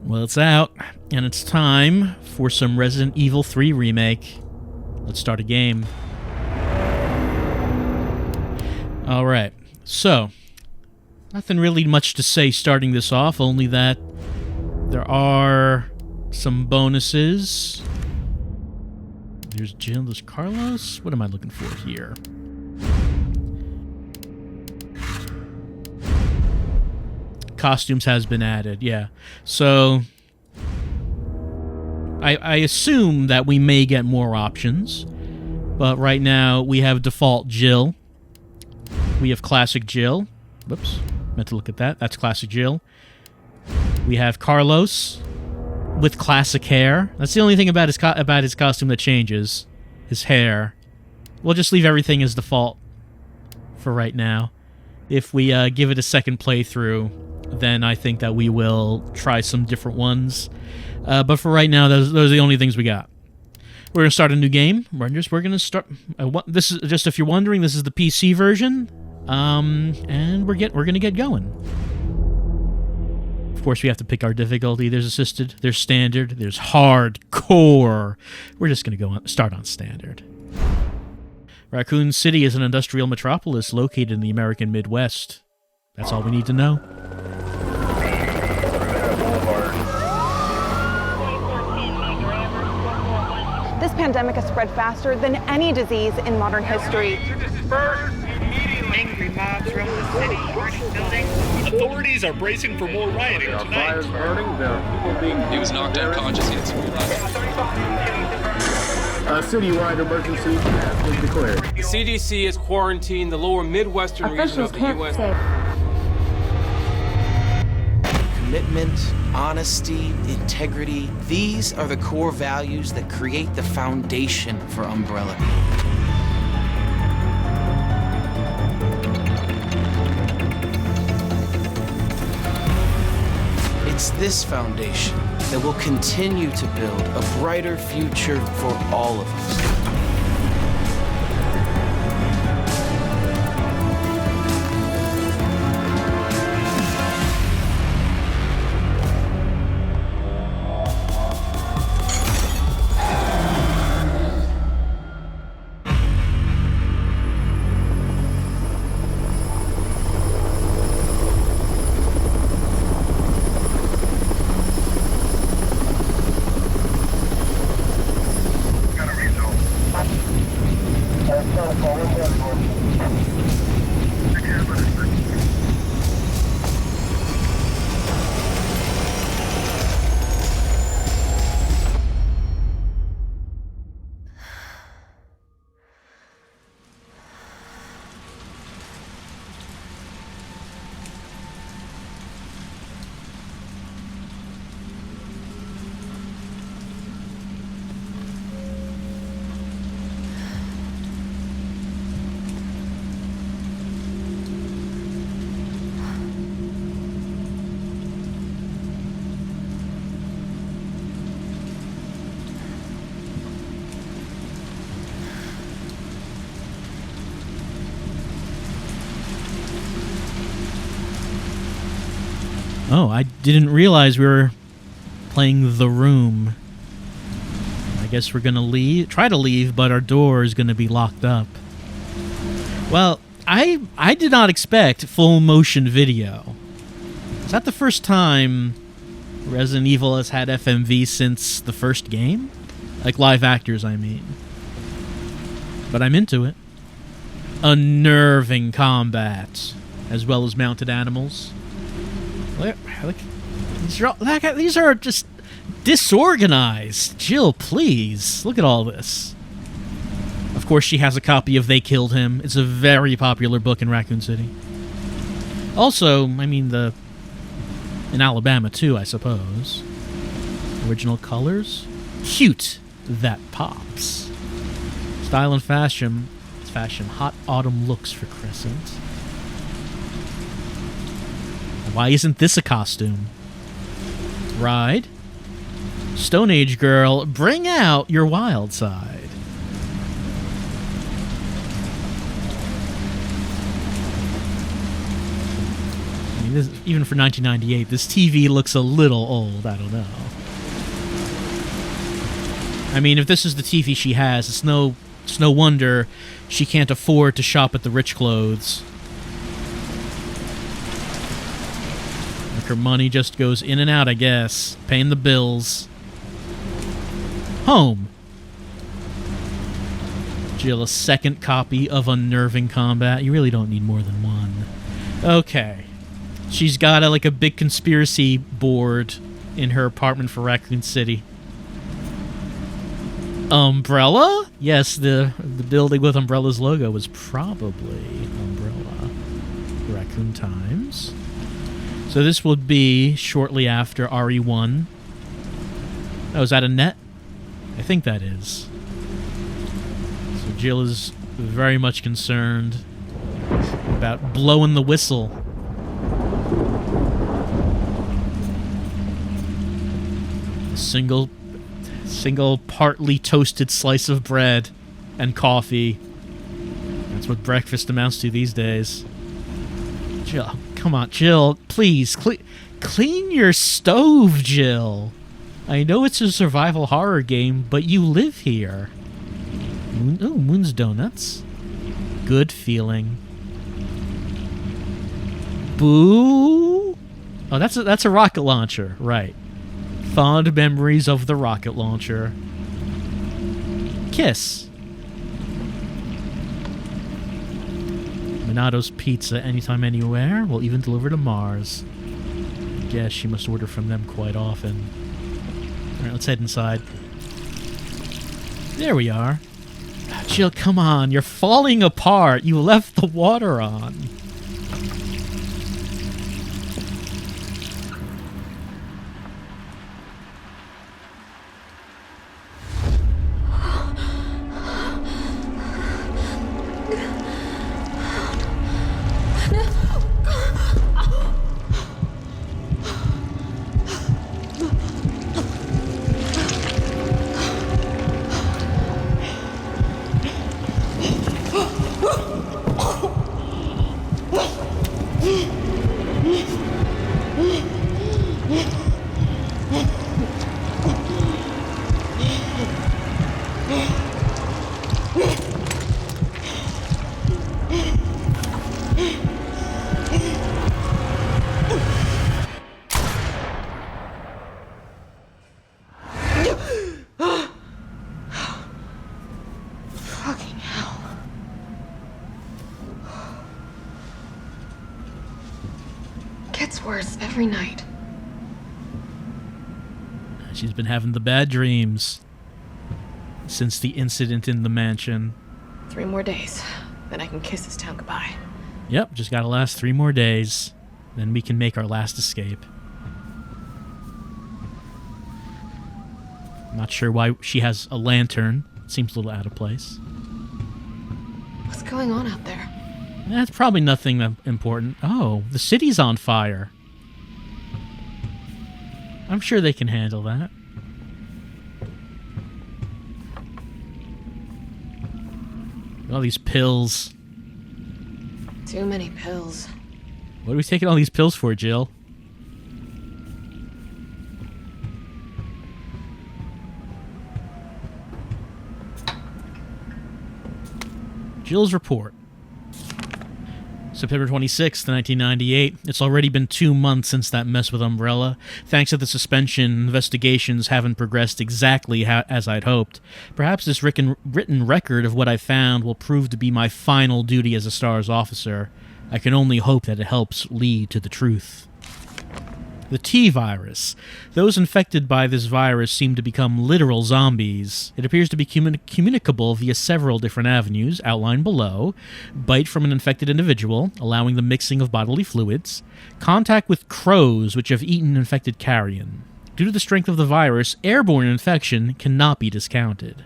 Well, it's out, and it's time for some Resident Evil 3 Remake. Let's start a game. Alright, so, nothing really much to say starting this off, only that there are some bonuses. There's Jill, there's Carlos. What am I looking for here? Costumes has been added, yeah. So, I assume that we may get more options, but right now we have default Jill. We have classic Jill. Whoops, meant to look at that. That's classic Jill. We have Carlos with classic hair. That's the only thing about his costume that changes. His hair. We'll just leave everything as default for right now. If we give it a second playthrough, then I think that we will try some different ones. But for right now, those are the only things we got. We're going to start a new game. We're going to start... this is just, if you're wondering, this is the PC version. And we're going to get going. Of course, we have to pick our difficulty. There's assisted, there's standard, there's hardcore. We're just going to start on standard. Raccoon City is an industrial metropolis located in the American Midwest. That's all we need to know. This pandemic has spread faster than any disease in modern history. Angry mobs roam the city, burning buildings. Authorities are bracing for more rioting tonight. Fires burning, there are people being... He was knocked unconscious. He had some A citywide emergency has been declared. The CDC has quarantined the lower Midwestern region of the U.S. Commitment, honesty, integrity, these are the core values that create the foundation for Umbrella. It's this foundation that will continue to build a brighter future for all of us. Oh, I didn't realize we were playing The Room. I guess we're gonna try to leave, but our door is gonna be locked up. Well, I did not expect full motion video. Is that the first time Resident Evil has had FMV since the first game? Like live actors, I mean. But I'm into it. Unnerving combat, as well as mounted animals. These are just disorganized. Jill, please. Look at all this. Of course, she has a copy of They Killed Him. It's a very popular book in Raccoon City. Also, I mean, in Alabama, too, I suppose. Original colors. Cute. That pops. Style and fashion. Hot autumn looks for Crescent. Why isn't this a costume? Ride. Stone Age girl, bring out your wild side. mean, even for 1998, this TV looks a little old. I don't know. I mean, if this is the TV she has, it's no wonder she can't afford to shop at the rich clothes. Like her money just goes in and out, I guess, paying the bills. Home. Jill, a second copy of Unnerving Combat. You really don't need more than one. Okay. She's got a big conspiracy board in her apartment for Raccoon City. Umbrella? Yes, the building with Umbrella's logo was probably Umbrella. Raccoon Times. So this would be shortly after RE1. Oh, is that a net? I think that is. So Jill is very much concerned about blowing the whistle. A single partly toasted slice of bread and coffee. That's what breakfast amounts to these days. Jill, come on, Jill, please, clean your stove, Jill. I know it's a survival horror game, but you live here. Oh, Moon's Donuts. Good feeling. Boo! Oh, that's a rocket launcher, right. Fond memories of the rocket launcher. Kiss. Minato's Pizza, anytime, anywhere. Will even deliver to Mars. Guess she must order from them quite often. Alright, let's head inside. There we are. Jill, come on. You're falling apart. You left the water on. Worse every night. She's been having the bad dreams since the incident in the mansion. 3 more days, then I can kiss this town goodbye. Yep, just gotta last 3 more days. Then we can make our last escape. Not sure why she has a lantern. Seems a little out of place. What's going on out there? That's probably nothing that important. Oh, the city's on fire. I'm sure they can handle that. All these pills. Too many pills. What are we taking all these pills for, Jill? Jill's report. September 26th, 1998. It's already been 2 months since that mess with Umbrella. Thanks to the suspension, investigations haven't progressed exactly as I'd hoped. Perhaps this written record of what I found will prove to be my final duty as a STARS officer. I can only hope that it helps lead to the truth. The T-virus. Those infected by this virus seem to become literal zombies. It appears to be communicable via several different avenues, outlined below. Bite from an infected individual, allowing the mixing of bodily fluids. Contact with crows, which have eaten infected carrion. Due to the strength of the virus, airborne infection cannot be discounted.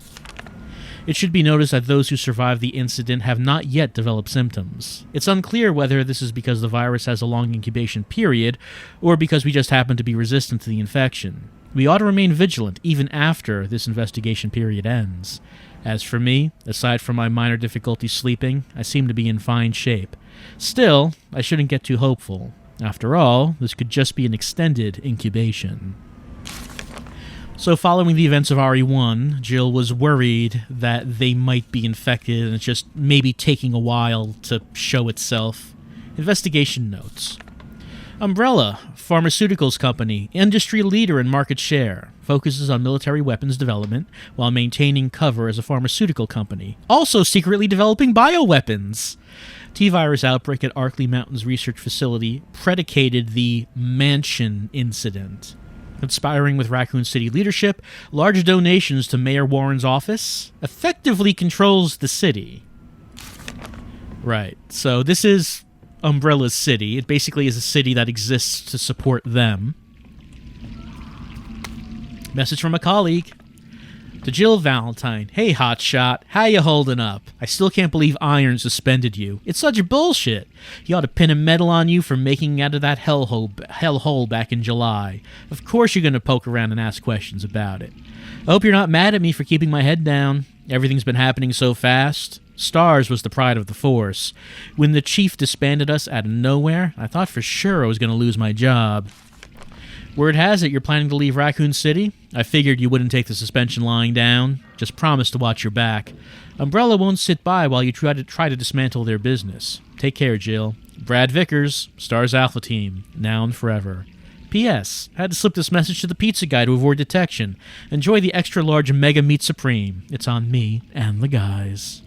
It should be noticed that those who survived the incident have not yet developed symptoms. It's unclear whether this is because the virus has a long incubation period, or because we just happen to be resistant to the infection. We ought to remain vigilant even after this investigation period ends. As for me, aside from my minor difficulty sleeping, I seem to be in fine shape. Still, I shouldn't get too hopeful. After all, this could just be an extended incubation. So following the events of RE1, Jill was worried that they might be infected and it's just maybe taking a while to show itself. Investigation notes. Umbrella, pharmaceuticals company, industry leader in market share, focuses on military weapons development while maintaining cover as a pharmaceutical company, also secretly developing bioweapons. T-virus outbreak at Arkley Mountains Research Facility predicated the Mansion incident. Conspiring with Raccoon City leadership, large donations to Mayor Warren's office, effectively controls the city. Right, so this is Umbrella's city. It basically is a city that exists to support them. Message from a colleague. To Jill Valentine. Hey, hotshot. How you holding up? I still can't believe Iron suspended you. It's such bullshit. He ought to pin a medal on you for making it out of that hellhole back in July. Of course you're going to poke around and ask questions about it. I hope you're not mad at me for keeping my head down. Everything's been happening so fast. Stars was the pride of the Force. When the chief disbanded us out of nowhere, I thought for sure I was going to lose my job. Word has it you're planning to leave Raccoon City. I figured you wouldn't take the suspension lying down. Just promise to watch your back. Umbrella won't sit by while you try to dismantle their business. Take care, Jill. Brad Vickers, Stars Alpha Team, now and forever. P.S. Had to slip this message to the pizza guy to avoid detection. Enjoy the extra-large Mega Meat Supreme. It's on me and the guys.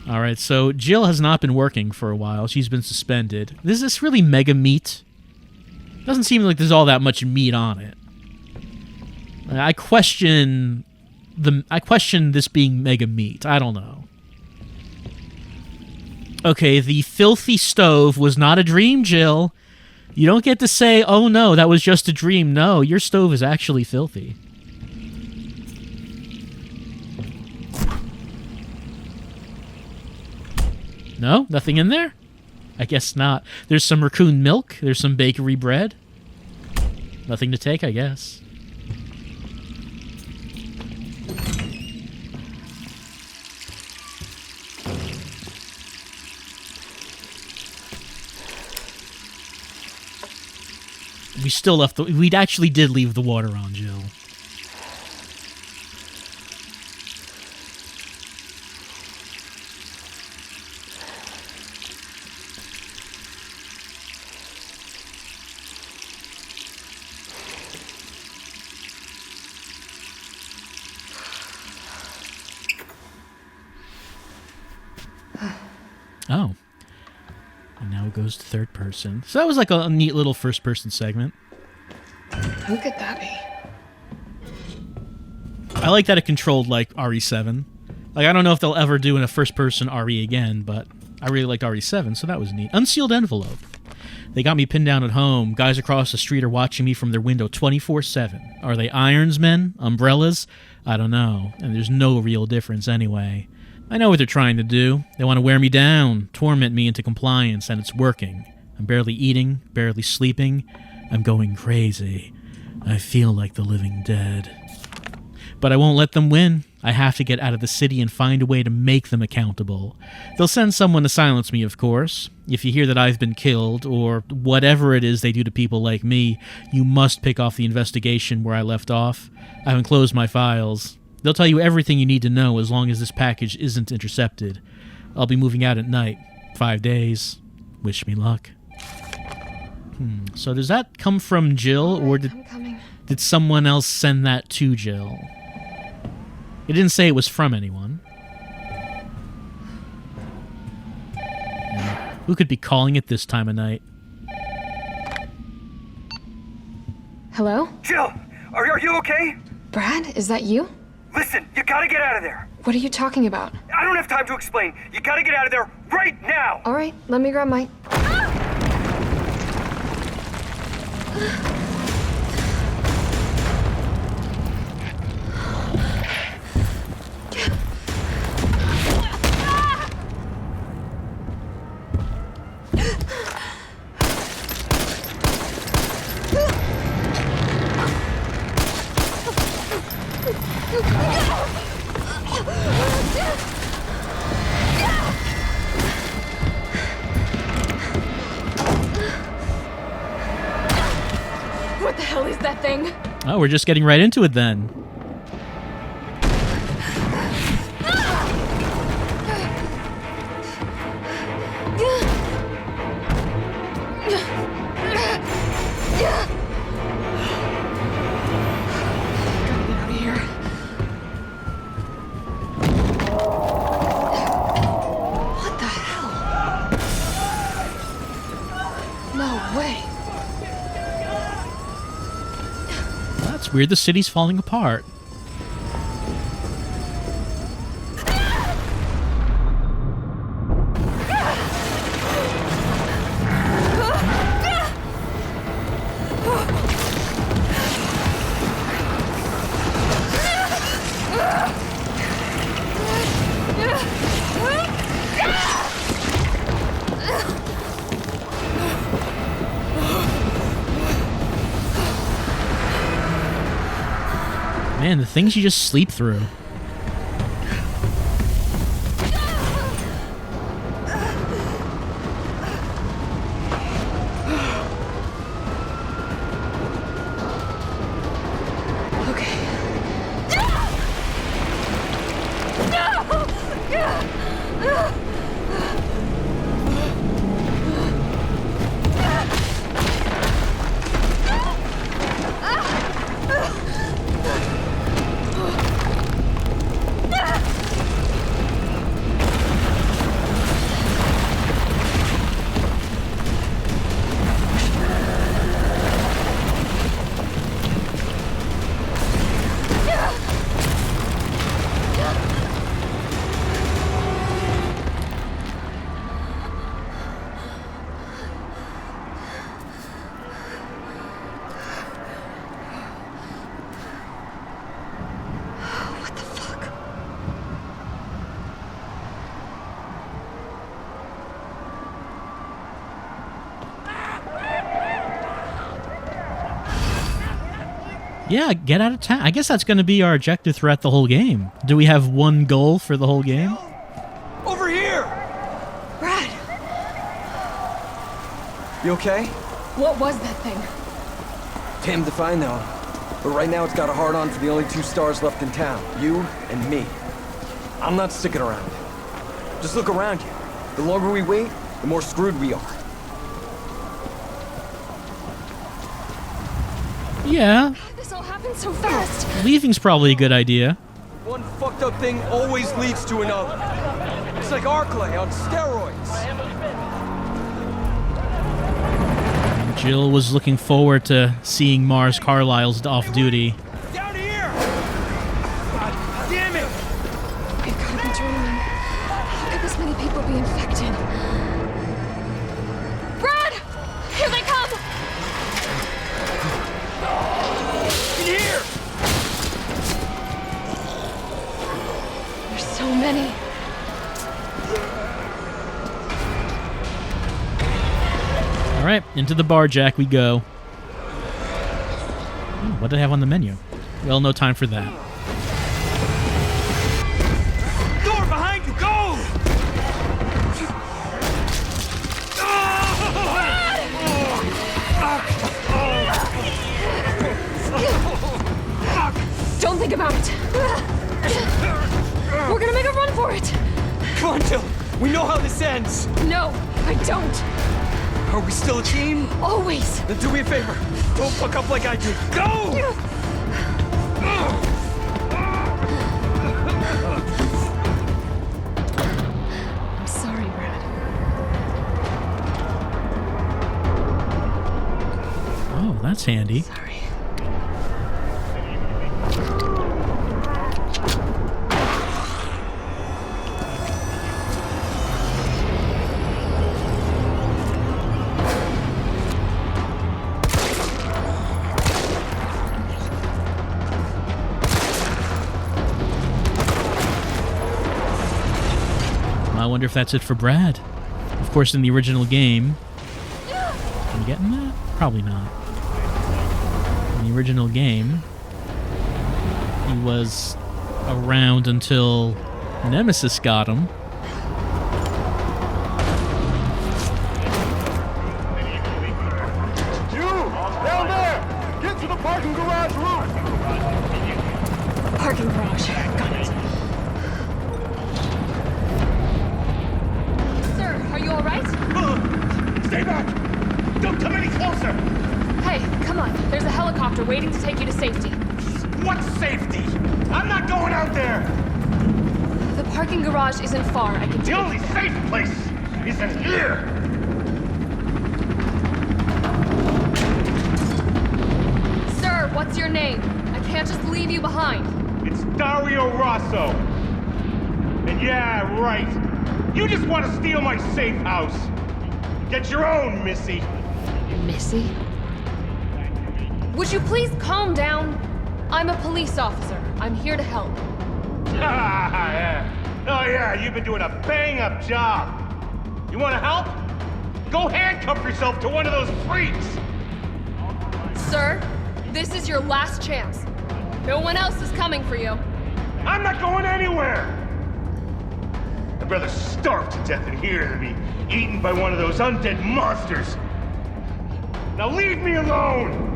Alright, so Jill has not been working for a while. She's been suspended. Is this really Mega Meat? Doesn't seem like there's all that much meat on it. I question this being Mega Meat. I don't know. Okay, the filthy stove was not a dream, Jill. You don't get to say, oh no, that was just a dream. No, your stove is actually filthy. No? Nothing in there? I guess not. There's some raccoon milk. There's some bakery bread. Nothing to take, I guess. We still left the... We actually did leave the water on, Jill. Oh. And now it goes to third person. So that was like a neat little first person segment. Who could that be? I like that it controlled like RE7. Like, I don't know if they'll ever do in a first person RE again, but I really liked RE7, so that was neat. Unsealed envelope. They got me pinned down at home. Guys across the street are watching me from their window 24/7. Are they irons men? Umbrellas? I don't know. And there's no real difference anyway. I know what they're trying to do. They want to wear me down, torment me into compliance, and it's working. I'm barely eating, barely sleeping. I'm going crazy. I feel like the living dead. But I won't let them win. I have to get out of the city and find a way to make them accountable. They'll send someone to silence me, of course. If you hear that I've been killed, or whatever it is they do to people like me, you must pick off the investigation where I left off. I haven't closed my files. They'll tell you everything you need to know as long as this package isn't intercepted. I'll be moving out at night. 5 days. Wish me luck. So does that come from Jill, or did someone else send that to Jill? It didn't say it was from anyone. Yeah. Who could be calling it this time of night? Hello? Jill, are you okay? Brad, is that you? Listen, you gotta get out of there. What are you talking about? I don't have time to explain. You gotta get out of there right now. All right, let me grab my... that thing? Oh, we're just getting right into it then. That's weird. The city's falling apart. Man, the things you just sleep through. Yeah, get out of town. I guess that's going to be our objective throughout the whole game. Do we have one goal for the whole game? Over here! Brad! You okay? What was that thing? Damned if I know. But right now it's got a hard-on for the only 2 stars left in town. You and me. I'm not sticking around. Just look around you. The longer we wait, the more screwed we are. Yeah. This all happened so fast. Leaving's probably a good idea. One fucked up thing always leads to another. It's like Arclay on steroids. Jill was looking forward to seeing Mars Carlyle's off duty. Down here! God damn it! We've got to be dreaming. How could this many people be infected? Brad! Here they come! In here! There's so many. All right, into the bar, Jack, we go. What did I have on the menu? Well, no time for that. Door behind you, go! Don't think about it. We're gonna make a run for it. Come on, Jill. We know how this ends. No, I don't. Are we still a team? Always. Then do me a favor. Don't fuck up like I did. Go! I'm sorry, Brad. Oh, that's handy. Sorry. I wonder if that's it for Brad. Of course, in the original game... Am I getting that? Probably not. In the original game, he was around until Nemesis got him. You! Down there! Get to the parking Stay back! Don't come any closer! Hey, come on. There's a helicopter waiting to take you to safety. What safety? I'm not going out there! The parking garage isn't far. I can The take only safe place is in here! Sir, what's your name? I can't just leave you behind. It's Dario Rosso. And yeah, right. You just want to steal my safe house. Get your own, Missy. Missy? Would you please calm down? I'm a police officer. I'm here to help. Yeah. Oh yeah, you've been doing a bang-up job. You want to help? Go handcuff yourself to one of those freaks. Sir, this is your last chance. No one else is coming for you. I'm not going anywhere. I'd rather starve to death in here than be eaten by one of those undead monsters. Now leave me alone.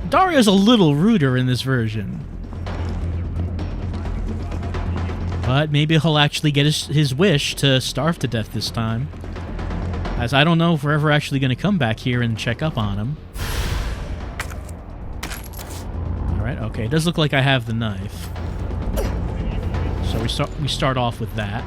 Dario's a little ruder in this version. But maybe he'll actually get his wish to starve to death this time. As I don't know if we're ever actually going to come back here and check up on him. Alright, okay. It does look like I have the knife. So we start off with that.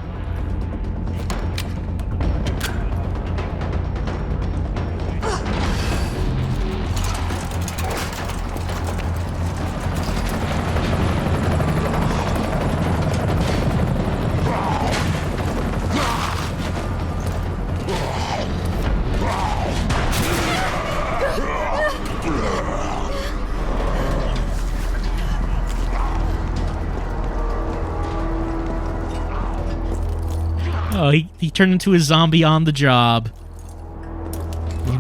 Oh, he turned into a zombie on the job.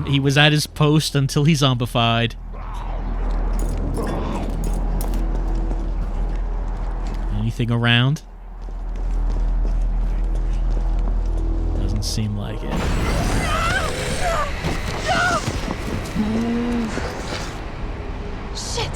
He was at his post until he zombified. Anything around? Doesn't seem like it. Shit!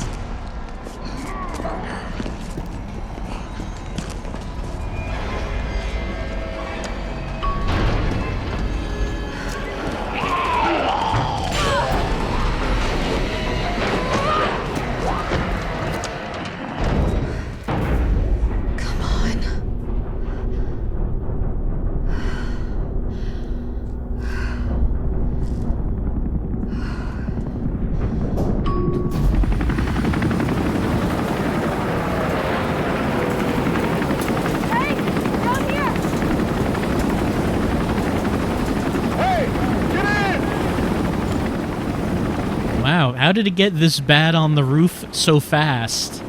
Wow, how did it get this bad on the roof so fast?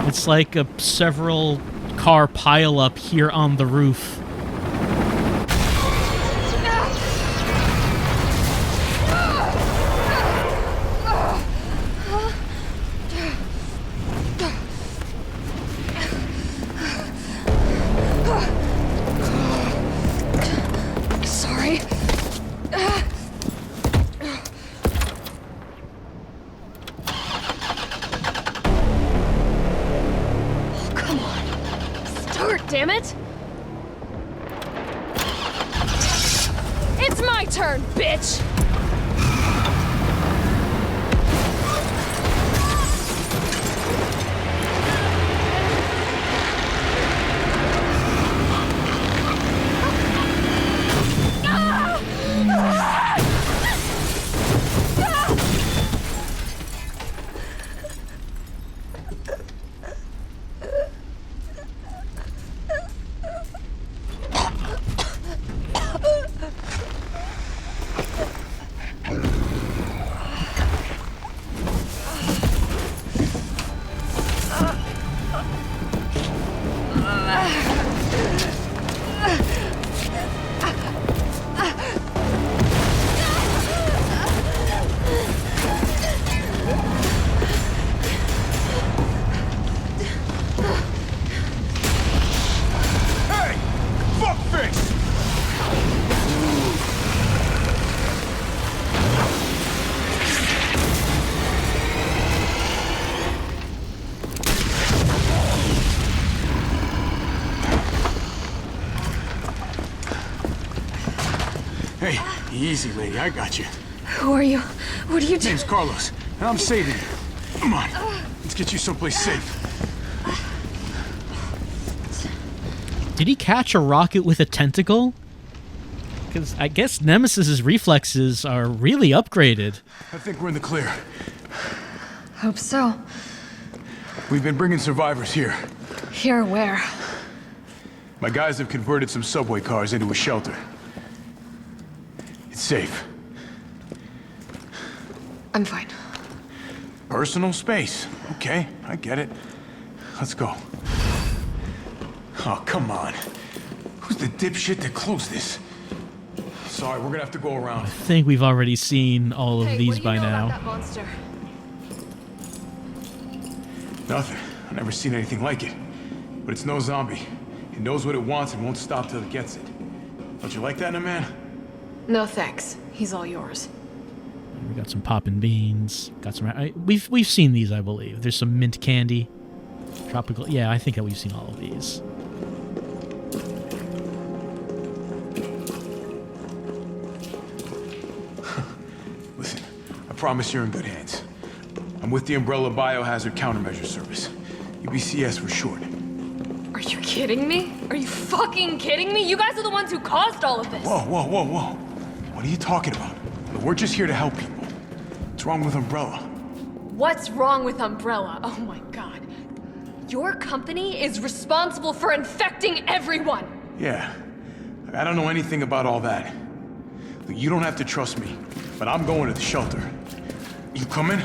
It's like a several car pileup here on the roof. Sorry. Damn it! It's my turn, bitch! Hey, easy, lady. I got you. Who are you? What are you doing? Name's Carlos, and I'm saving you. Come on. Let's get you someplace safe. Did he catch a rocket with a tentacle? Because I guess Nemesis's reflexes are really upgraded. I think we're in the clear. Hope so. We've been bringing survivors here. Here where? My guys have converted some subway cars into a shelter. It's safe. I'm fine. Personal space. Okay, I get it. Let's go. Oh, come on. Who's the dipshit that closed this? Sorry, we're gonna have to go around. I think we've already seen all of Hey, these what do by you know now. about that monster? Nothing. I've never seen anything like it. But it's no zombie. It knows what it wants and won't stop till it gets it. Don't you like that in a man? No thanks. He's all yours. We got some poppin' beans. Got some. We've seen these, I believe. There's some mint candy, tropical. Yeah, I think that we've seen all of these. Listen, I promise you're in good hands. I'm with the Umbrella Biohazard Countermeasure Service. U.B.C.S. for short. Are you kidding me? Are you fucking kidding me? You guys are the ones who caused all of this. Whoa, whoa, whoa, whoa. What are you talking about? We're just here to help people. What's wrong with Umbrella? What's wrong with Umbrella? Oh my god. Your company is responsible for infecting everyone. Yeah. I don't know anything about all that. Look, you don't have to trust me, but I'm going to the shelter. You coming?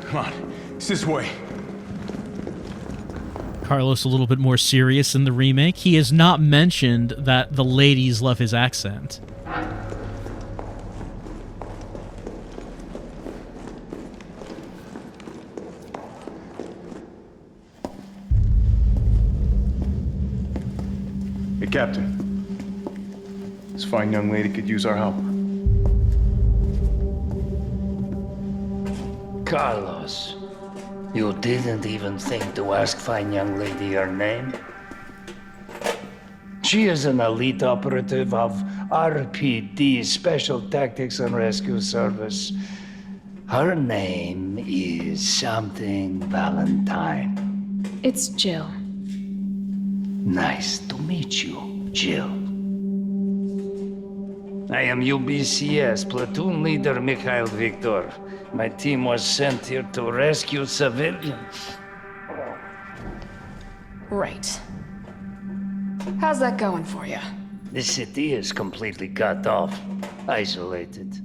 Come on. It's this way. Carlos a little bit more serious in the remake. He has not mentioned that the ladies love his accent. Hey, Captain. This fine young lady could use our help. Carlos, you didn't even think to ask fine young lady her name? She is an elite operative of RPD, Special Tactics and Rescue Service. Her name is something Valentine. It's Jill. Nice to meet you, Jill. I am U.B.C.S. Platoon Leader Mikhail Victor. My team was sent here to rescue civilians. Right. How's that going for you? The city is completely cut off, isolated.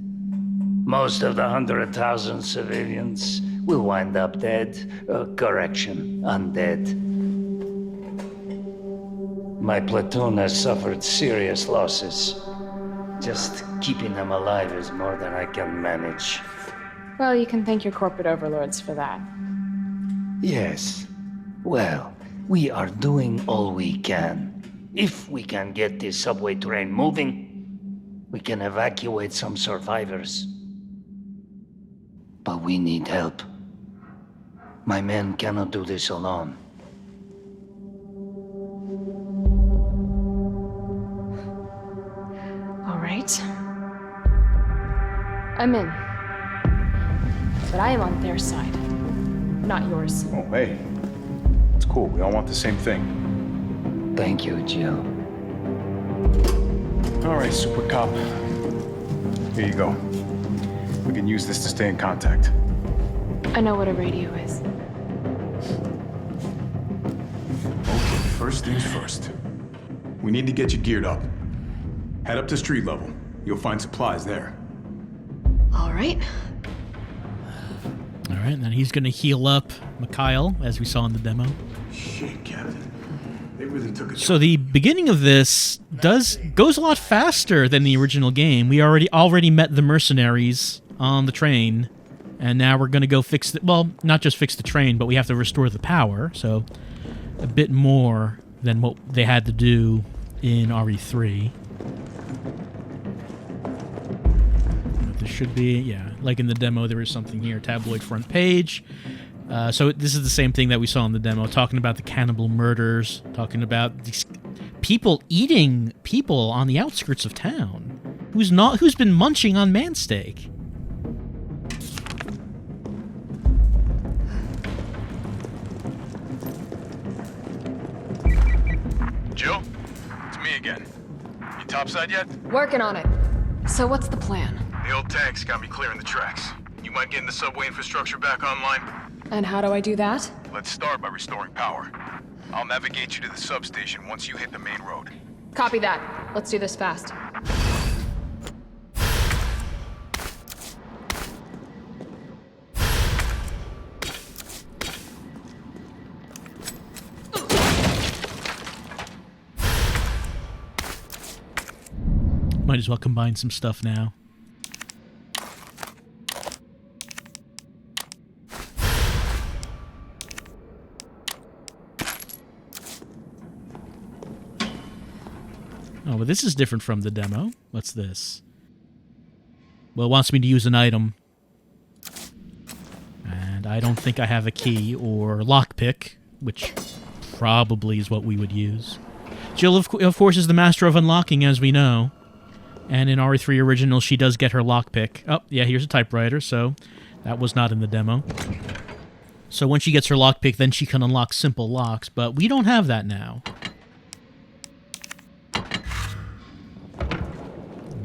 Most of the 100,000 civilians will wind up dead. Correction, undead. My platoon has suffered serious losses. Just keeping them alive is more than I can manage. Well, you can thank your corporate overlords for that. Yes. Well, we are doing all we can. If we can get this subway train moving, we can evacuate some survivors. But we need help. My men cannot do this alone. All right. I'm in. But I am on their side, not yours. Oh, hey. It's cool. We all want the same thing. Thank you, Jill. All right, Super Cop. Here you go. We can use this to stay in contact. I know what a radio is. Okay, first things first. We need to get you geared up. Head up to street level. You'll find supplies there. All right. All right, and then he's going to heal up Mikhail, as we saw in the demo. Shit, Captain. They really took a... So the beginning of this goes a lot faster than the original game. We already met the mercenaries on the train, and now we're going to go fix not just fix the train, but we have to restore the power. So a bit more than what they had to do in RE3. There should be, yeah, like in the demo, there is something here, tabloid front page. So this is the same thing that we saw in the demo, talking about the cannibal murders, talking about these people eating people on the outskirts of town. Who's been munching on man steak? Jill? It's me again. You topside yet? Working on it. So what's the plan? The old tanks got me clearing the tracks. You mind getting the subway infrastructure back online? And how do I do that? Let's start by restoring power. I'll navigate you to the substation once you hit the main road. Copy that. Let's do this fast. Might as well combine some stuff now. Oh, but this is different from the demo. What's this? Well, it wants me to use an item. And I don't think I have a key or lockpick, which probably is what we would use. Jill, of course, is the master of unlocking, as we know. And in RE3 Original, she does get her lockpick. Oh, yeah, here's a typewriter, so that was not in the demo. So when she gets her lockpick, then she can unlock simple locks, but we don't have that now.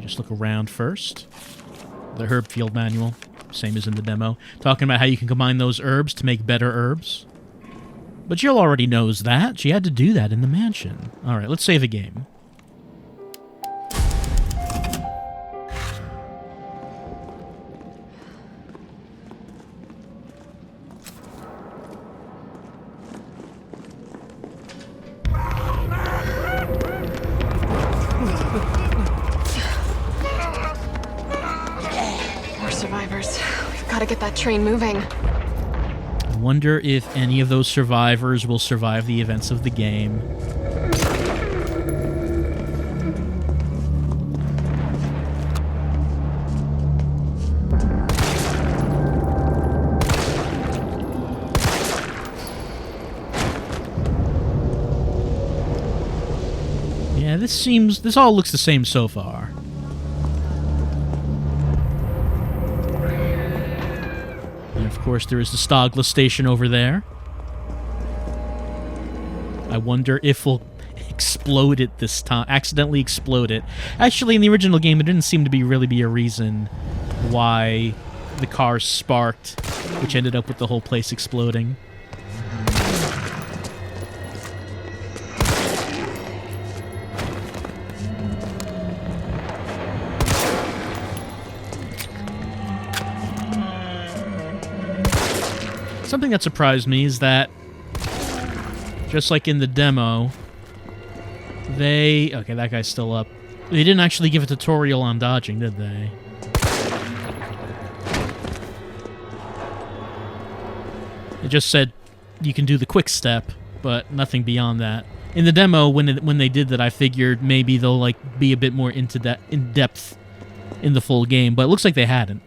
Just look around first. The herb field manual, same as in the demo. Talking about how you can combine those herbs to make better herbs. But Jill already knows that. She had to do that in the mansion. Alright, let's save a game. Get that train moving. I wonder if any of those survivors will survive the events of the game. Yeah, this all looks the same so far. Of course, there is the Stogla station over there. I wonder if we'll explode it this time. Accidentally explode it. Actually, in the original game, there didn't seem to really be a reason why the car sparked, which ended up with the whole place exploding. Something that surprised me is that, just like in the demo, okay, that guy's still up. They didn't actually give a tutorial on dodging, did they? It just said you can do the quick step, but nothing beyond that. In the demo, when they did that, I figured maybe they'll be a bit more in depth in the full game, but it looks like they hadn't.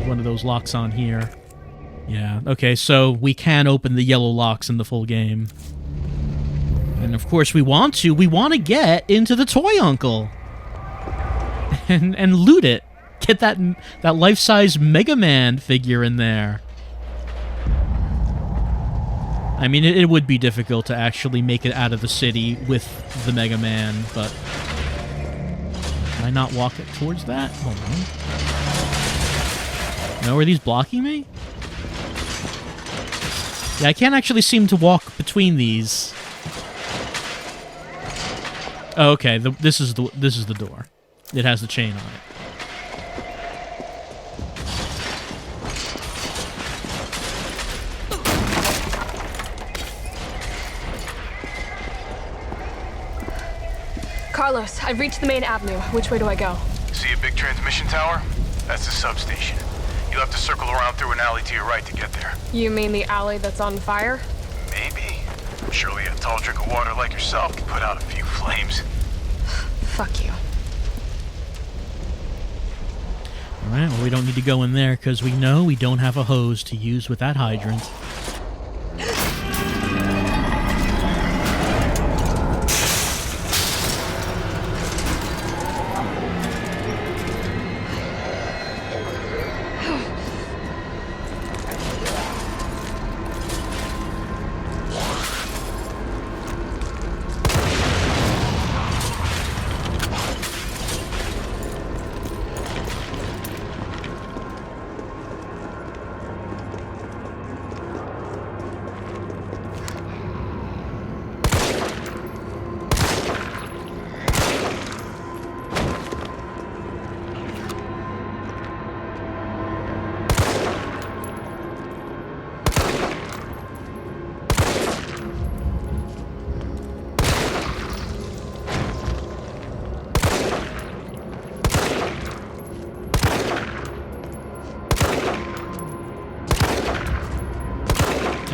One of those locks on here. Yeah, okay, so we can open the yellow locks in the full game. And of course we want to get into the Toy Uncle. And loot it. Get that life-size Mega Man figure in there. I mean, it would be difficult to actually make it out of the city with the Mega Man, but... Can I not walk it towards that? Hold on. No, are these blocking me? Yeah, I can't actually seem to walk between these. Oh, okay, this is the door. It has the chain on it. Carlos, I've reached the main avenue. Which way do I go? See a big transmission tower? That's the substation. You'll have to circle around through an alley to your right to get there. You mean the alley that's on fire? Maybe. Surely a tall drink of water like yourself can put out a few flames. Fuck you. Alright, well we don't need to go in there because we know we don't have a hose to use with that hydrant.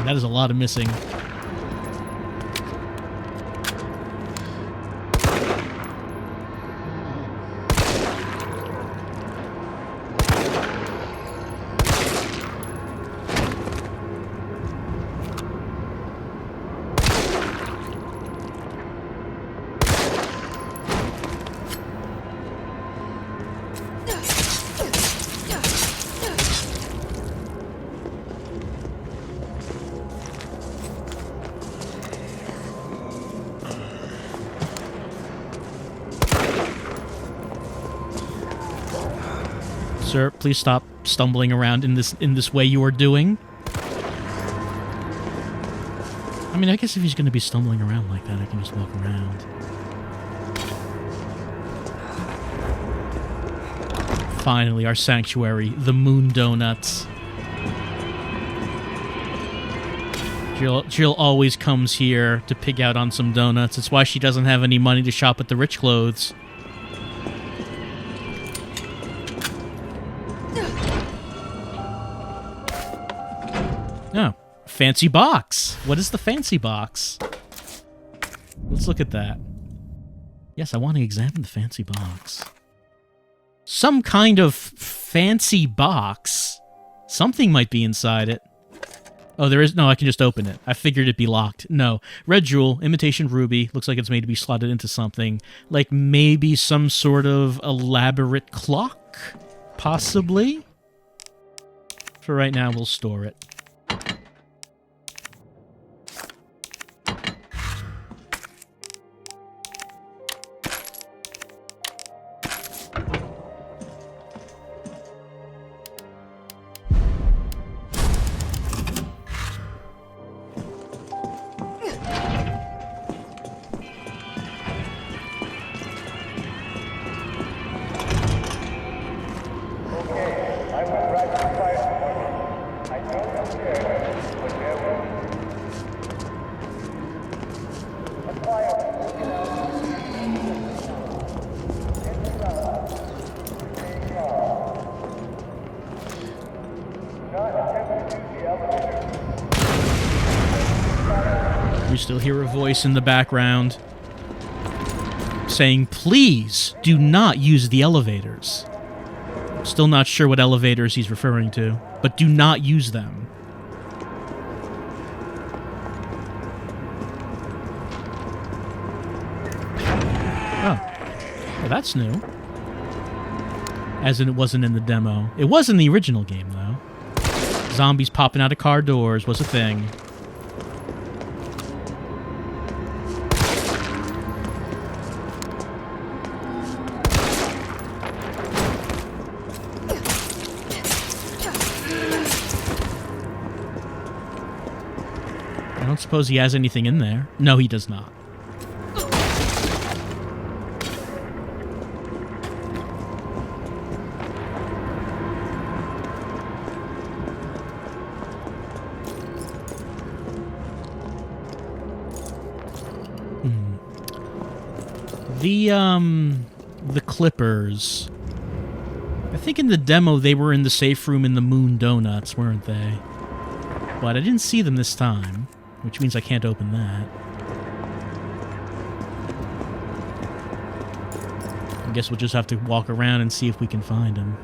That is a lot of missing. Sir, please stop stumbling around in this way you are doing. I mean, I guess if he's going to be stumbling around like that, I can just walk around. Finally, our sanctuary, the Moon Donuts. Jill always comes here to pig out on some donuts. It's why she doesn't have any money to shop at the rich clothes. Oh, fancy box. What is the fancy box? Let's look at that. Yes, I want to examine the fancy box. Some kind of fancy box. Something might be inside it. Oh, there is... No, I can just open it. I figured it'd be locked. No. Red jewel, imitation ruby. Looks like it's made to be slotted into something. Like maybe some sort of elaborate clock? Possibly? For right now, we'll store it. You still hear a voice in the background saying, please do not use the elevators. Still not sure what elevators he's referring to, but do not use them. Oh. Well, that's new. As in it wasn't in the demo. It was in the original game, though. Zombies popping out of car doors was a thing. I don't suppose he has anything in there. No, he does not. The Clippers. I think in the demo they were in the safe room in the Moon Donuts, weren't they? But I didn't see them this time, which means I can't open that. I guess we'll just have to walk around and see if we can find them.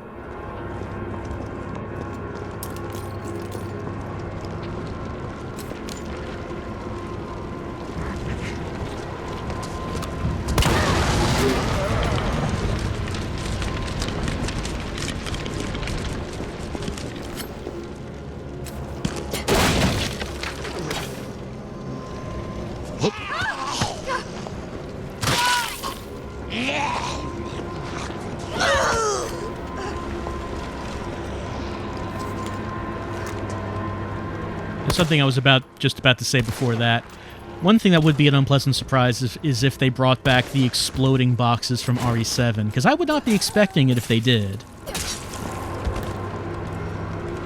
There's something I was just about to say before that. One thing that would be an unpleasant surprise is if they brought back the exploding boxes from RE7, because I would not be expecting it if they did.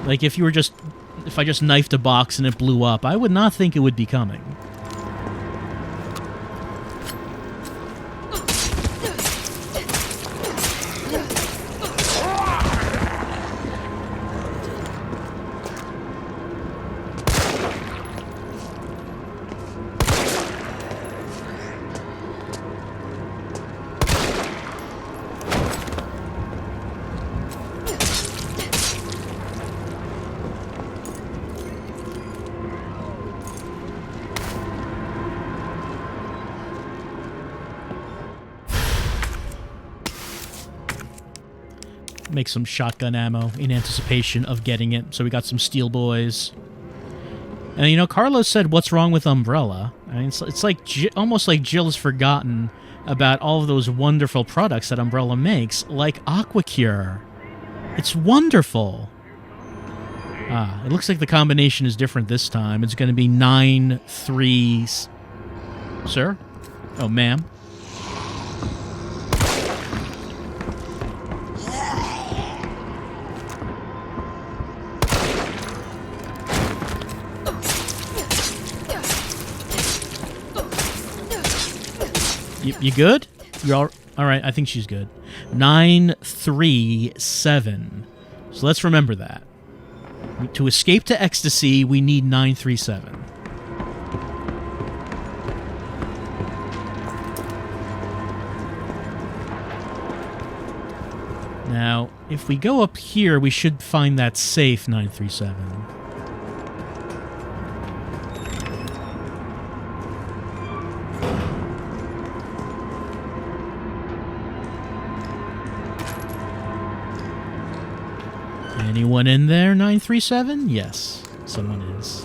Like, if I just knifed a box and it blew up, I would not think it would be coming. Make some shotgun ammo in anticipation of getting it. So we got some steel boys. And, you know, Carlos said, what's wrong with Umbrella? I mean, it's like almost like Jill has forgotten about all of those wonderful products that Umbrella makes, like AquaCure. It's wonderful. Ah, it looks like the combination is different this time. It's going to be 9-3... Sir? Oh, ma'am. You good? You're all right. I think she's good. 937. So let's remember that. To escape to ecstasy, we need 937. Now, if we go up here, we should find that safe 937. Anyone in there, 937? Yes, someone is.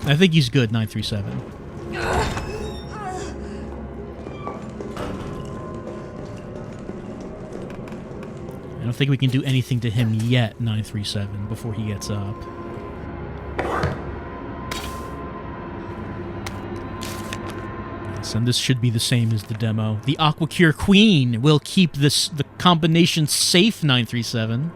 I think he's good, 937. I don't think we can do anything to him yet, 937, before he gets up. Yes, and this should be the same as the demo. The AquaCure Queen will keep the combination safe, 937.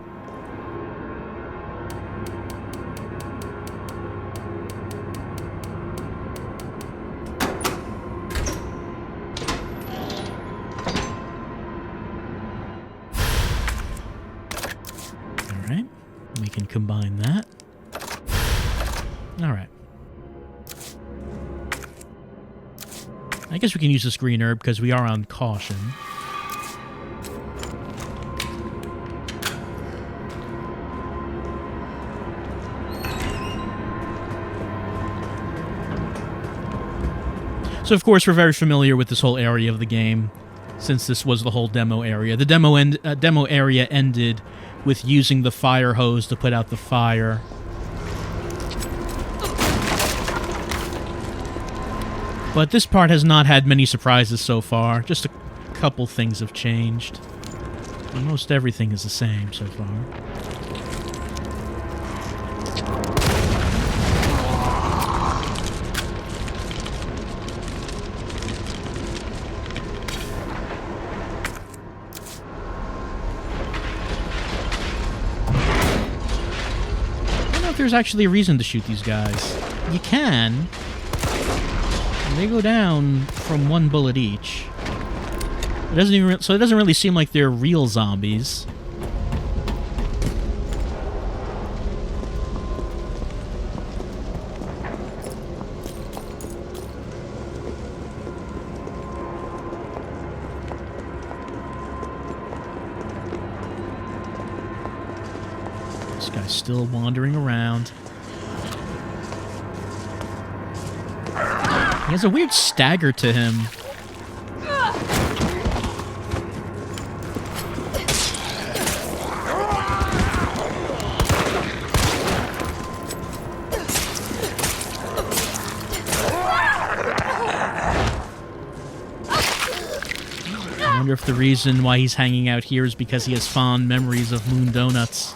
Combine that. Alright. I guess we can use this green herb because we are on caution. So of course we're very familiar with this whole area of the game, since this was the whole demo area. The demo area ended with using the fire hose to put out the fire. But this part has not had many surprises so far. Just a couple things have changed. Almost everything is the same so far. There's actually a reason to shoot these guys. You can. And they go down from one bullet each. It doesn't even so it doesn't really seem like they're real zombies. This guy's still wandering around. He has a weird stagger to him. I wonder if the reason why he's hanging out here is because he has fond memories of Moon Donuts.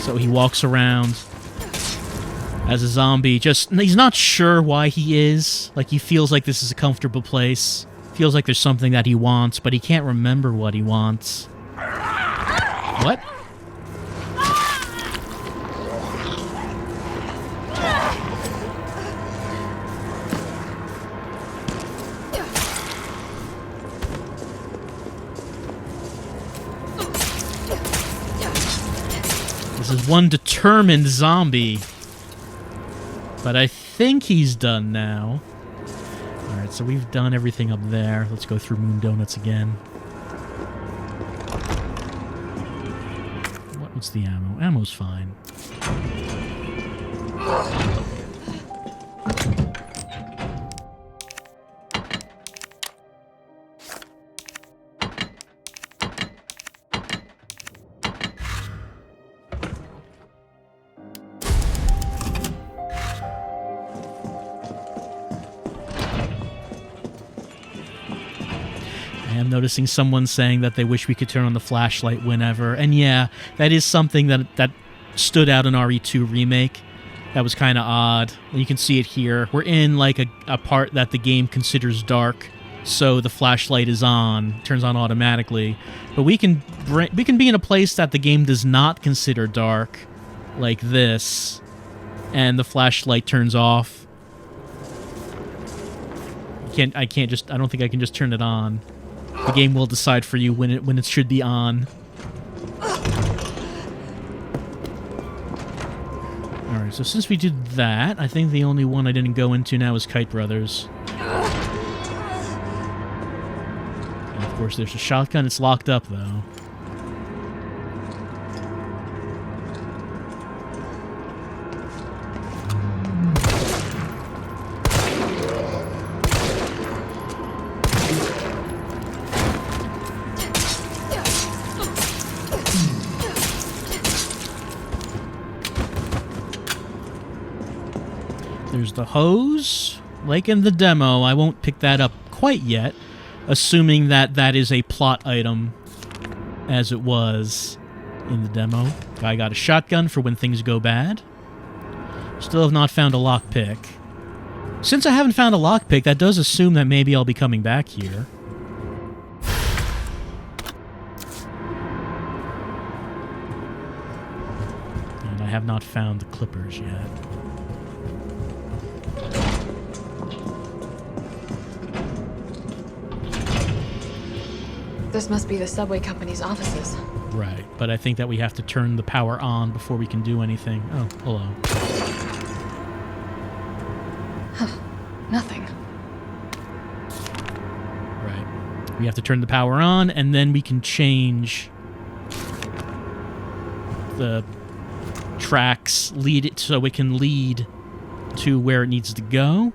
So he walks around as a zombie, he's not sure why he is. Like, he feels like this is a comfortable place. Feels like there's something that he wants, but he can't remember what he wants. What? This is one determined zombie. But I think he's done now. Alright, so we've done everything up there. Let's go through Moon Donuts again. What's the ammo? Ammo's fine. I am noticing someone saying that they wish we could turn on the flashlight whenever. And yeah, that is something that stood out in RE2 Remake. That was kind of odd. You can see it here. We're in like a part that the game considers dark, so the flashlight is on, turns on automatically. But we can be in a place that the game does not consider dark, like this, and the flashlight turns off. I don't think I can just turn it on. The game will decide for you when it should be on. Alright, so since we did that, I think the only one I didn't go into now is Kite Brothers. And of course, there's a shotgun. It's locked up, though. There's the hose. Like in the demo, I won't pick that up quite yet, assuming that that is a plot item, as it was in the demo. Guy got a shotgun for when things go bad. Still have not found a lockpick. Since I haven't found a lockpick, that does assume that maybe I'll be coming back here. And I have not found the clippers yet. This must be the subway company's offices. Right, but I think that we have to turn the power on before we can do anything. Oh, hello. Huh. Nothing. Right. We have to turn the power on, and then we can change the tracks, lead it so it can lead to where it needs to go,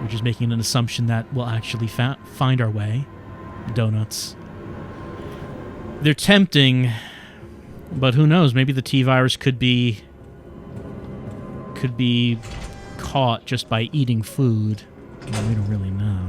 which is making an assumption that we'll actually find our way. Donuts. They're tempting, but who knows? Maybe the T-virus could be caught just by eating food. Well, we don't really know.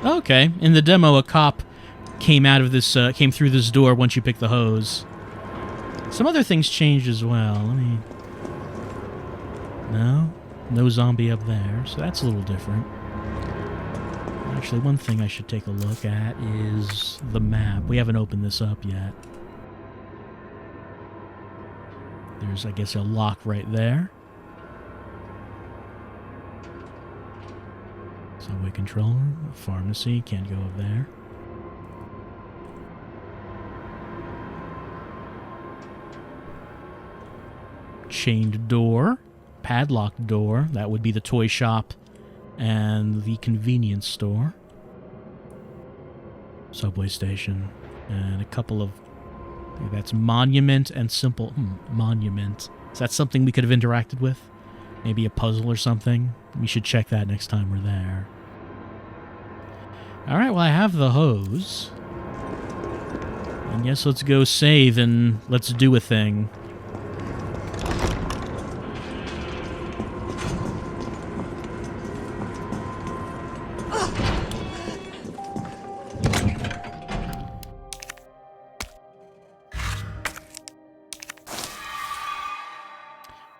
Okay. In the demo, a cop came through this door once you pick the hose. Some other things changed as well. No zombie up there, so that's a little different. Actually, one thing I should take a look at is the map. We haven't opened this up yet. There's, I guess, a lock right there. Subway controller, pharmacy, can't go up there. Chained door, padlocked door, that would be the toy shop and the convenience store. Subway station, and a couple of... that's monument and simple... monument. Is that something we could have interacted with? Maybe a puzzle or something? We should check that next time we're there. Alright, well I have the hose. And yes, let's go save and let's do a thing.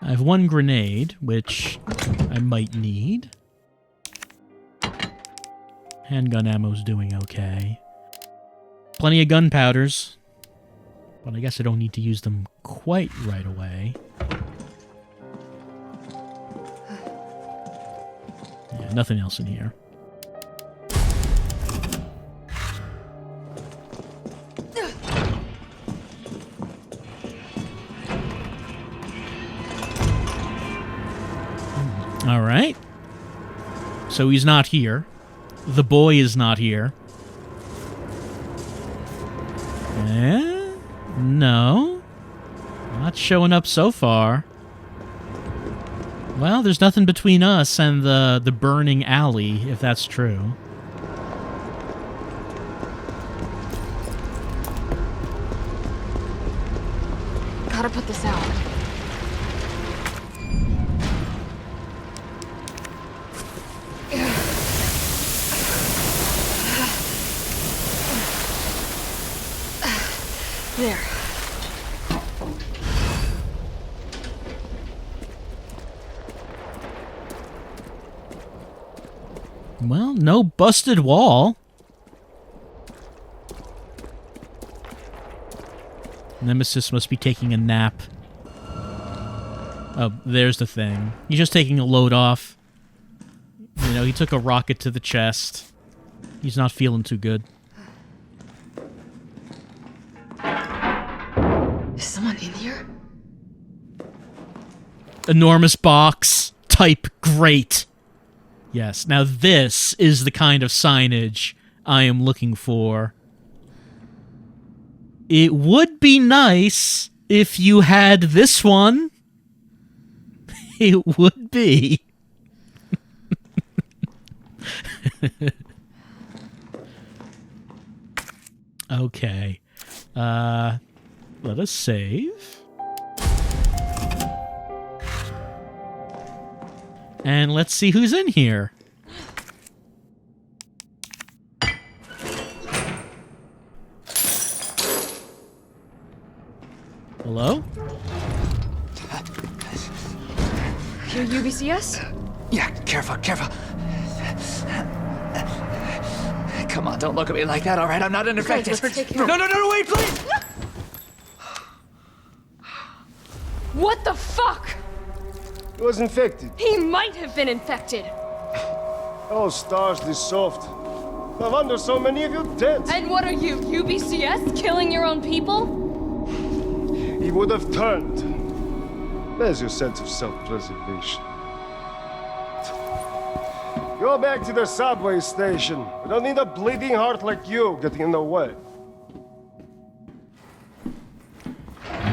I have one grenade, which I might need. Handgun ammo's doing okay. Plenty of gunpowders, but I guess I don't need to use them quite right away. Yeah, nothing else in here. All right. So he's not here. The boy is not here. No. Not showing up so far. Well, there's nothing between us and the burning alley, if that's true. Gotta put this out. There. Well, no busted wall. Nemesis must be taking a nap. Oh, there's the thing. He's just taking a load off. You know, he took a rocket to the chest. He's not feeling too good. Is someone in here? Enormous box. Type great. Yes, now this is the kind of signage I am looking for. It would be nice if you had this one. It would be. Okay. Let us save. And let's see who's in here. Hello? You're U.B.C.S.? Yeah, careful, careful. Come on, don't look at me like that, all right? I'm not infected. Let's take care. No, wait, please! What the fuck? He was infected. He might have been infected. Oh, stars, this soft. No wonder so many of you dead. And what are you, U.B.C.S., killing your own people? He would have turned. Where's your sense of self-preservation? Go back to the subway station. We don't need a bleeding heart like you getting in the way.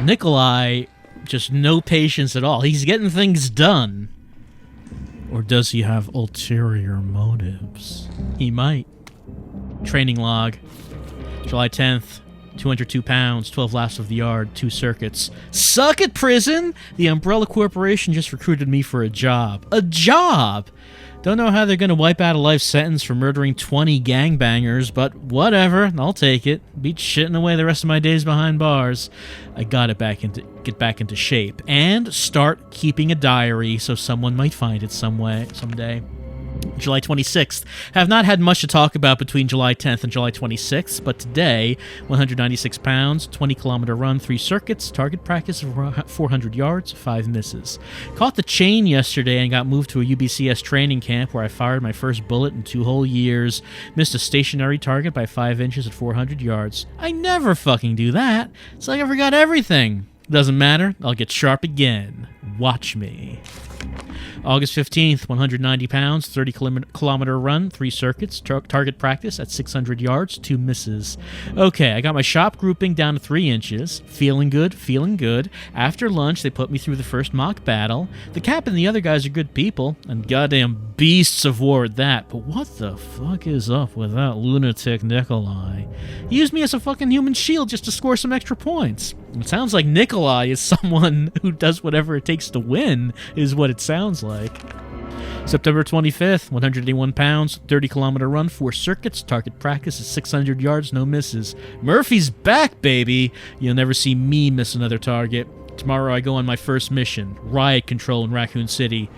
Nikolai, just no patience at all. He's getting things done. Or does he have ulterior motives? He might. Training log. July 10th. 202 pounds, 12 laps of the yard, 2 circuits. Suck it, prison! The Umbrella Corporation just recruited me for a job. A job! Don't know how they're gonna wipe out a life sentence for murdering 20 gangbangers, but whatever, I'll take it. Beat shitting away the rest of my days behind bars. I gotta get back into shape and start keeping a diary so someone might find it someday. July 26th. Have not had much to talk about between July 10th and July 26th, but today, 196 pounds, 20-kilometer run, 3 circuits, target practice of 400 yards, 5 misses. Caught the chain yesterday and got moved to a U.B.C.S. training camp where I fired my first bullet in 2 whole years. Missed a stationary target by 5 inches at 400 yards. I never fucking do that. It's like I forgot everything. Doesn't matter. I'll get sharp again. Watch me. August 15th, 190 pounds, 30-kilometer run, 3 circuits, target practice at 600 yards, 2 misses. Okay, I got my shop grouping down to 3 inches. Feeling good, feeling good. After lunch, they put me through the first mock battle. The cap and the other guys are good people, and goddamn beasts of war at that. But what the fuck is up with that lunatic Nikolai? He used me as a fucking human shield just to score some extra points. It sounds like Nikolai is someone who does whatever it takes to win, is what it sounds like. September 25th, 181 pounds, 30-kilometer run, 4 circuits, target practice at 600 yards, no misses. Murphy's back, baby! You'll never see me miss another target. Tomorrow I go on my first mission, riot control in Raccoon City.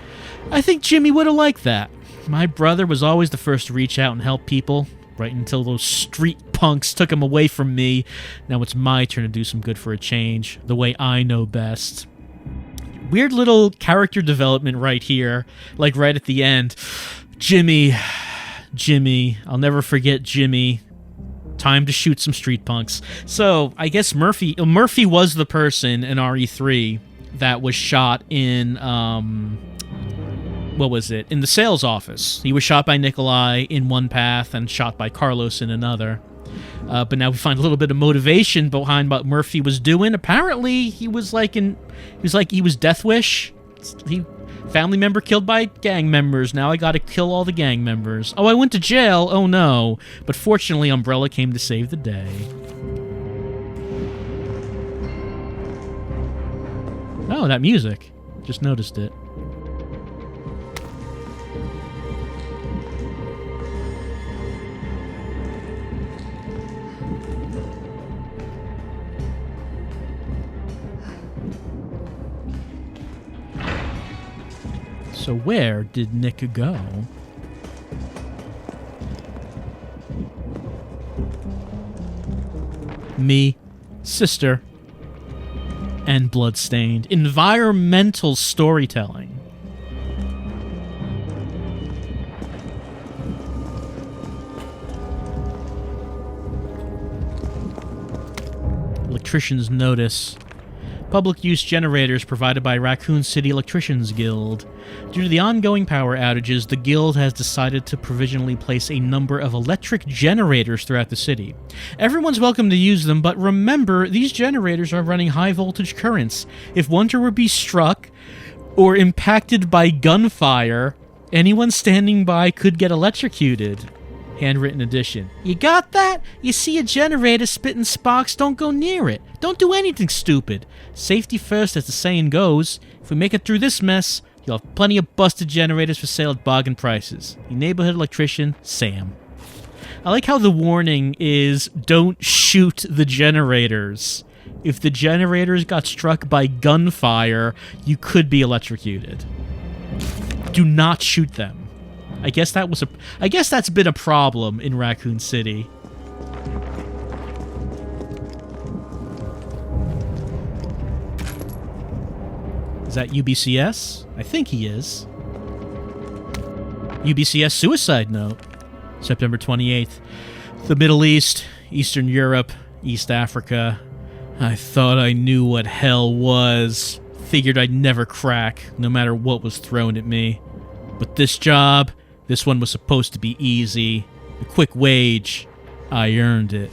I think Jimmy would have liked that. My brother was always the first to reach out and help people, right until those street punks took him away from me. Now it's my turn to do some good for a change, the way I know best. Weird little character development right here, like right at the end. Jimmy, I'll never forget Jimmy. Time to shoot some street punks. So, I guess Murphy was the person in RE3 that was shot in, what was it? In the sales office. He was shot by Nikolai in one path and shot by Carlos in another. But now we find a little bit of motivation behind what Murphy was doing. Apparently, he was Death Wish. Family member killed by gang members. Now I gotta kill all the gang members. Oh, I went to jail. Oh no. But fortunately, Umbrella came to save the day. Oh, that music. Just noticed it. So where did Nick go? Me, sister, and Bloodstained. Environmental storytelling. Electrician's notice. Public use generators provided by Raccoon City Electricians Guild. Due to the ongoing power outages, the Guild has decided to provisionally place a number of electric generators throughout the city. Everyone's welcome to use them, but remember, these generators are running high voltage currents. If one were to be struck or impacted by gunfire, anyone standing by could get electrocuted. Handwritten edition. You got that? You see a generator spitting sparks, don't go near it. Don't do anything stupid. Safety first, as the saying goes. If we make it through this mess, you'll have plenty of busted generators for sale at bargain prices. Your neighborhood electrician, Sam. I like how the warning is, don't shoot the generators. If the generators got struck by gunfire, you could be electrocuted. Do not shoot them. I guess that's been a problem in Raccoon City. Is that U.B.C.S? I think he is. U.B.C.S. suicide note. September 28th. The Middle East, Eastern Europe, East Africa. I thought I knew what hell was. Figured I'd never crack, no matter what was thrown at me. But this job, this one was supposed to be easy. A quick wage. I earned it.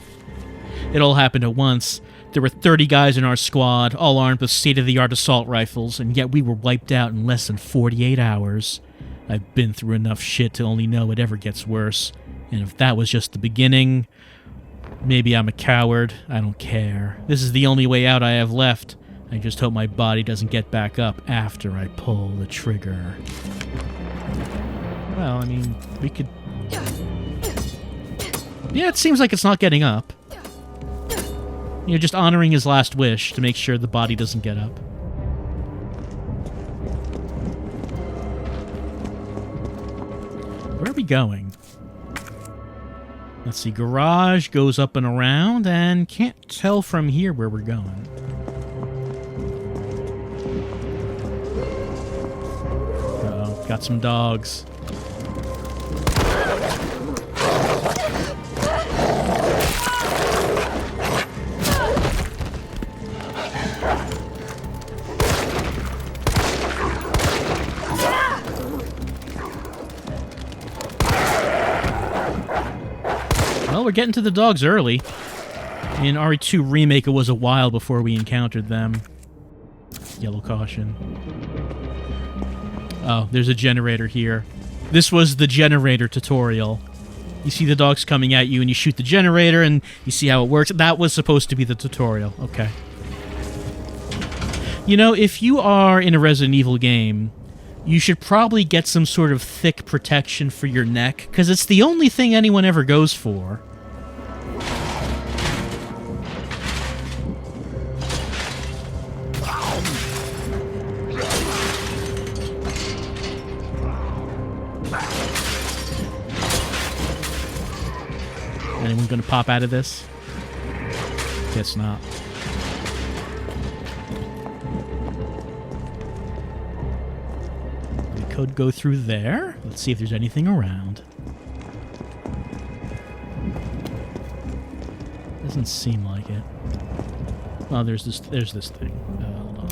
It all happened at once. There were 30 guys in our squad, all armed with state-of-the-art assault rifles, and yet we were wiped out in less than 48 hours. I've been through enough shit to only know it ever gets worse. And if that was just the beginning, maybe I'm a coward. I don't care. This is the only way out I have left. I just hope my body doesn't get back up after I pull the trigger. Well, I mean, we could... Yeah, it seems like it's not getting up. You're just honoring his last wish to make sure the body doesn't get up. we going? Let's see. Garage goes up and around, and can't tell from here where we're going. Uh-oh. Got some dogs. Well, we're getting to the dogs early. In RE2 Remake, it was a while before we encountered them. Yellow caution. Oh, there's a generator here. This was the generator tutorial. You see the dogs coming at you, and you shoot the generator, and you see how it works. That was supposed to be the tutorial. Okay. You know, if you are in a Resident Evil game, you should probably get some sort of thick protection for your neck, because it's the only thing anyone ever goes for. Anyone gonna pop out of this? Guess not. We could go through there. Let's see if there's anything around. Doesn't seem like it. Oh, there's this thing. Hold on.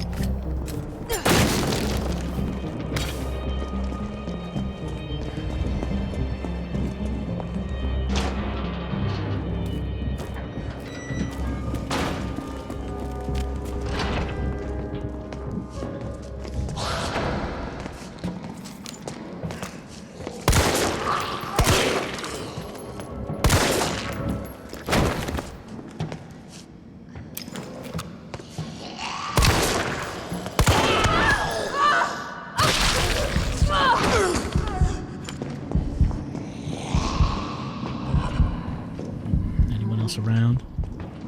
Around?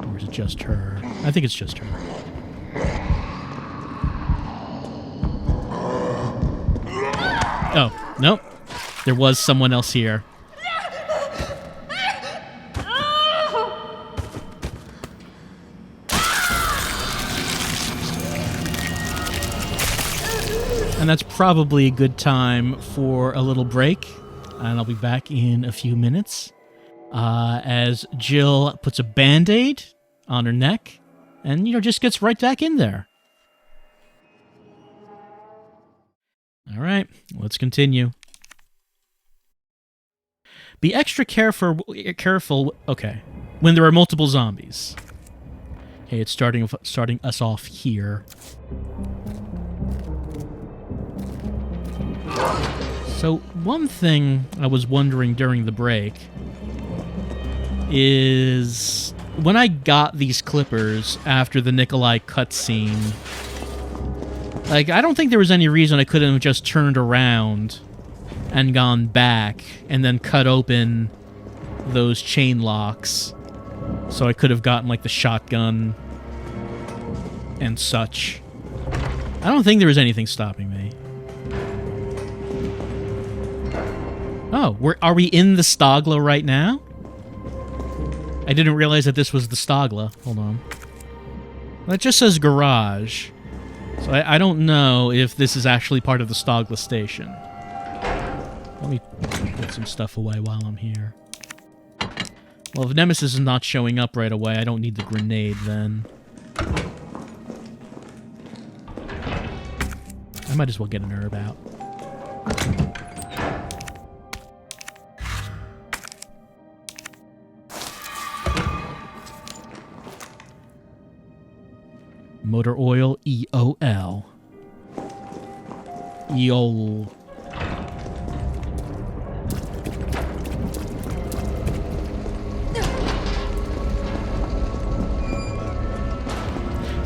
Or is it just her? I think it's just her. Oh, nope. There was someone else here. And that's probably a good time for a little break. And I'll be back in a few minutes. As Jill puts a Band-Aid on her neck and, just gets right back in there. All right, let's continue. Be extra careful, okay, when there are multiple zombies. Okay, it's starting us off here. So, one thing I was wondering during the break is when I got these clippers after the Nikolai cutscene, I don't think there was any reason I couldn't have just turned around and gone back and then cut open those chain locks so I could have gotten, the shotgun and such. I don't think there was anything stopping me. Oh, are we in the Stogla right now? I didn't realize that this was the Stogla. Hold on. Well, it just says garage. So I don't know if this is actually part of the Stogla station. Let me put some stuff away while I'm here. Well, if Nemesis is not showing up right away, I don't need the grenade then. I might as well get an herb out. Motor oil, EOL. EOL.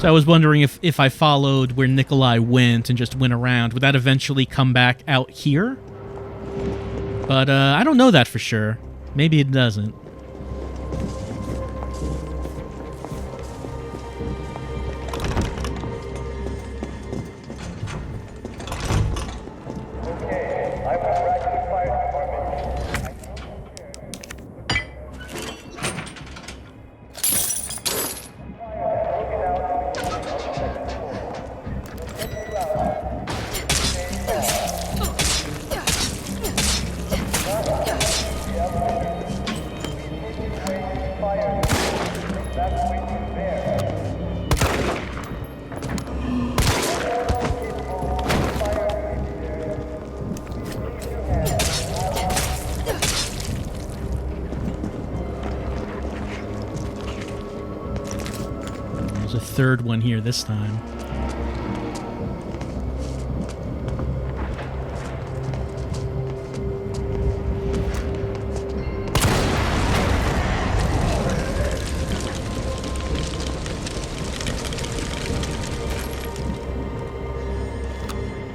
So I was wondering if I followed where Nikolai went and just went around, would that eventually come back out here? But I don't know that for sure. Maybe it doesn't. There's a third one here this time.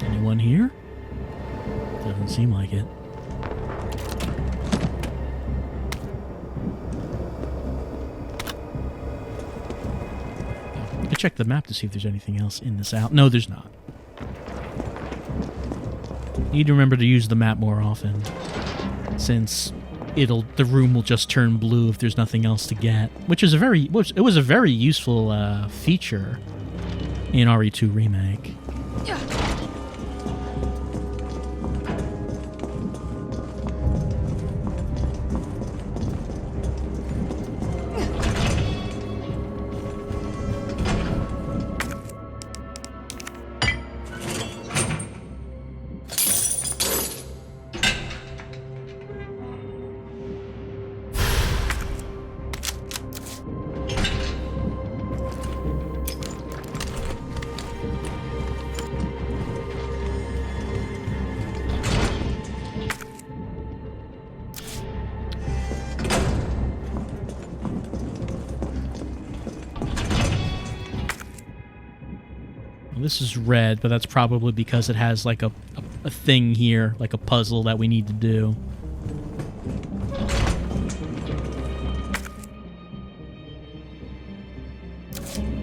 Anyone here? Doesn't seem like it. Check the map to see if there's anything else in this out. No, there's not. Need to remember to use the map more often, since the room will just turn blue if there's nothing else to get, which is it was a very useful feature in RE2 Remake. This is red, but that's probably because it has like a thing here, like a puzzle that we need to do.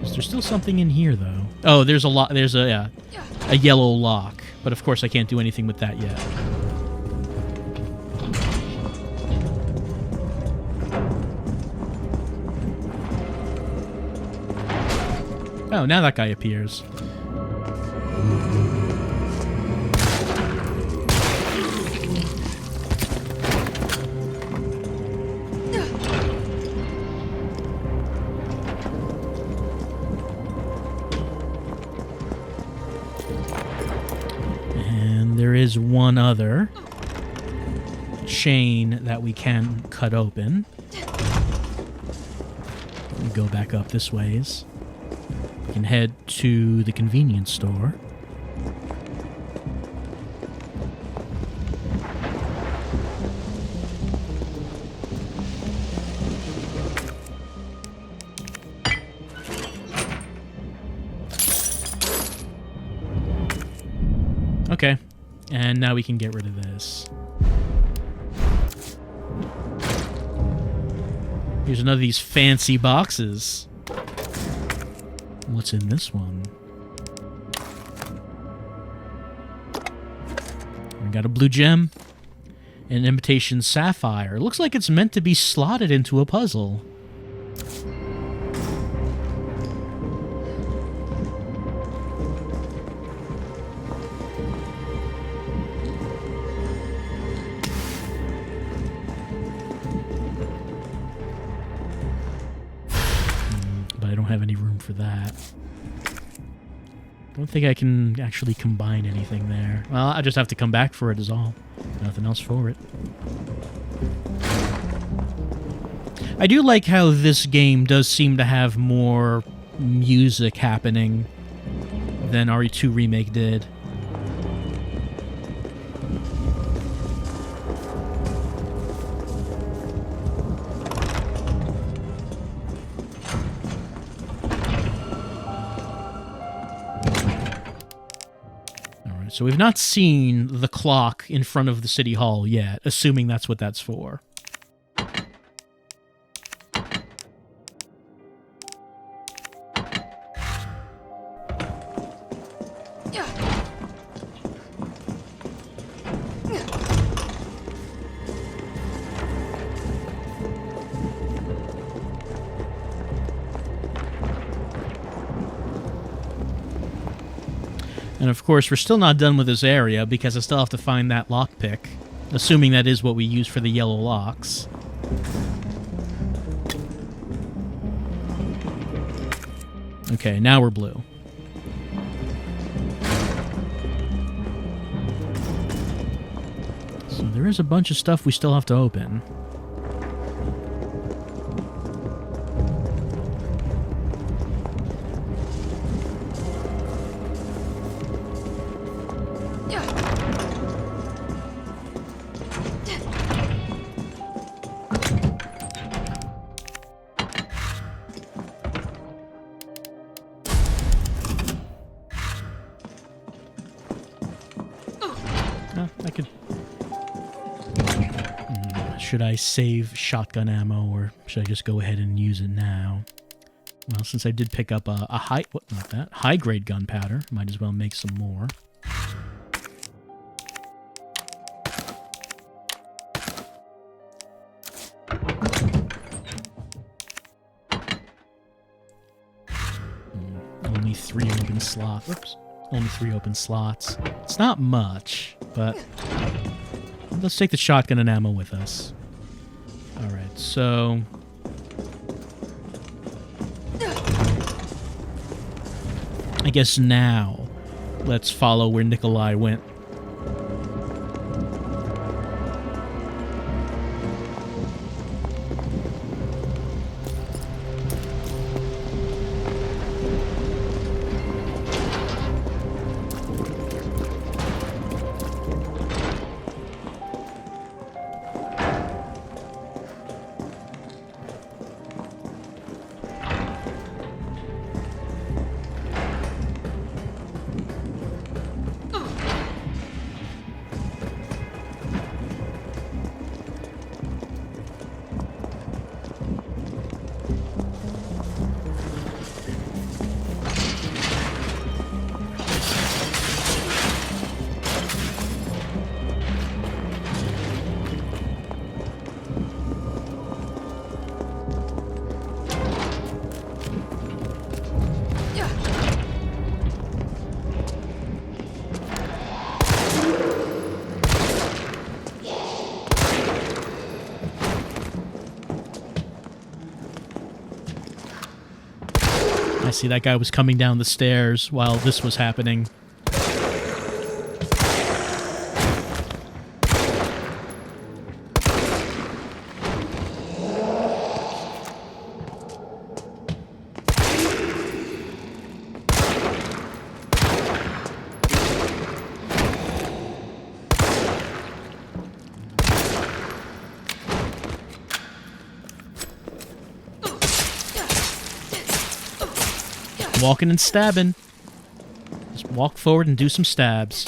Is there still something in here, though? Oh, there's a yellow lock, but of course I can't do anything with that yet. Oh, now that guy appears. And there is one other chain that we can cut open. We go back up this ways. We can head to the convenience store. Okay, and now we can get rid of this. Here's another of these fancy boxes. What's in this one? We got a blue gem, an imitation sapphire. It looks like it's meant to be slotted into a puzzle. But I don't have any room for that. I don't think I can actually combine anything there. Well, I just have to come back for it is all. Nothing else for it. I do like how this game does seem to have more music happening than RE2 Remake did. So we've not seen the clock in front of the city hall yet, assuming that's what that's for. And of course, we're still not done with this area because I still have to find that lockpick, assuming that is what we use for the yellow locks. Okay, now we're blue. So there is a bunch of stuff we still have to open. Should I save shotgun ammo, or should I just go ahead and use it now? Well, since I did pick up a high-grade gunpowder, might as well make some more. Only 3 open slots. Whoops. Only 3 open slots. It's not much, but let's take the shotgun and ammo with us. Alright, so... I guess now, let's follow where Nikolai went. I see that guy was coming down the stairs while this was happening. Walking and stabbing. Just walk forward and do some stabs.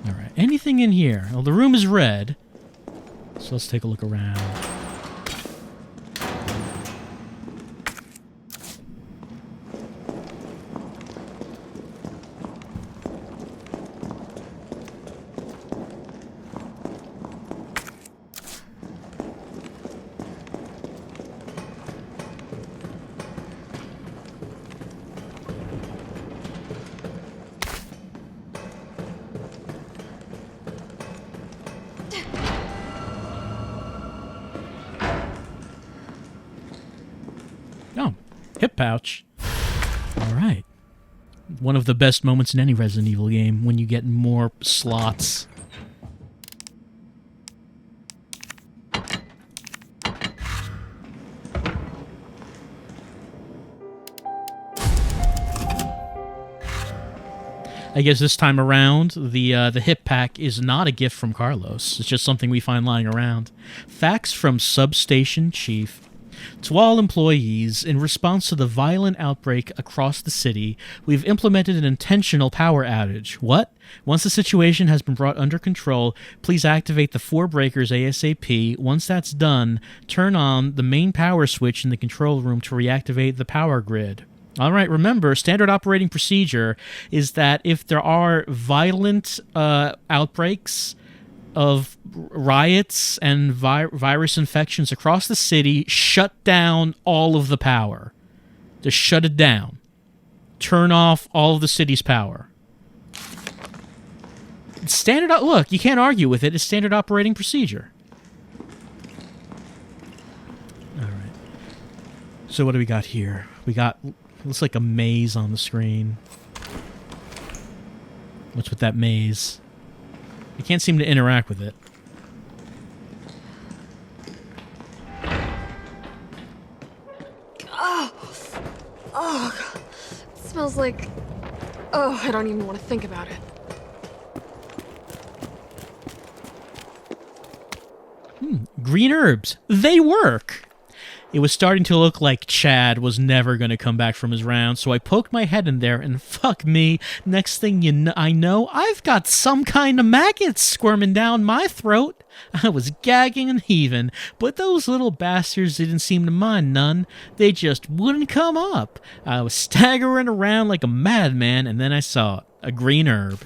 Alright, anything in here? Well, the room is red, so let's take a look around. Oh, hip pouch. All right. One of the best moments in any Resident Evil game, when you get more slots. I guess this time around, the hip pack is not a gift from Carlos. It's just something we find lying around. Facts from Substation Chief. To all employees, in response to the violent outbreak across the city, we've implemented an intentional power outage. What? Once the situation has been brought under control, please activate the 4 breakers ASAP. Once that's done, turn on the main power switch in the control room to reactivate the power grid. All right, remember, standard operating procedure is that if there are violent outbreaks of riots and virus infections across the city, shut down all of the power. Just shut it down. Turn off all of the city's power. It's standard. Look, you can't argue with it. It's standard operating procedure. All right. So what do we got here? We got, looks like a maze on the screen. What's with that maze? You can't seem to interact with it. Oh, it smells like... Oh, I don't even want to think about it. Green herbs. They work. It was starting to look like Chad was never going to come back from his round, so I poked my head in there, and fuck me, next thing I know, I've got some kind of maggots squirming down my throat. I was gagging and heaving, but those little bastards didn't seem to mind none. They just wouldn't come up. I was staggering around like a madman, and then I saw it, a green herb.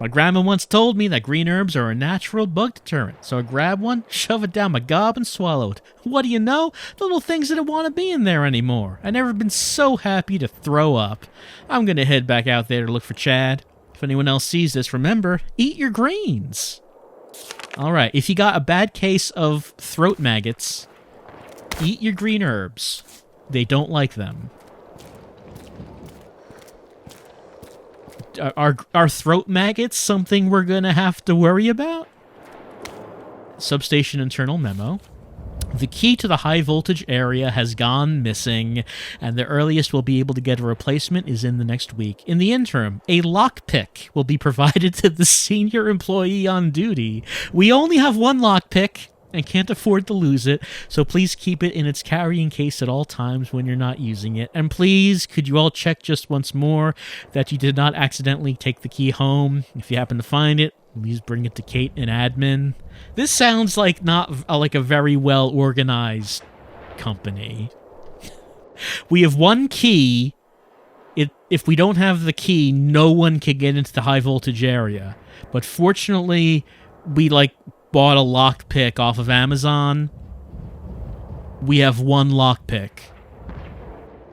My grandma once told me that green herbs are a natural bug deterrent, so I grabbed one, shoved it down my gob, and swallowed. What do you know? The little things didn't want to be in there anymore. I've never been so happy to throw up. I'm going to head back out there to look for Chad. If anyone else sees this, remember, eat your greens. Alright, if you got a bad case of throat maggots, eat your green herbs. They don't like them. Are throat maggots something we're gonna have to worry about? Substation internal memo. The key to the high voltage area has gone missing, and the earliest we'll be able to get a replacement is in the next week. In the interim, a lockpick will be provided to the senior employee on duty. We only have one lockpick and can't afford to lose it, so please keep it in its carrying case at all times when you're not using it. And please, could you all check just once more that you did not accidentally take the key home? If you happen to find it, please bring it to Kate and admin. This sounds like not like a very well organized company. We have one key. If we don't have the key, no one can get into the high voltage area. But fortunately, we bought a lockpick off of Amazon. We have one lockpick.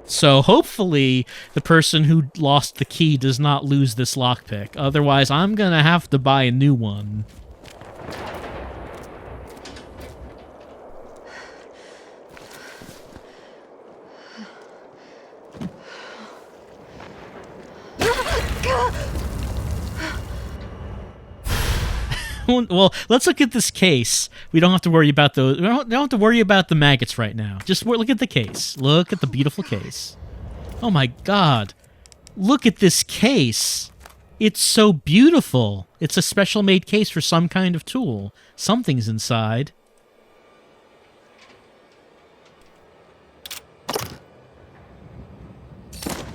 So hopefully the person who lost the key does not lose this lockpick. Otherwise, I'm gonna have to buy a new one. Well, let's look at this case. We don't have to worry about those. We don't have to worry about the maggots right now. Just look at the case. Look at the beautiful case. Oh my god. Look at this case. It's so beautiful. It's a special made case for some kind of tool. Something's inside.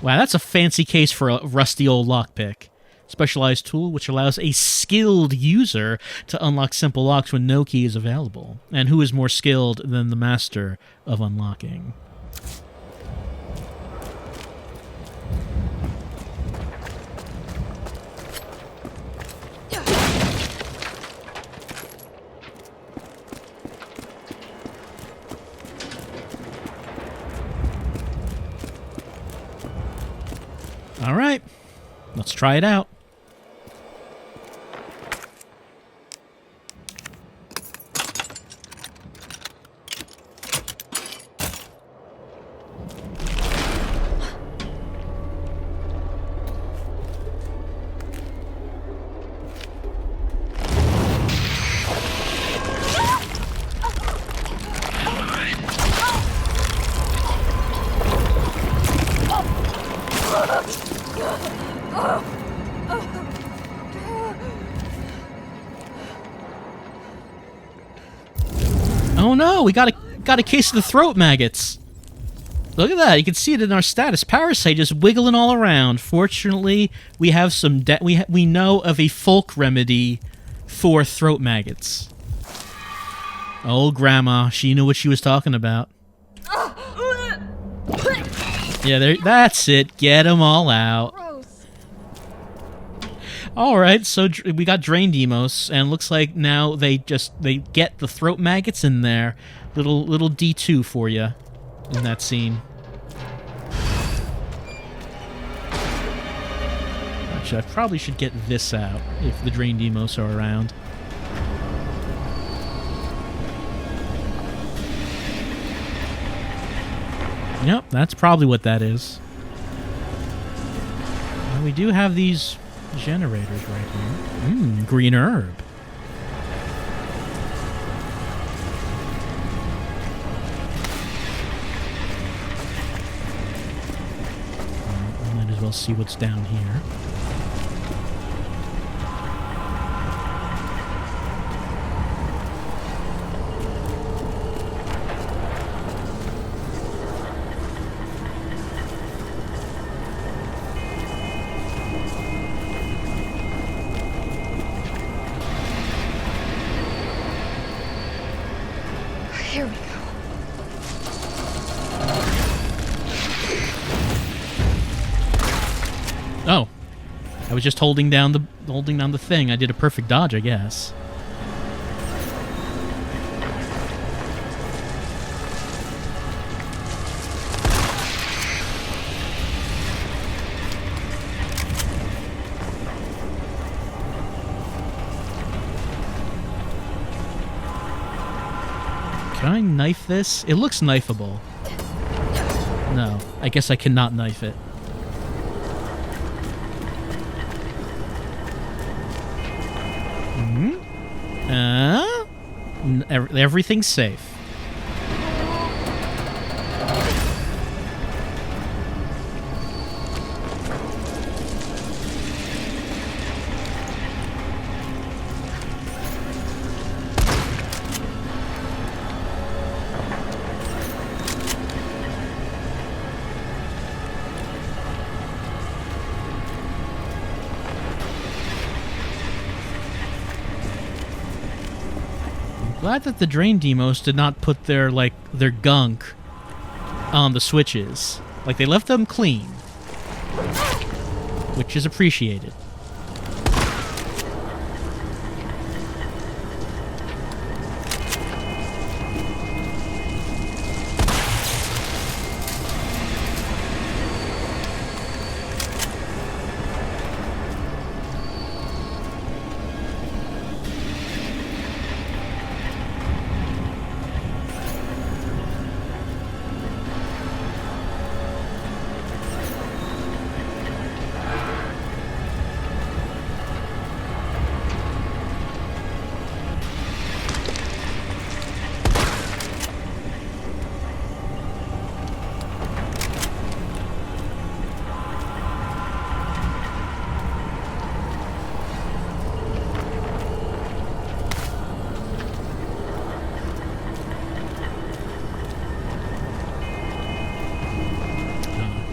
Wow, that's a fancy case for a rusty old lockpick. Specialized tool which allows a skilled user to unlock simple locks when no key is available. And who is more skilled than the master of unlocking? All right, let's try it out. Oh no, we got a case of the throat maggots. Look at that, you can see it in our status. Parasite just wiggling all around. Fortunately, we have some we know of a folk remedy for throat maggots. Old grandma, she knew what she was talking about. Yeah, that's it. Get them all out. Alright, so we got drained Demos, and looks like now they get the throat maggots in there. Little D2 for you in that scene. Actually, I probably should get this out if the drained Demos are around. Yep, that's probably what that is. And we do have these generators right here. Green herb. I might as well see what's down here. Here we go. Oh. I was just holding down the thing. I did a perfect dodge, I guess. Can I knife this? It looks knifeable. No, I guess I cannot knife it. Everything's safe. Glad that the drain demos did not put their gunk on the switches. Like, they left them clean. Which is appreciated.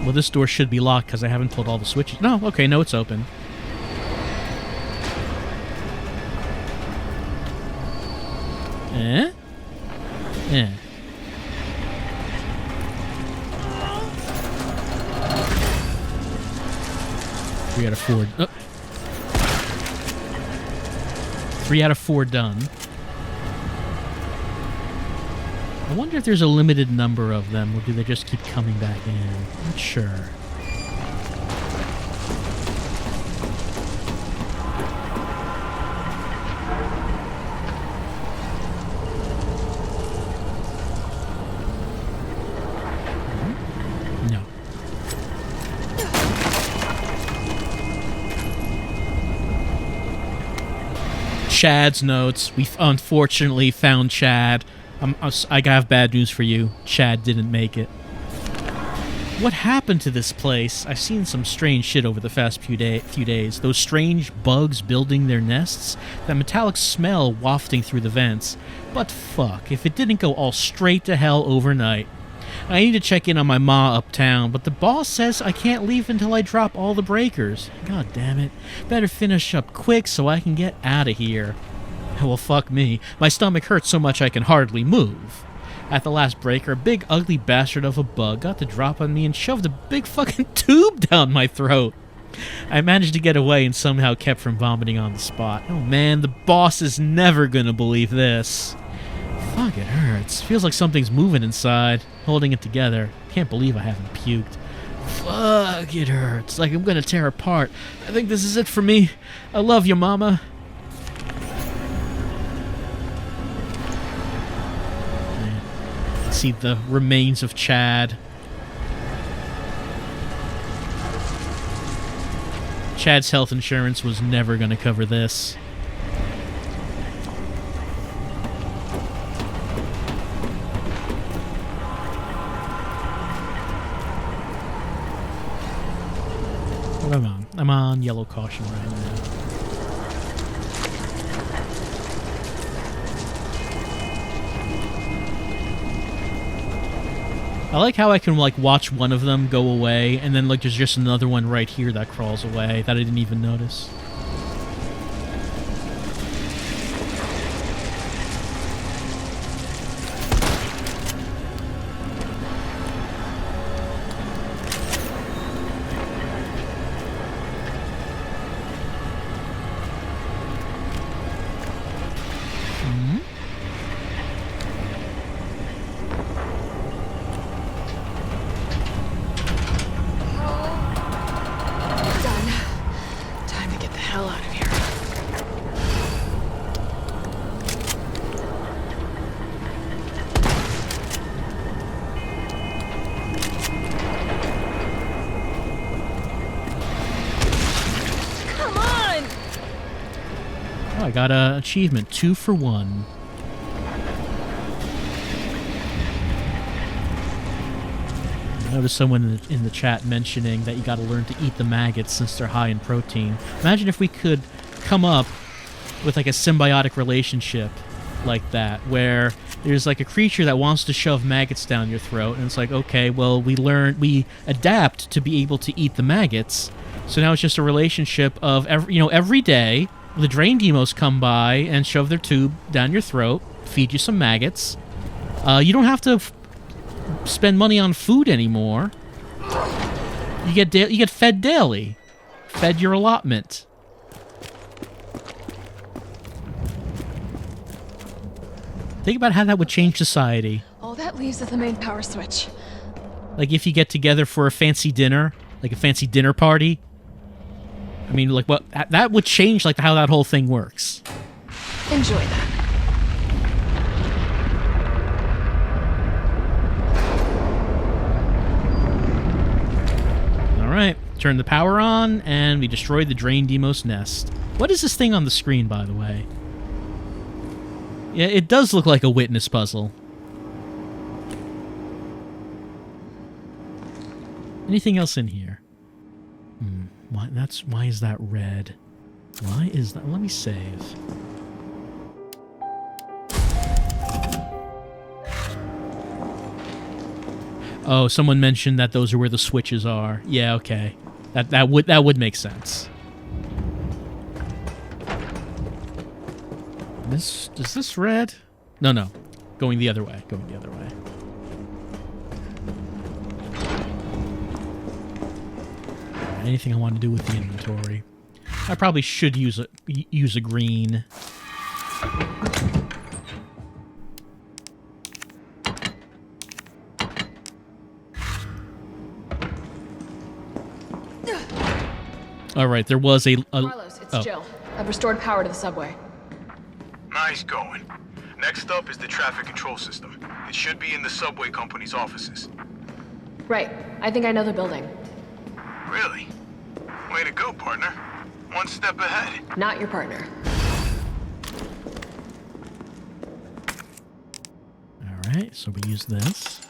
Well, this door should be locked because I haven't pulled all the switches. No, okay, no, it's open. Eh? Yeah. Three out of four. Oh. 3 out of 4 done. I wonder if there's a limited number of them, or do they just keep coming back in? Not sure. No. Chad's notes. We unfortunately found Chad. I have bad news for you. Chad didn't make it. What happened to this place? I've seen some strange shit over the past few days. Those strange bugs building their nests, that metallic smell wafting through the vents. But fuck, if it didn't go all straight to hell overnight. I need to check in on my ma uptown, but the boss says I can't leave until I drop all the breakers. God damn it. Better finish up quick so I can get out of here. Well, fuck me. My stomach hurts so much I can hardly move. At the last breaker, a big ugly bastard of a bug got the drop on me and shoved a big fucking tube down my throat. I managed to get away and somehow kept from vomiting on the spot. Oh man, the boss is never gonna believe this. Fuck, it hurts. Feels like something's moving inside, holding it together. Can't believe I haven't puked. Fuck, it hurts. Like I'm gonna tear apart. I think this is it for me. I love you, mama. See the remains of Chad. Chad's health insurance was never going to cover this. I'm on yellow caution right now. I like how I can, like, watch one of them go away, and then, like, there's just another one right here that crawls away that I didn't even notice. got a achievement, 2 for 1. I noticed someone in the chat mentioning that you gotta learn to eat the maggots since they're high in protein. Imagine if we could come up with like a symbiotic relationship like that, where there's like a creature that wants to shove maggots down your throat, and it's like, okay, well, we adapt to be able to eat the maggots, so now it's just a relationship of every day the drain demos come by and shove their tube down your throat, feed you some maggots. You don't have to spend money on food anymore. You get fed daily, fed your allotment. Think about how that would change society. All that leaves is the main power switch. Like if you get together for a fancy dinner, like a fancy dinner party. I mean, like what that would change like how that whole thing works. Enjoy that. All right, turn the power on, and we destroyed the Drain Demos nest. What is this thing on the screen, by the way? Yeah, it does look like a witness puzzle. Anything else in here? Why is that red? Why is that? Let me save. Oh, someone mentioned that those are where the switches are. Yeah, okay. That would make sense. Is this red? No. Going the other way. Anything I want to do with the inventory? I probably should use a green. All right, there was a Carlos, it's Jill. I've restored power to the subway. Nice going. Next up is the traffic control system. It should be in the subway company's offices. Right. I think I know the building. Really? Way to go, partner. One step ahead. Not your partner. All right, so we use this.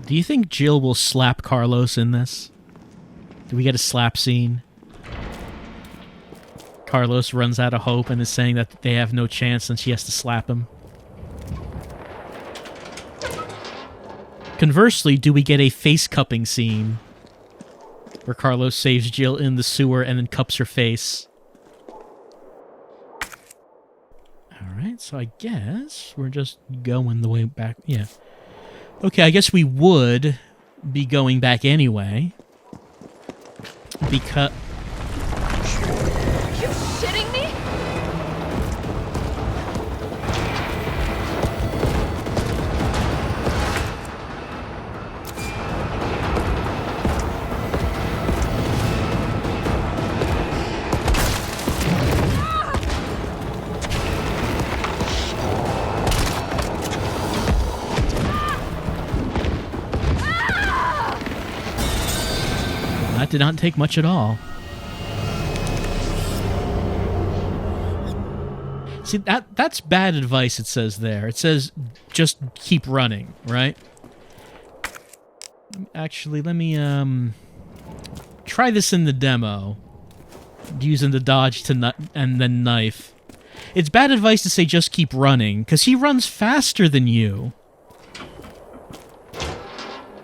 Do you think Jill will slap Carlos in this? Do we get a slap scene? Carlos runs out of hope and is saying that they have no chance and she has to slap him. Conversely, do we get a face cupping scene where Carlos saves Jill in the sewer and then cups her face? Alright, so I guess we're just going the way back. Yeah. Okay, I guess we would be going back anyway. Because... Are you shitting me? That did not take much at all. See, that's bad advice, it says there. It says just keep running, right? Actually, let me try this in the demo. Using the dodge to and then knife. It's bad advice to say just keep running, because he runs faster than you.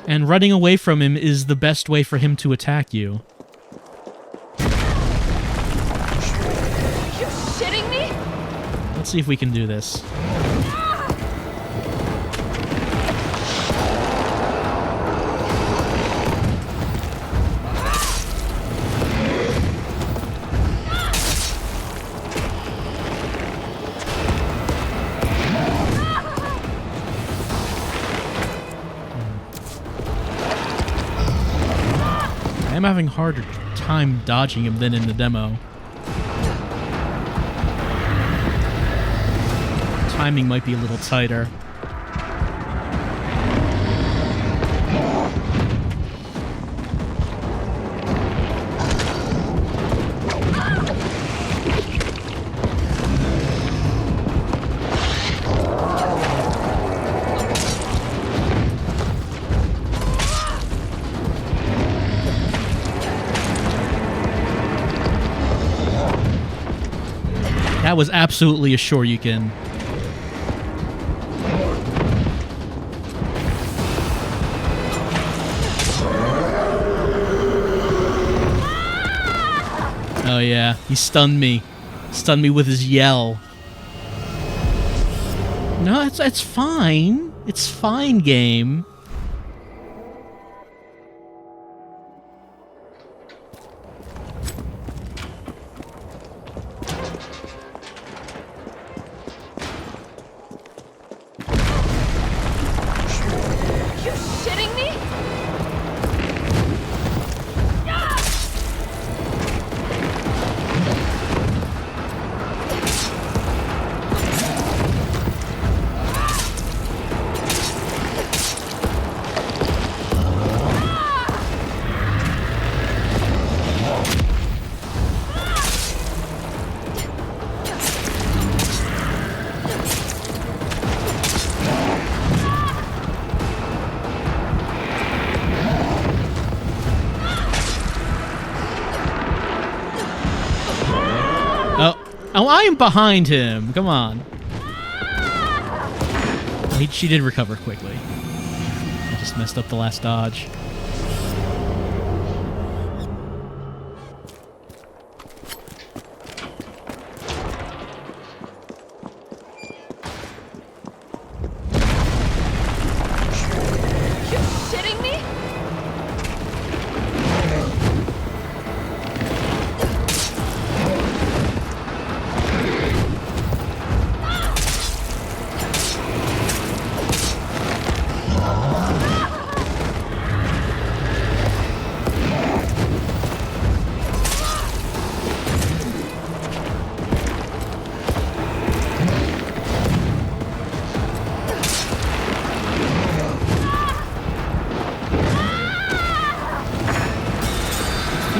And running away from him is the best way for him to attack you. Are you shitting me? Let's see if we can do this. I'm having a harder time dodging him than in the demo. timing might be a little tighter. That was absolutely a Shoryuken. Oh yeah, he stunned me. Stunned me with his yell. No, it's fine. It's fine, game. Oh, I am behind him. Come on. She did recover quickly. I just messed up the last dodge.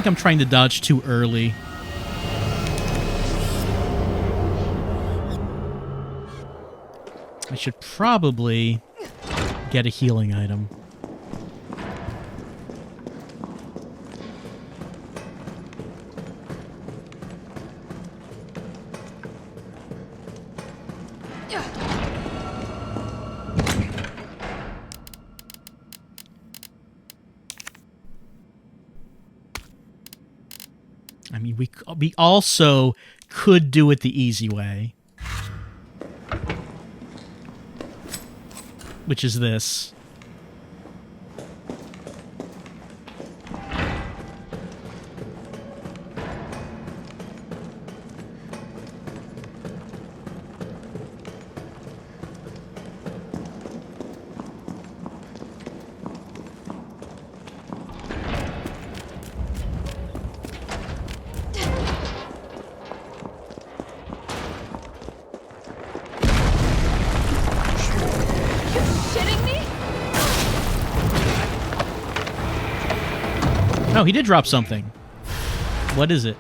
I'm trying to dodge too early. I should probably get a healing item. I mean, we also could do it the easy way. Which is this. Oh, he did drop something. What is it?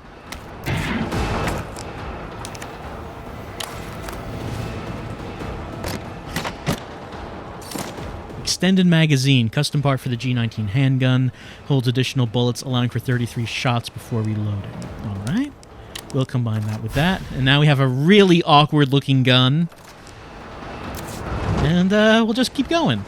Extended magazine, custom part for the G19 handgun, holds additional bullets, allowing for 33 shots before reloading. Alright. We'll combine that with that. And now we have a really awkward looking gun. And we'll just keep going.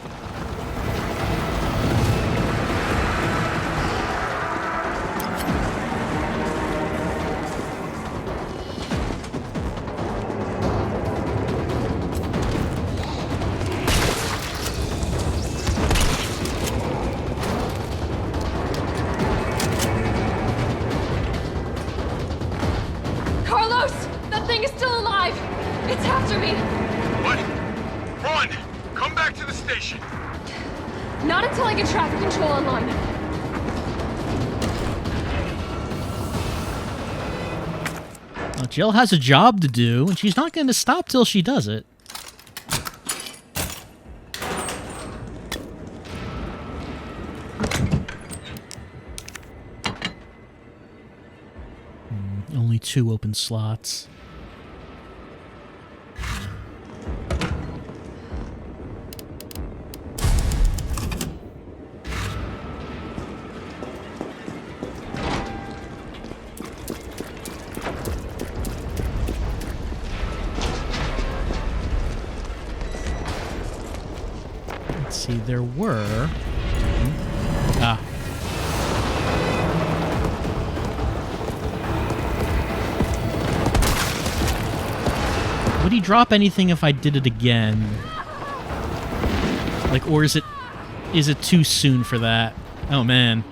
Jill has a job to do, and she's not going to stop till she does it. 2 open slots. Let's see, there were... Ah. Would he drop anything if I did it again? Like, or is it too soon for that? Oh, man.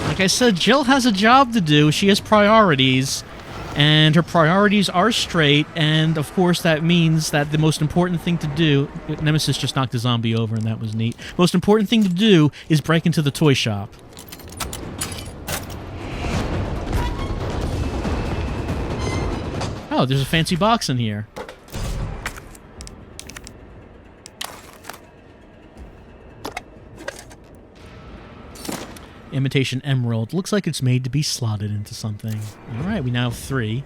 Like I said, Jill has a job to do. She has priorities. And her priorities are straight, and of course that means that the most important thing to do... Nemesis just knocked a zombie over, and that was neat. Most important thing to do is break into the toy shop. Oh, there's a fancy box in here. Imitation emerald. Looks like it's made to be slotted into something. Alright, we now have 3.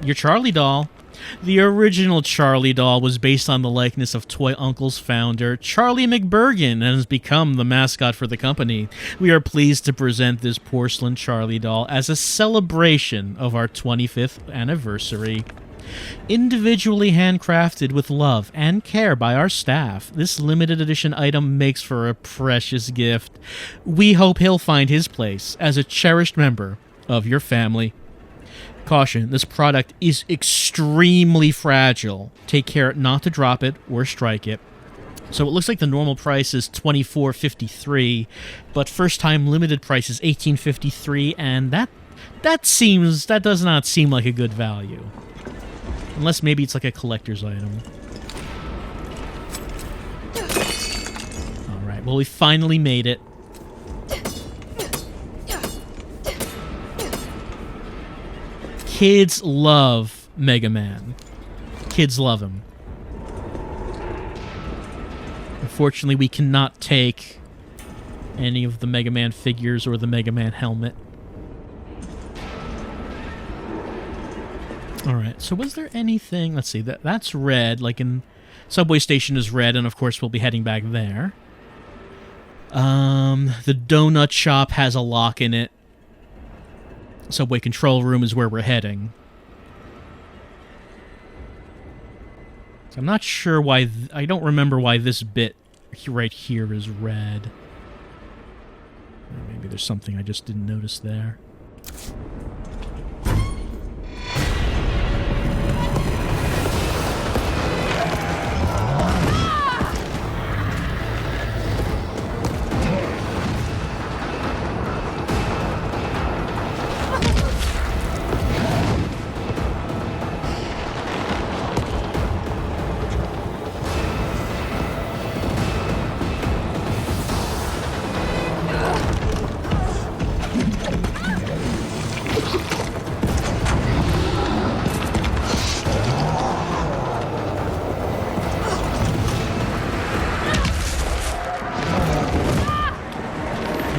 Your Charlie doll. The original Charlie doll was based on the likeness of Toy Uncle's founder, Charlie McBurgan, and has become the mascot for the company. We are pleased to present this porcelain Charlie doll as a celebration of our 25th anniversary. Individually handcrafted with love and care by our staff, this limited edition item makes for a precious gift. We hope he'll find his place as a cherished member of your family. Caution, this product is extremely fragile. Take care not to drop it or strike it. So it looks like the normal price is $24.53, but first time limited price is $18.53, and that does not seem like a good value. Unless maybe it's like a collector's item. Alright, well we finally made it. Kids love Mega Man. Kids love him. Unfortunately, we cannot take any of the Mega Man figures or the Mega Man helmet. Alright, so was there anything... Let's see, that's red, like in... Subway Station is red, and of course we'll be heading back there. The donut shop has a lock in it. Subway control room is where we're heading. So I'm not sure why... I don't remember why this bit right here is red. Or maybe there's something I just didn't notice there.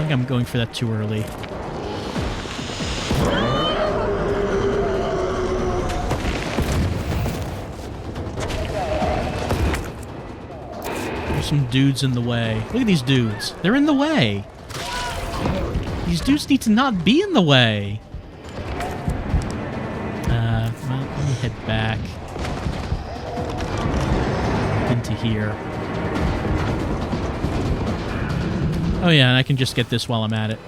I'm going for that too early. There's some dudes in the way. Look at these dudes. They're in the way. These dudes need to not be in the way. Well, let me head back into here. Oh yeah, and I can just get this while I'm at it.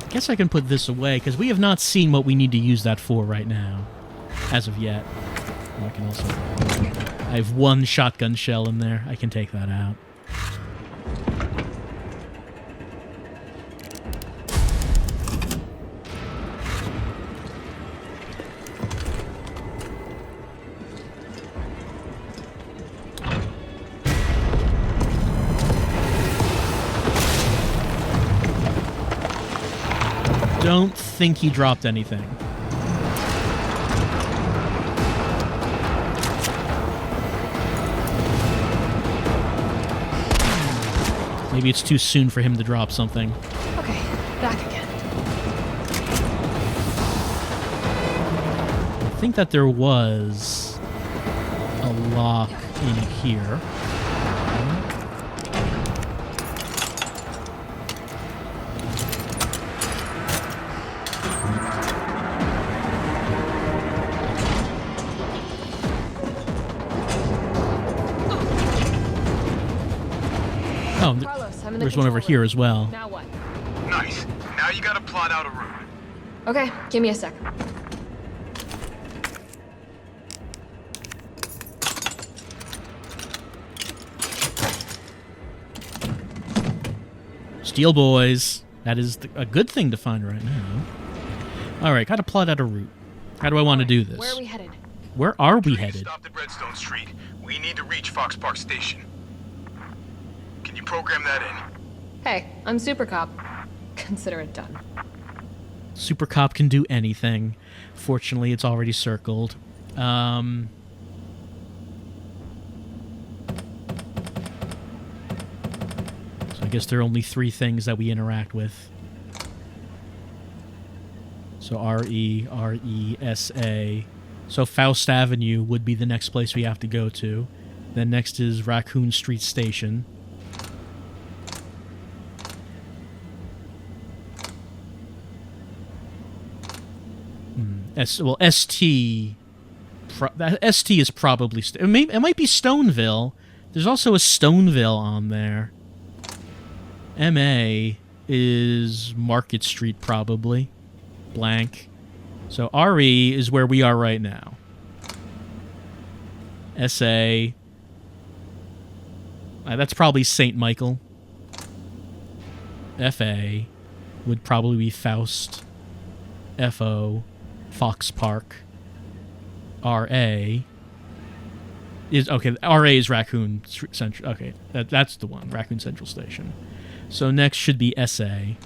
I guess I can put this away, because we have not seen what we need to use that for right now. As of yet. I can also... I have 1 shotgun shell in there. I can take that out. don't think he dropped anything. Maybe it's too soon for him to drop something. Okay, back again. I think that there was a lock in here. Oh, Carlos, I'm in the there's one over here as well. Now what? Nice. Now you gotta plot out a route. Okay, give me a second. Steel boys. That is a good thing to find right now. All right, gotta plot out a route. How do I want to do this? Where are we headed? Where are we headed? Stopped at Redstone Street. We need to reach Fox Park Station. Can you program that in? Hey, I'm Super Cop. Consider it done. Super Cop can do anything. Fortunately, it's already circled. So I guess there are only 3 things that we interact with. So R-E, R-E-S-A. So Faust Avenue would be the next place we have to go to. Then next is Raccoon Street Station. ST... ST is probably... it might be Stoneville. There's also a Stoneville on there. MA is Market Street, probably. Blank. So RE is where we are right now. SA... that's probably St. Michael. FA would probably be Faust. FO... Fox Park. RA is okay. RA is Raccoon Central. Okay, that's the one. Raccoon Central Station. So next should be SA,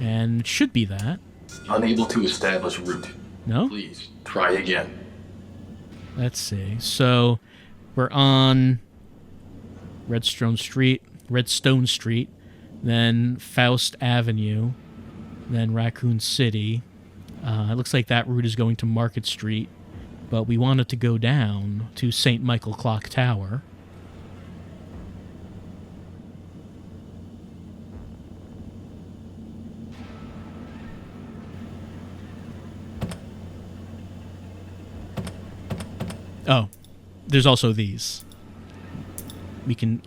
and it should be that. Unable to establish route. No. Please try again. Let's see. So we're on Redstone Street, then Faust Avenue, then Raccoon City. It looks like that route is going to Market Street, but we wanted to go down to St. Michael Clock Tower. Oh, there's also these. We can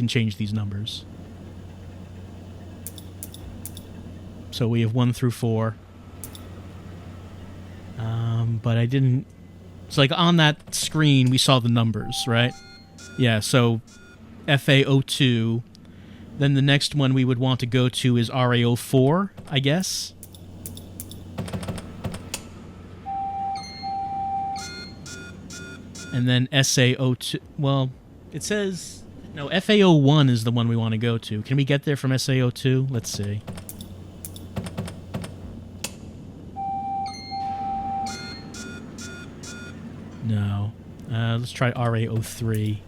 change these numbers. So we have 1 through 4. But I didn't... It's like on that screen we saw the numbers, right? Yeah, so FA02. Then the next one we would want to go to is RA04, I guess. And then SA02... Well, it says... No, FA01 is the one we want to go to. Can we get there from SA02? Let's see. No. Let's try RA03.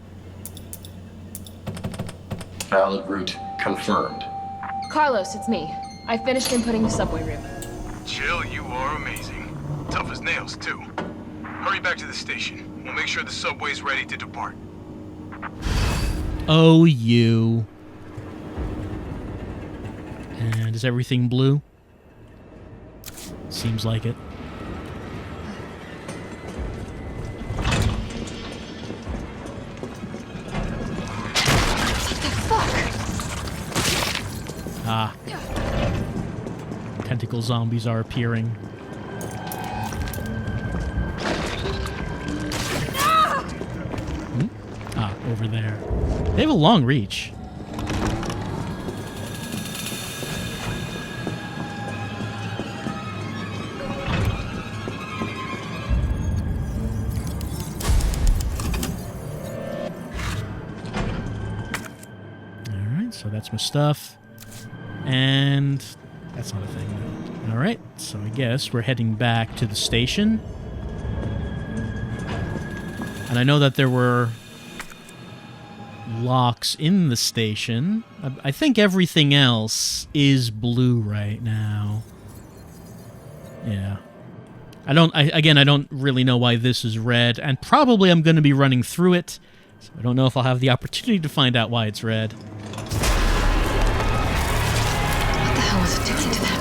Valid route confirmed. Carlos, it's me. I finished inputting the subway route. Jill, you are amazing. Tough as nails, too. Hurry back to the station. We'll make sure the subway's ready to depart. Oh, you. And is everything blue? Seems like it. Ah. Tentacle zombies are appearing. Hmm? Ah, over there. They have a long reach. Alright, so that's my stuff. And That's not a thing, though. Alright, so I guess we're heading back to the station. And I know that there were locks in the station. I think everything else is blue right now. Yeah. I don't really know why this is red, and probably I'm going to be running through it, so I don't know if I'll have the opportunity to find out why it's red. What the hell was addicted to that?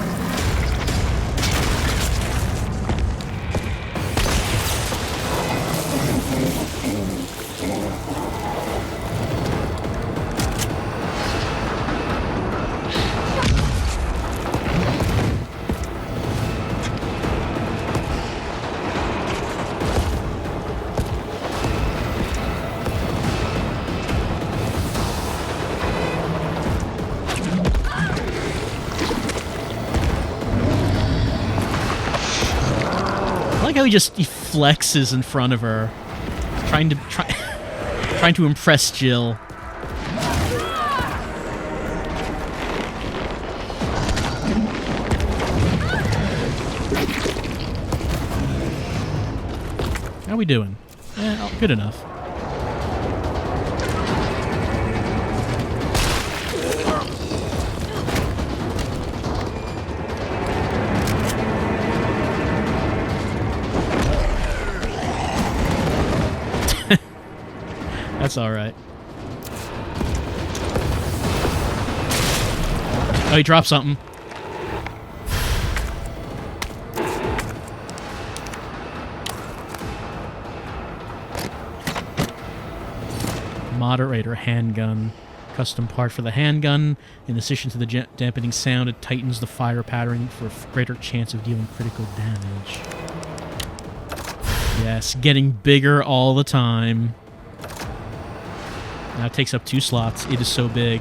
How he flexes in front of her, trying to impress Jill. How we doing? Yeah, good enough. That's alright. Oh, he dropped something. Moderator handgun. Custom part for the handgun. In addition to the dampening sound, it tightens the fire pattern for a greater chance of dealing critical damage. Yes, getting bigger all the time. Now it takes up 2 slots. It is so big.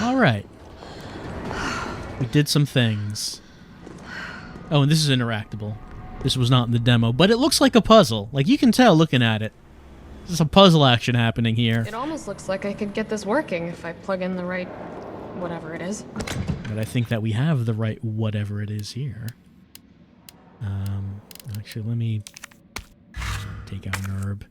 All right. We did some things. Oh, and this is interactable. This was not in the demo, but it looks like a puzzle. Like, you can tell looking at it. There's some puzzle action happening here. It almost looks like I could get this working if I plug in the right whatever it is. But I think that we have the right whatever it is here. Actually, let me take out an herb.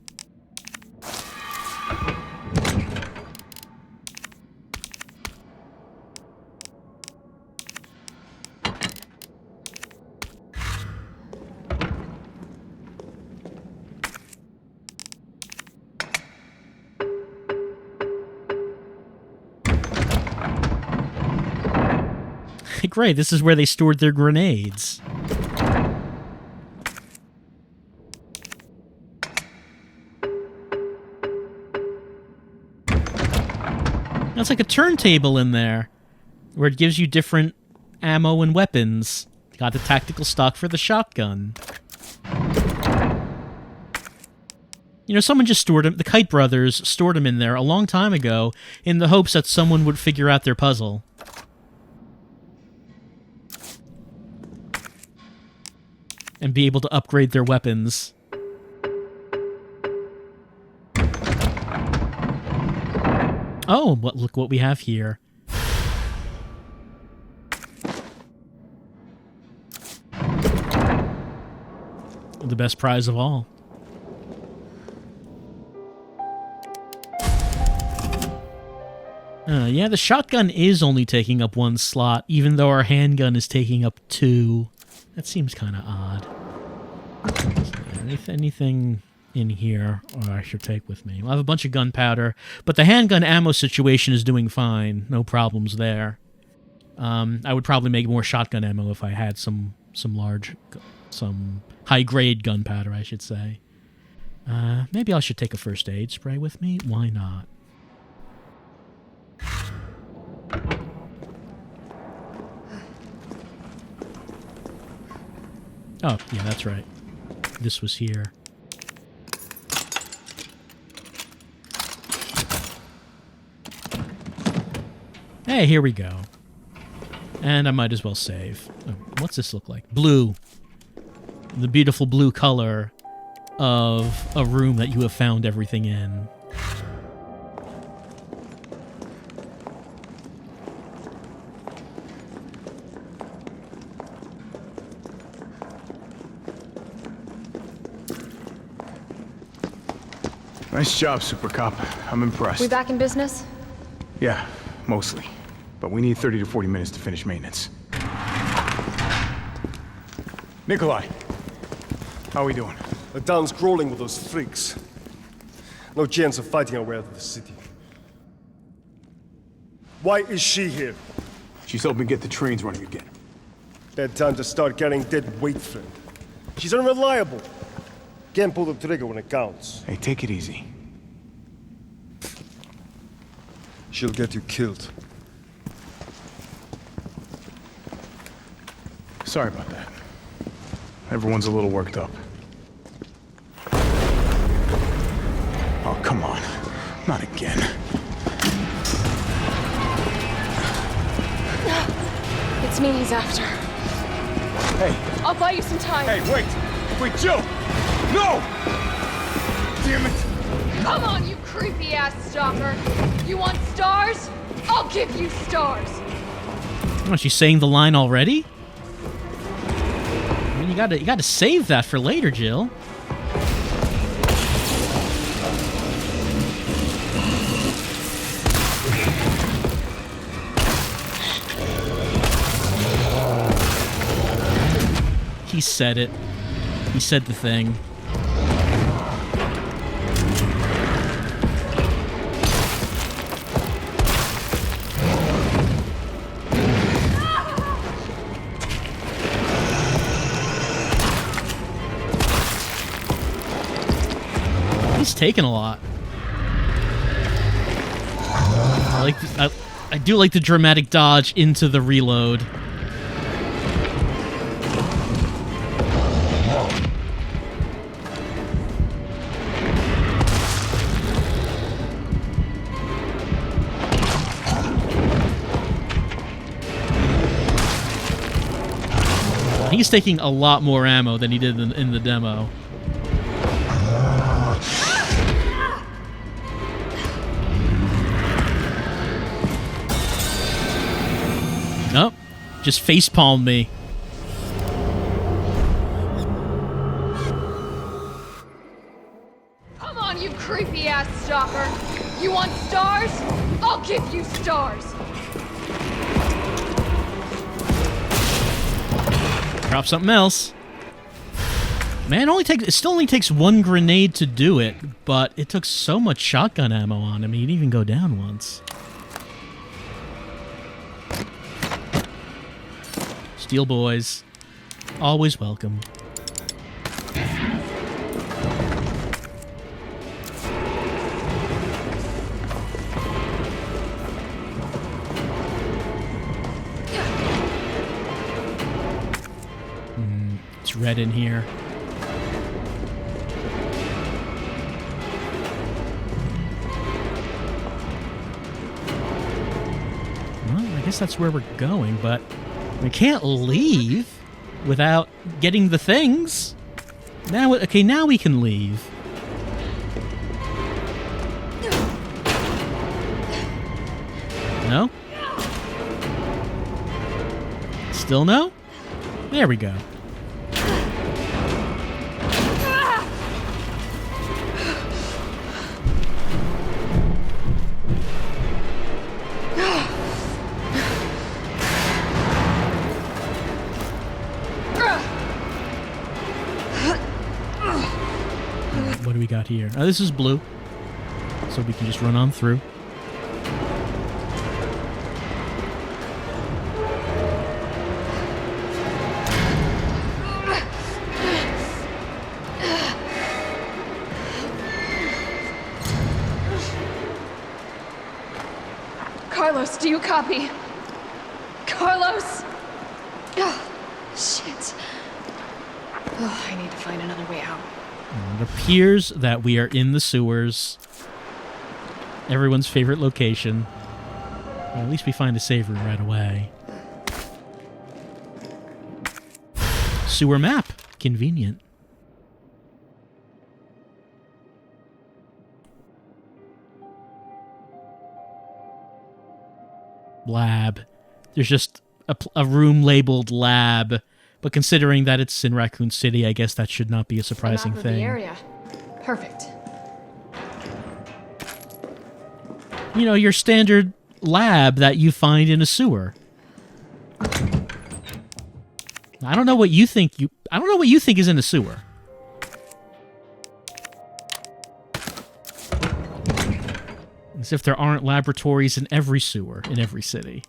Great, this is where they stored their grenades. That's like a turntable in there, where it gives you different ammo and weapons. Got the tactical stock for the shotgun. You know, someone just stored them, the Kite Brothers stored them in there a long time ago in the hopes that someone would figure out their puzzle. And be able to upgrade their weapons. Oh, look what we have here. The best prize of all. Yeah, the shotgun is only taking up 1 slot, even though our handgun is taking up 2. That seems kind of odd. Anything in here I should take with me? I'll have a bunch of gunpowder, but the handgun ammo situation is doing fine. No problems there. I would probably make more shotgun ammo if I had some high-grade gunpowder, I should say. Maybe I should take a first aid spray with me. Why not? Oh, yeah, that's right. This was here. Hey, here we go. And I might as well save. Oh, what's this look like? Blue. The beautiful blue color of a room that you have found everything in. Nice job, Super Cop. I'm impressed. We back in business? Yeah, mostly. But we need 30 to 40 minutes to finish maintenance. Nikolai, how are we doing? The town's crawling with those freaks. No chance of fighting our way out of the city. Why is she here? She's helping get the trains running again. Bad time to start carrying dead weight, friend. She's unreliable. Can't pull the trigger when it counts. Hey, take it easy. She'll get you killed. Sorry about that. Everyone's a little worked up. Oh, come on. Not again. It's me he's after. Hey. I'll buy you some time. Hey, wait! Wait, Jill! No! Damn it! Come on, you creepy-ass stalker. You want stars? I'll give you stars. Oh, she's saying the line already? I mean, you gotta save that for later, Jill. He said it. He said the thing. He's taking a lot. I do like the dramatic dodge into the reload. He's taking a lot more ammo than he did in the demo. Nope. Just facepalmed me. Come on, you creepy-ass stalker. You want stars? I'll give you stars. Drop something else. Man, it still only takes one grenade to do it, but it took so much shotgun ammo on him, he didn't even go down once. Steel boys, always welcome. It's red in here. Well, I guess that's where we're going, but we can't leave without getting the things. Now, okay, now we can leave. No? Still no? There we go. What do we got here? Oh, this is blue. So we can just run on through. Carlos, do you copy? Carlos! Oh, shit. Oh, I need to find another way out. It appears that we are in the sewers. Everyone's favorite location. Well, at least we find a save room right away. Sewer map. Convenient. Lab. There's just a room labeled lab, but considering that it's in Raccoon City, I guess that should not be a surprising thing. The area. Perfect. You know, your standard lab that you find in a sewer. I don't know what you think is in a sewer. As if there aren't laboratories in every sewer in every city.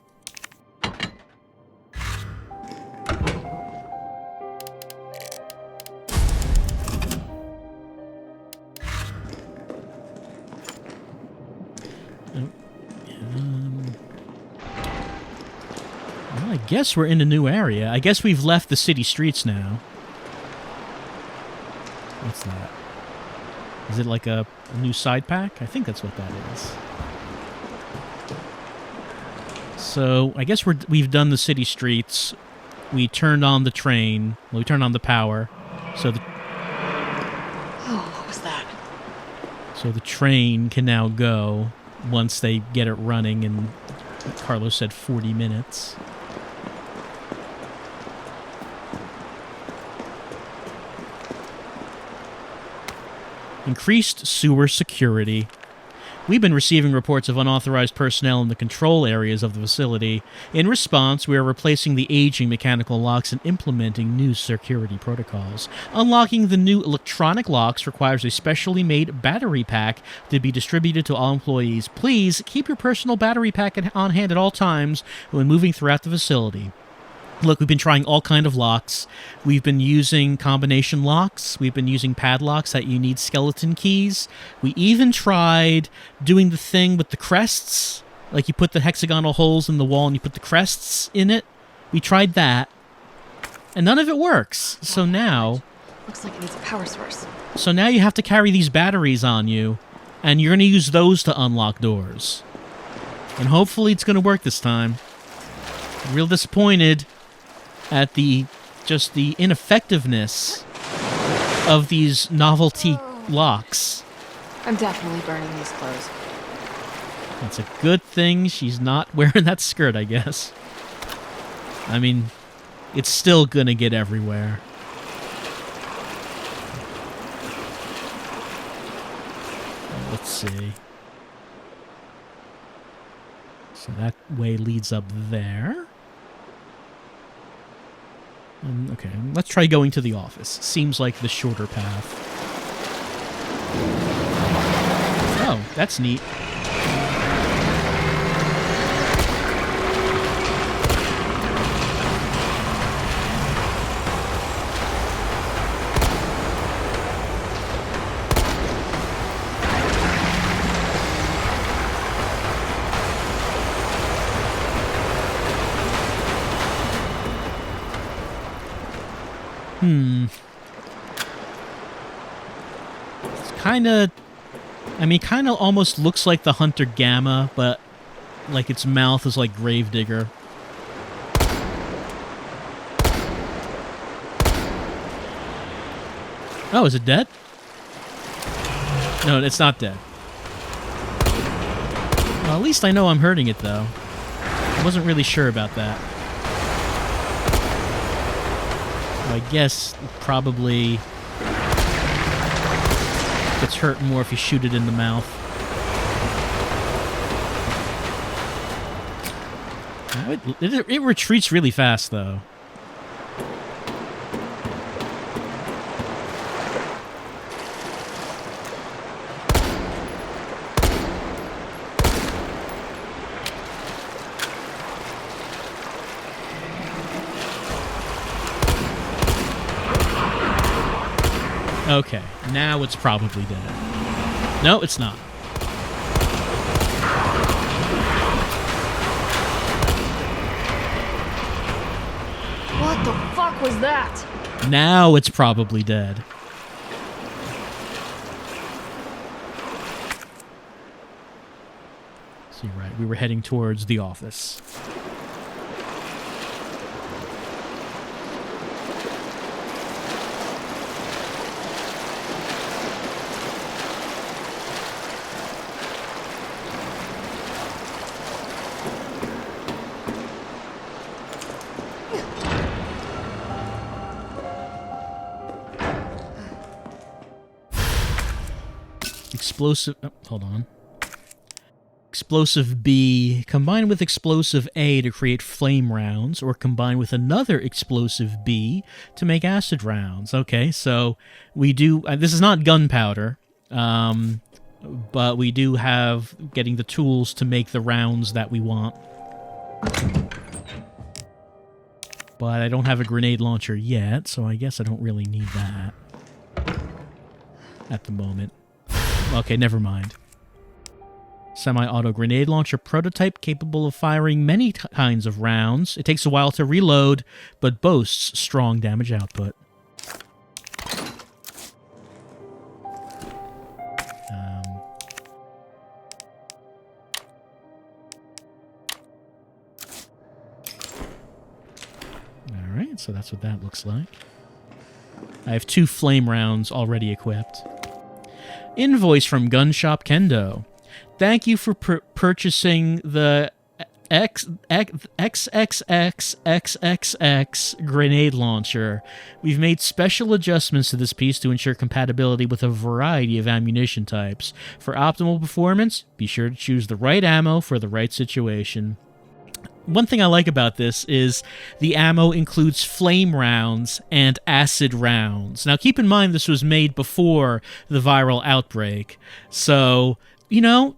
Well, I guess we're in a new area. I guess we've left the city streets now. What's that? Is it like a new side pack? I think that's what that is. So, I guess we've done the city streets. We turned on the train. Well, we turned on the power. So the... Oh, what was that? So the train can now go once they get it running in, Carlos said, 40 minutes. Increased sewer security. We've been receiving reports of unauthorized personnel in the control areas of the facility. In response, we are replacing the aging mechanical locks and implementing new security protocols. Unlocking the new electronic locks requires a specially made battery pack to be distributed to all employees. Please keep your personal battery pack on hand at all times when moving throughout the facility. Look, we've been trying all kind of locks. We've been using combination locks. We've been using padlocks that you need skeleton keys. We even tried doing the thing with the crests. Like you put the hexagonal holes in the wall and you put the crests in it. We tried that. And none of it works. So now... Looks like it needs a power source. So now you have to carry these batteries on you. And you're going to use those to unlock doors. And hopefully it's going to work this time. I'm real disappointed at the ineffectiveness of these novelty locks. I'm definitely burning these clothes. It's a good thing she's not wearing that skirt, I guess. I mean, it's still gonna get everywhere. Let's see. So that way leads up there. Okay, let's try going to the office. Seems like the shorter path. Oh, that's neat. It's kind of almost looks like the Hunter Gamma, but like its mouth is like Gravedigger. Oh, is it dead? No, it's not dead. Well, at least I know I'm hurting it, though. I wasn't really sure about that. I guess it probably gets hurt more if you shoot it in the mouth. It retreats really fast, though. Okay, now it's probably dead. No, it's not. What the fuck was that? Now it's probably dead. See, right, we were heading towards the office. Explosive... Oh, hold on. Explosive B combined with explosive A to create flame rounds, or combined with another explosive B to make acid rounds. Okay, so we do... this is not gunpowder, but we do have getting the tools to make the rounds that we want. But I don't have a grenade launcher yet, so I guess I don't really need that at the moment. Okay, never mind. Semi-auto grenade launcher prototype capable of firing many kinds of rounds. It takes a while to reload, but boasts strong damage output. Alright, so that's what that looks like. I have 2 flame rounds already equipped. Invoice from Gun Shop Kendo. Thank you for purchasing the XXXXXX grenade launcher. We've made special adjustments to this piece to ensure compatibility with a variety of ammunition types. For optimal performance, be sure to choose the right ammo for the right situation. One thing I like about this is the ammo includes flame rounds and acid rounds. Now, keep in mind this was made before the viral outbreak. So, you know,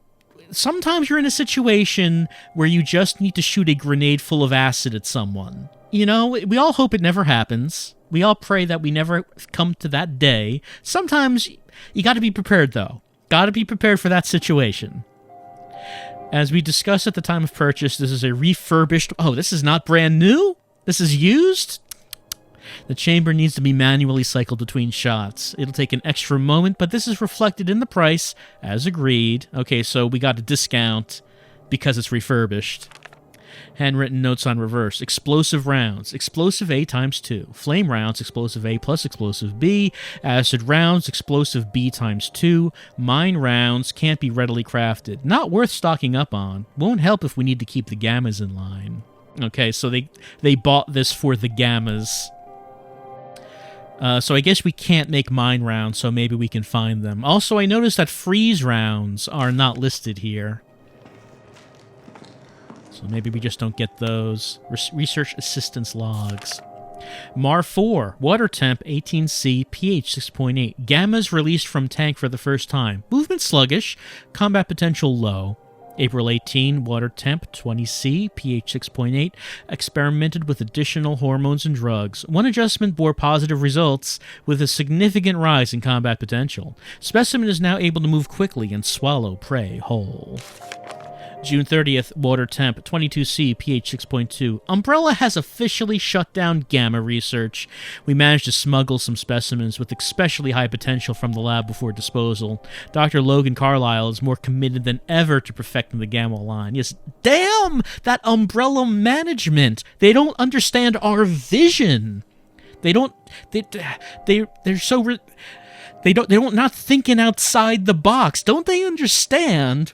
sometimes you're in a situation where you just need to shoot a grenade full of acid at someone. You know, we all hope it never happens. We all pray that we never come to that day. Sometimes you got to be prepared, though. Got to be prepared for that situation. As we discussed at the time of purchase, this is a refurbished... Oh, this is not brand new? This is used? The chamber needs to be manually cycled between shots. It'll take an extra moment, but this is reflected in the price, as agreed. Okay, so we got a discount because it's refurbished. Handwritten notes on reverse. Explosive rounds. Explosive A times 2. Flame rounds. Explosive A plus explosive B. Acid rounds. Explosive B times 2. Mine rounds. Can't be readily crafted. Not worth stocking up on. Won't help if we need to keep the gammas in line. Okay, so they bought this for the gammas. So I guess we can't make mine rounds, so maybe we can find them. Also, I noticed that freeze rounds are not listed here. So maybe we just don't get those. Research assistance logs. Mar 4, water temp 18C, pH 6.8. Gammas released from tank for the first time. Movement sluggish, combat potential low. April 18, water temp 20C, pH 6.8. Experimented with additional hormones and drugs. One adjustment bore positive results with a significant rise in combat potential. Specimen is now able to move quickly and swallow prey whole. June 30th, water temp, 22C, pH 6.2. Umbrella has officially shut down gamma research. We managed to smuggle some specimens with especially high potential from the lab before disposal. Dr. Logan Carlisle is more committed than ever to perfecting the gamma line. Yes, damn that Umbrella management! They don't understand our vision. They're not thinking outside the box. Don't they understand?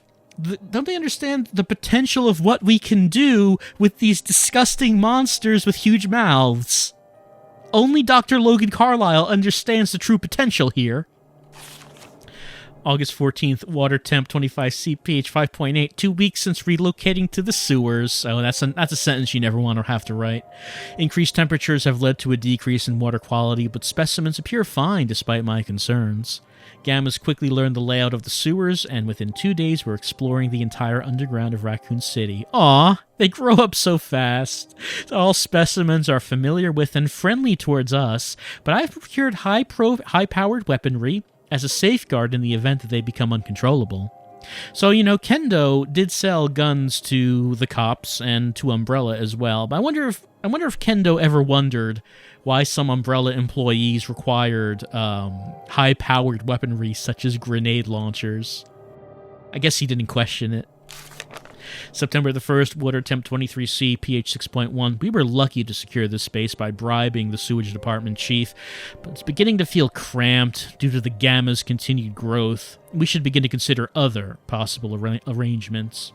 Don't they understand the potential of what we can do with these disgusting monsters with huge mouths? Only Dr. Logan Carlisle understands the true potential here. August 14th, water temp 25C, pH 5.8. 2 weeks since relocating to the sewers. Oh, that's a sentence you never want to have to write. Increased temperatures have led to a decrease in water quality, but specimens appear fine despite my concerns. Gammas quickly learned the layout of the sewers, and within 2 days we're exploring the entire underground of Raccoon City. Aw, they grow up so fast. All specimens are familiar with and friendly towards us, but I've procured high-powered weaponry as a safeguard in the event that they become uncontrollable. So, you know, Kendo did sell guns to the cops and to Umbrella as well, but I wonder if Kendo ever wondered why some Umbrella employees required high-powered weaponry such as grenade launchers. I guess he didn't question it. September the 1st, water temp 23C, pH 6.1. We were lucky to secure this space by bribing the sewage department chief, but it's beginning to feel cramped due to the Gamma's continued growth. We should begin to consider other possible arrangements.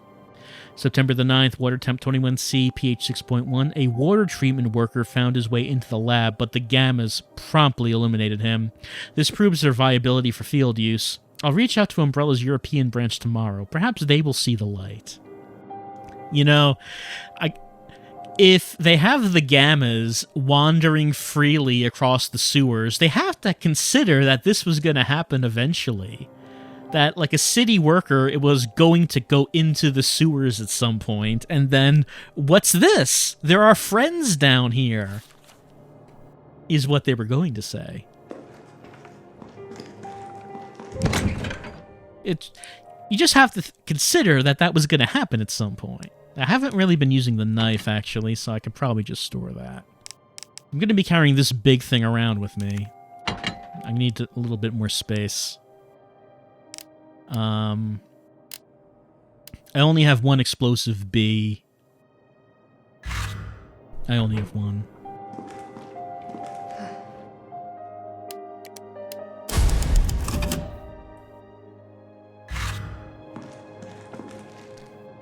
September the 9th, water temp 21C, pH 6.1. A water treatment worker found his way into the lab, but the Gammas promptly eliminated him. This proves their viability for field use. I'll reach out to Umbrella's European branch tomorrow. Perhaps they will see the light. You know, if they have the Gammas wandering freely across the sewers, they have to consider that this was going to happen eventually. That, like a city worker, it was going to go into the sewers at some point, and then, what's this? There are friends down here, is what they were going to say. You just have to consider that that was going to happen at some point. I haven't really been using the knife, actually, so I could probably just store that. I'm going to be carrying this big thing around with me. I need a little bit more space. I only have one explosive B. I only have one.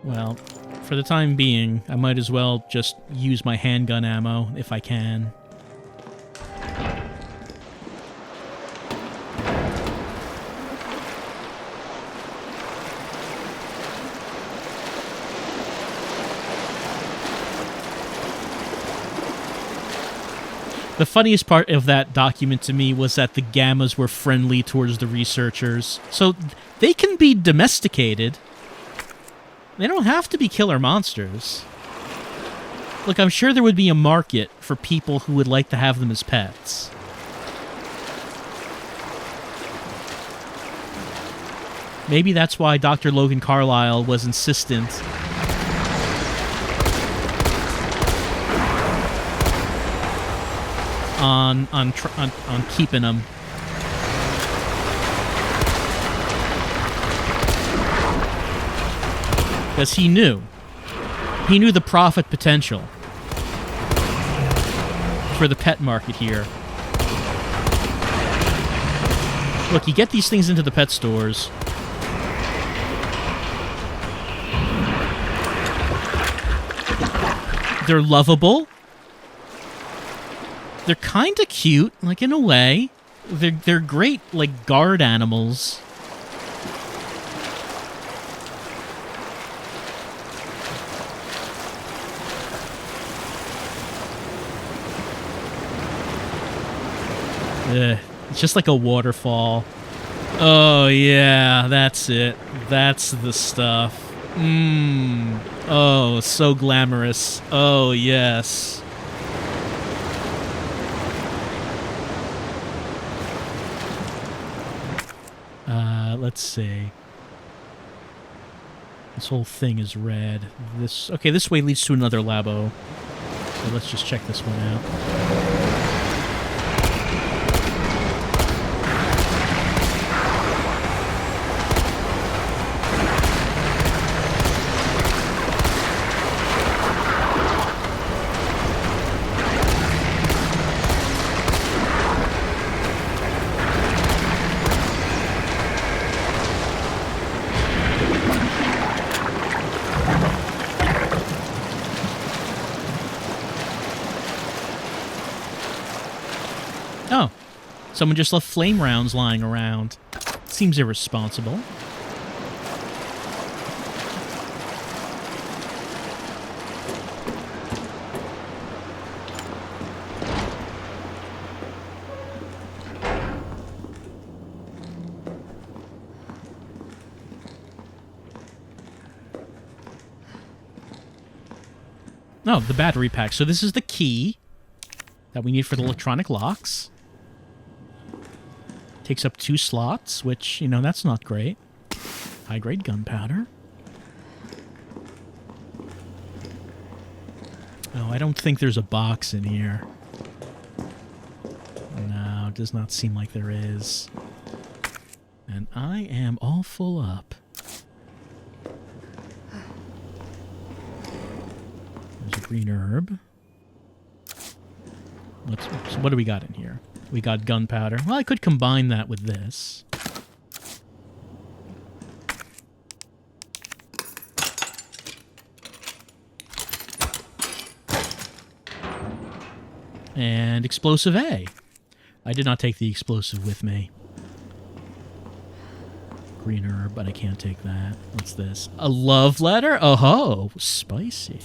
Well, for the time being, I might as well just use my handgun ammo if I can. The funniest part of that document to me was that the Gammas were friendly towards the researchers. So they can be domesticated. They don't have to be killer monsters. Look, I'm sure there would be a market for people who would like to have them as pets. Maybe that's why Dr. Logan Carlyle was insistent on keeping them. Because he knew the profit potential for the pet market here. Look, you get these things into the pet stores. They're lovable. They're kind of cute, like, in a way. They're great, like, guard animals. It's just like a waterfall. Oh, yeah, that's it. That's the stuff. Oh, so glamorous. Oh, yes. Let's see. This whole thing is red. Okay, this way leads to another labo. So let's just check this one out. Oh, someone just left flame rounds lying around. Seems irresponsible. Oh, the battery pack. So this is the key that we need for the electronic locks. Takes up 2 slots, which, you know, that's not great. High-grade gunpowder. Oh, I don't think there's a box in here. No, it does not seem like there is. And I am all full up. Green herb. So what do we got in here? We got gunpowder. Well, I could combine that with this. And explosive A. I did not take the explosive with me. Green herb, but I can't take that. What's this? A love letter? Oh, spicy.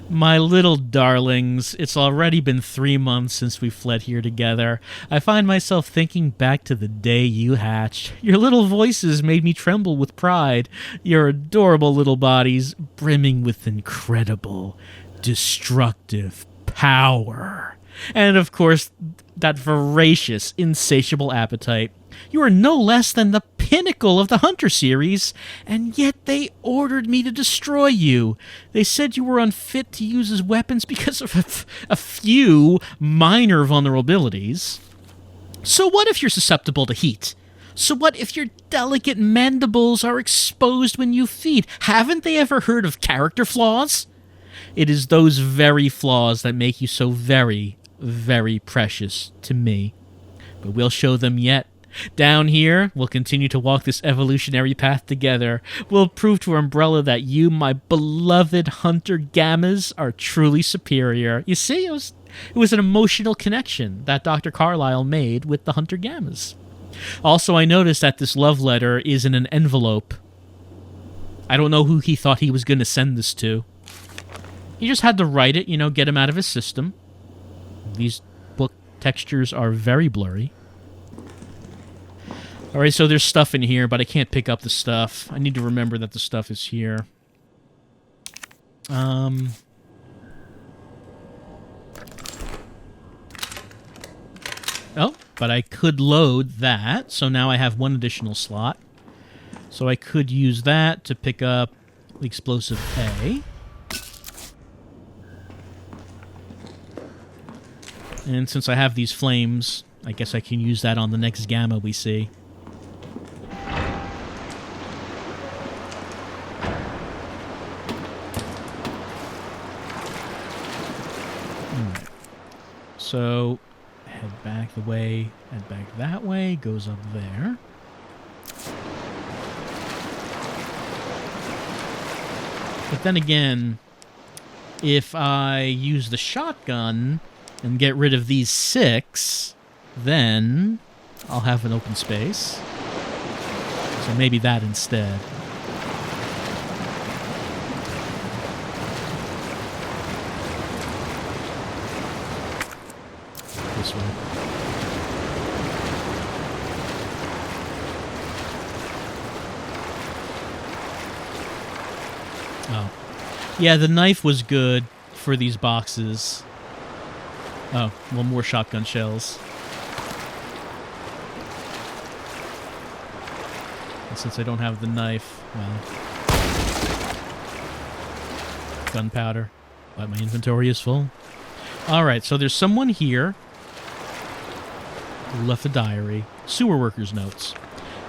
My little darlings, it's already been 3 months since we fled here together. I find myself thinking back to the day you hatched. Your little voices made me tremble with pride. Your adorable little bodies brimming with incredible, destructive power. And of course, that voracious, insatiable appetite. You are no less than the pinnacle of the Hunter series, and yet they ordered me to destroy you. They said you were unfit to use as weapons because of a few minor vulnerabilities. So what if you're susceptible to heat? So what if your delicate mandibles are exposed when you feed? Haven't they ever heard of character flaws? It is those very flaws that make you so very, very precious to me. But we'll show them yet. Down here, we'll continue to walk this evolutionary path together. We'll prove to Umbrella that you, my beloved Hunter Gammas, are truly superior. You see, it was an emotional connection that Dr. Carlyle made with the Hunter Gammas. Also, I noticed that this love letter is in an envelope. I don't know who he thought he was going to send this to. He just had to write it, get him out of his system. These book textures are very blurry. Alright, so there's stuff in here, but I can't pick up the stuff. I need to remember that the stuff is here. Oh, but I could load that, so now I have one additional slot. So I could use that to pick up the explosive A. And since I have these flames, I guess I can use that on the next gamma we see. So, head back that way, goes up there. But then again, if I use the shotgun and get rid of these 6, then I'll have an open space. So maybe that instead. This way. Oh. Yeah, the knife was good for these boxes. Oh, well, more shotgun shells. And since I don't have the knife, well... gunpowder. But my inventory is full. Alright, so there's someone here who left a diary. Sewer workers' notes.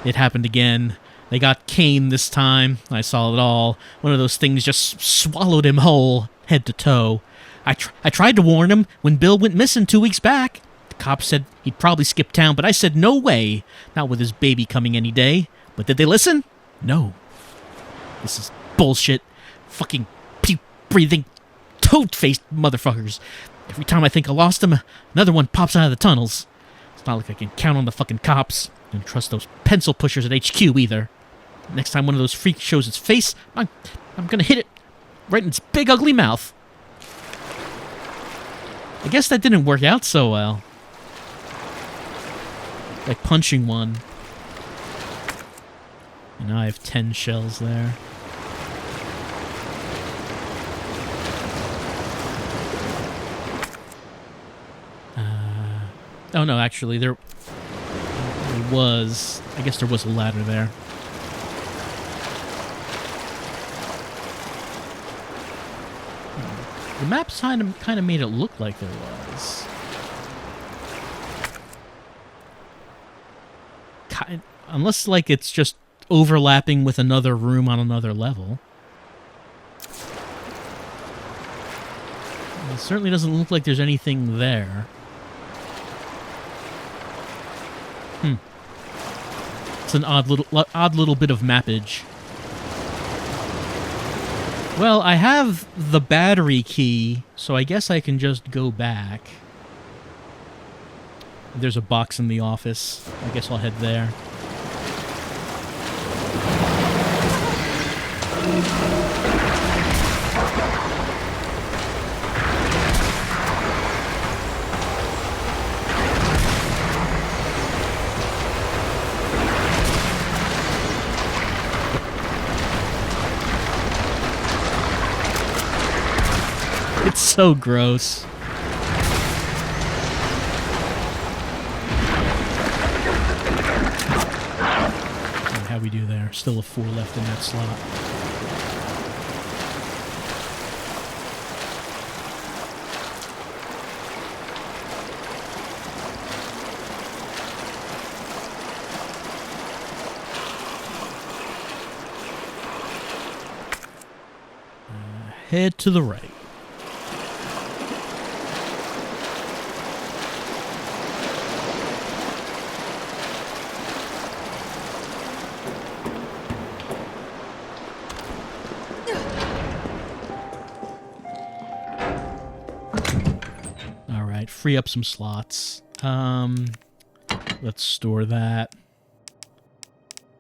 It happened again. They got Kane this time. I saw it all. One of those things just swallowed him whole, head to toe. I tried to warn him when Bill went missing 2 weeks back. The cops said he'd probably skip town, but I said no way. Not with his baby coming any day. But did they listen? No. This is bullshit. Fucking puke-breathing, toad-faced motherfuckers. Every time I think I lost him, another one pops out of the tunnels. It's not like I can count on the fucking cops. I don't trust those pencil pushers at HQ either. Next time one of those freaks shows its face, I'm gonna hit it right in its big ugly mouth. I guess that didn't work out so well. Like punching one. And now I have 10 shells there. Oh no, actually, there was... I guess there was a ladder there. The maps kind of made it look like there was. Unless, like, it's just overlapping with another room on another level. It certainly doesn't look like there's anything there. It's an odd little bit of mappage. Well, I have the battery key, so I guess I can just go back. There's a box in the office. I guess I'll head there. It's so gross. How we do there? Still a 4 left in that slot. Head to the right. Free up some slots. Let's store that.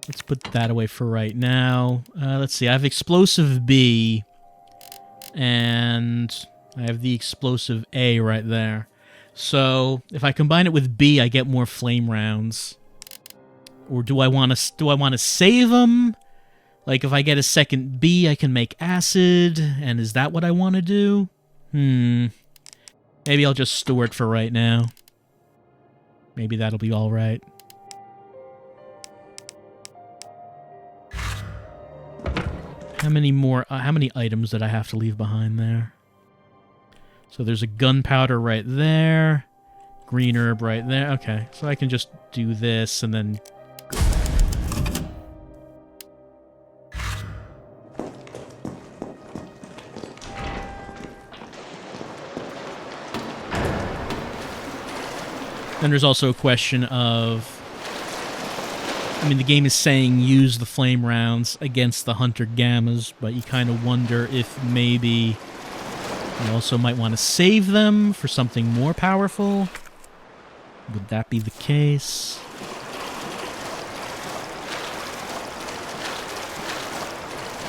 Let's put that away for right now. Let's see, I have explosive B, and I have the explosive A right there. So if I combine it with B, I get more flame rounds. Or do I want to save them? Like if I get a second B, I can make acid, and is that what I want to do? Maybe I'll just store it for right now. Maybe that'll be alright. How many items did I have to leave behind there? So there's a gunpowder right there. Green herb right there. Okay, so I can just do this and then... Then there's also a question of... I mean, the game is saying use the flame rounds against the Hunter Gammas, but you kind of wonder if maybe you also might want to save them for something more powerful. Would that be the case?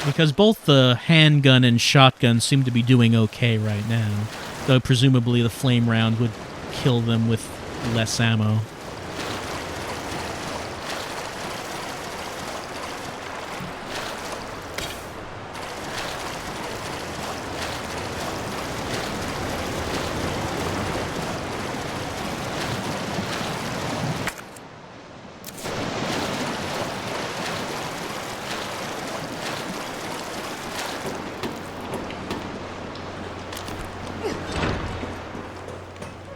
Because both the handgun and shotgun seem to be doing okay right now, though presumably the flame round would kill them with less ammo.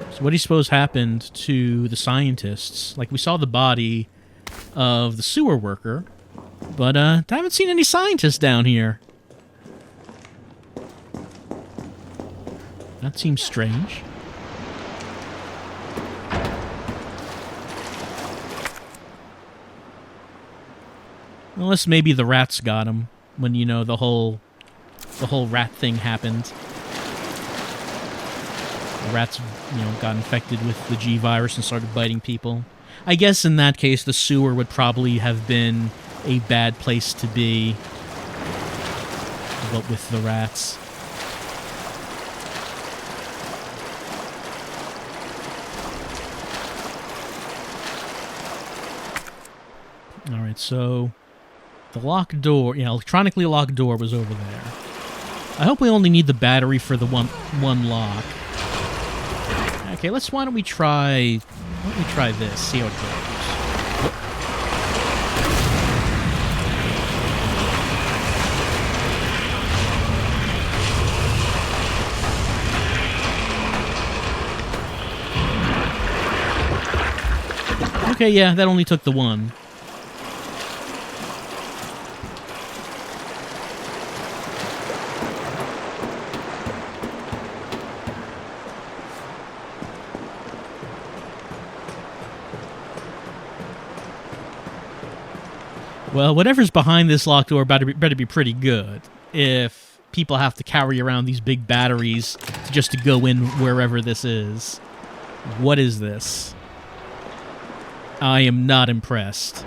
So what do you suppose happened to the scientists? Like, we saw the body of the sewer worker, but I haven't seen any scientists down here. That seems strange. Unless maybe the rats got him when, you know, the whole rat thing happened. The rats, you know, got infected with the G virus and started biting people. I guess in that case, the sewer would probably have been a bad place to be, but with the rats. Alright, so the locked door, yeah, electronically locked door was over there. I hope we only need the battery for the one lock. Okay, why don't we try this, see how it goes. Okay, yeah, that only took the one. Well, whatever's behind this locked door better be pretty good. If people have to carry around these big batteries just to go in wherever this is. What is this? I am not impressed.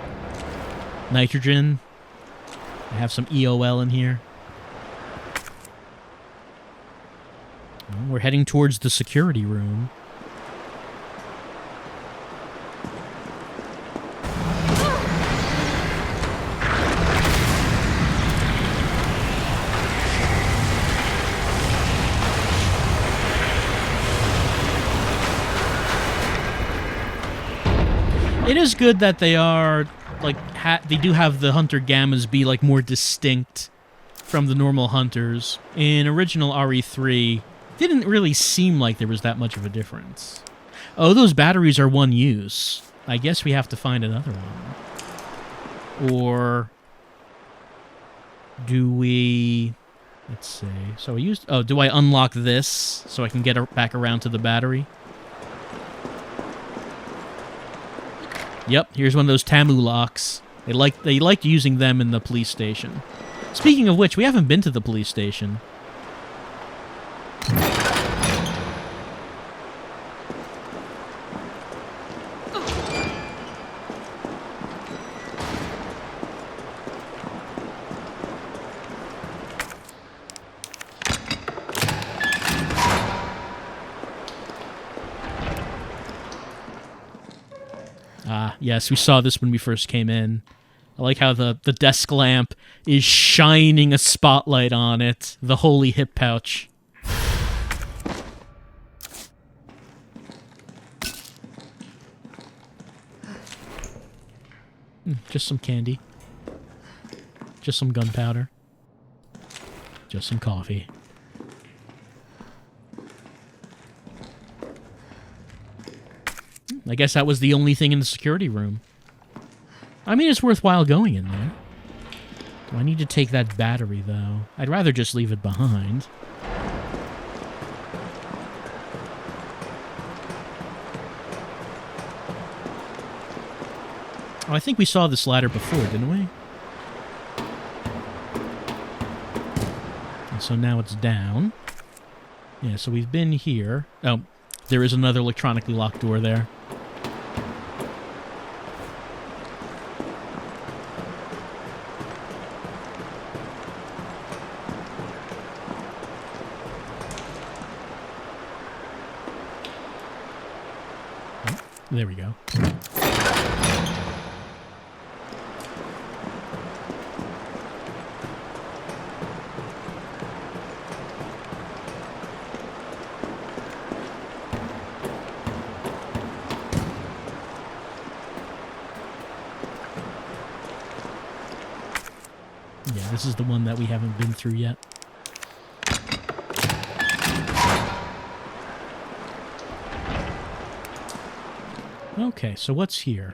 Nitrogen. I have some EOL in here. Well, we're heading towards the security room. It is good that they are, like, they do have the Hunter Gammas be, like, more distinct from the normal Hunters. In original RE3, didn't really seem like there was that much of a difference. Oh, those batteries are one use. I guess we have to find another one. Or do we... Let's see. So we used... Oh, do I unlock this so I can get back around to the battery? Yep, here's one of those Tamu locks. They liked using them in the police station. Speaking of which, we haven't been to the police station. Yes, we saw this when we first came in. I like how the desk lamp is shining a spotlight on it. The holy hip pouch. Just some candy. Just some gunpowder. Just some coffee. I guess that was the only thing in the security room. I mean, it's worthwhile going in there. Do I need to take that battery, though? I'd rather just leave it behind. Oh, I think we saw this ladder before, didn't we? And so now it's down. Yeah, so we've been here. Oh, there is another electronically locked door there. There we go. Yeah, this is the one that we haven't been through yet. Okay, so what's here?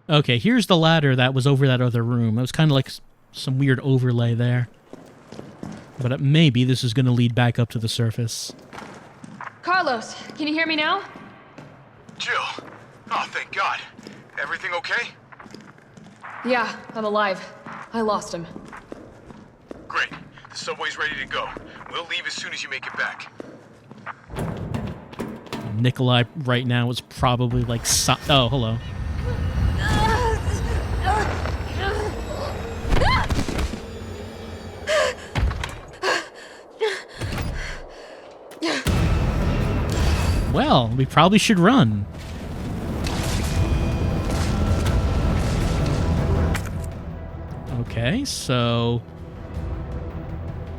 Okay, here's the ladder that was over that other room. It was kind of like some weird overlay there. But maybe this is going to lead back up to the surface. Carlos, can you hear me now? Jill! Oh, thank God. Everything okay? Yeah, I'm alive. I lost him. Great. The subway's ready to go. We'll leave as soon as you make it back. Nikolai right now is probably like... Oh, hello. Well, we probably should run. Okay, so...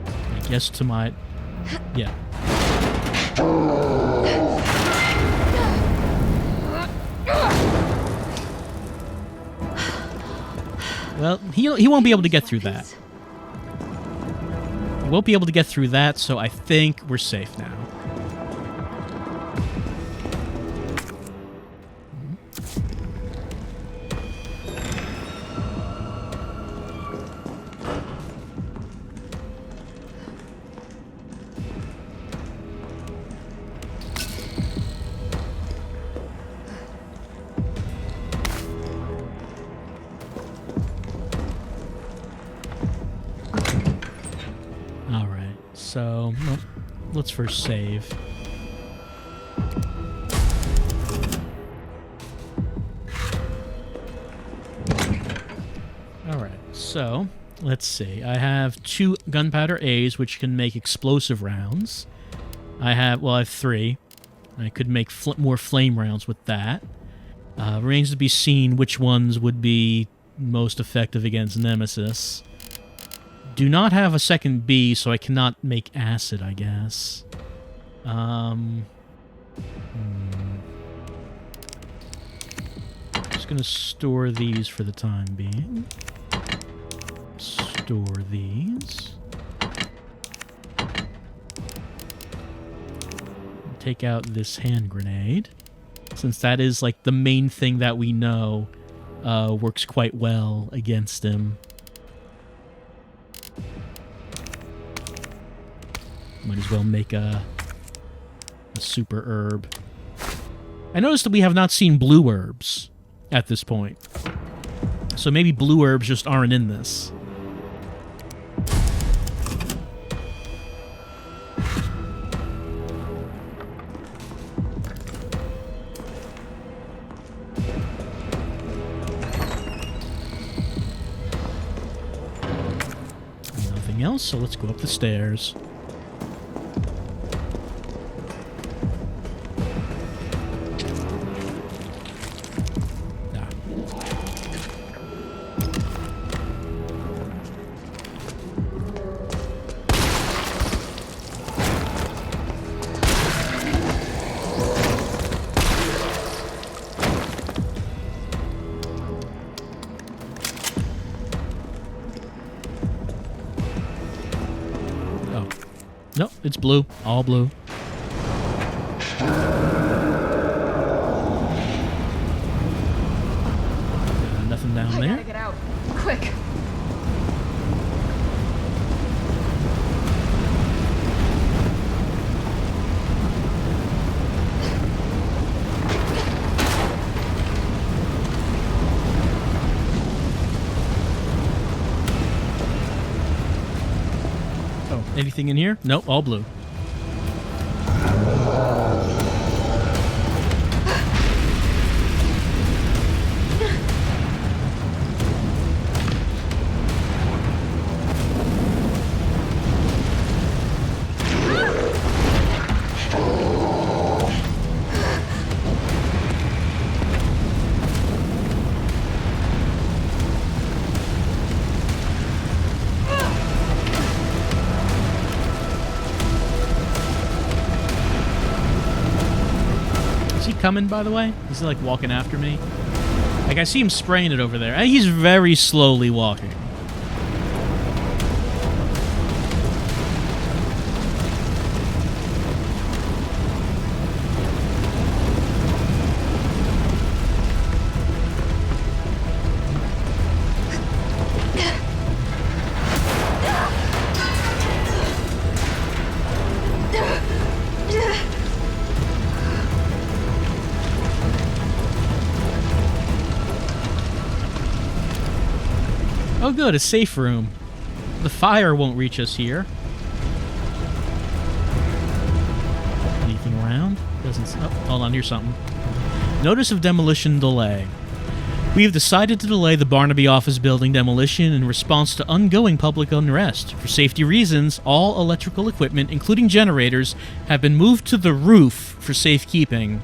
I guess to my... Yeah. Well, he won't be able to get through that. He won't be able to get through that, so I think we're safe now. So, well, let's first save. Alright, so, let's see. I have 2 gunpowder A's, which can make explosive rounds. I have 3. I could make more flame rounds with that. Remains to be seen which ones would be most effective against Nemesis. Do not have a second B, so I cannot make acid, I guess. Just gonna store these for the time being. Store these. Take out this hand grenade, since that is like the main thing that we know works quite well against him. Might as well make a super herb. I noticed that we have not seen blue herbs at this point, so maybe blue herbs just aren't in this. Nothing else, so let's go up the stairs. Nope, it's blue. All blue. Nothing down there. I gotta get out. Quick. Anything in here? Nope, all blue. Coming, by the way? Is he like walking after me? Like I see him spraying it over there. He's very slowly walking. Oh good, a safe room. The fire won't reach us here. Anything around? Doesn't... Oh, hold on, here's something. Notice of demolition delay. We have decided to delay the Barnaby office building demolition in response to ongoing public unrest. For safety reasons, all electrical equipment, including generators, have been moved to the roof for safekeeping.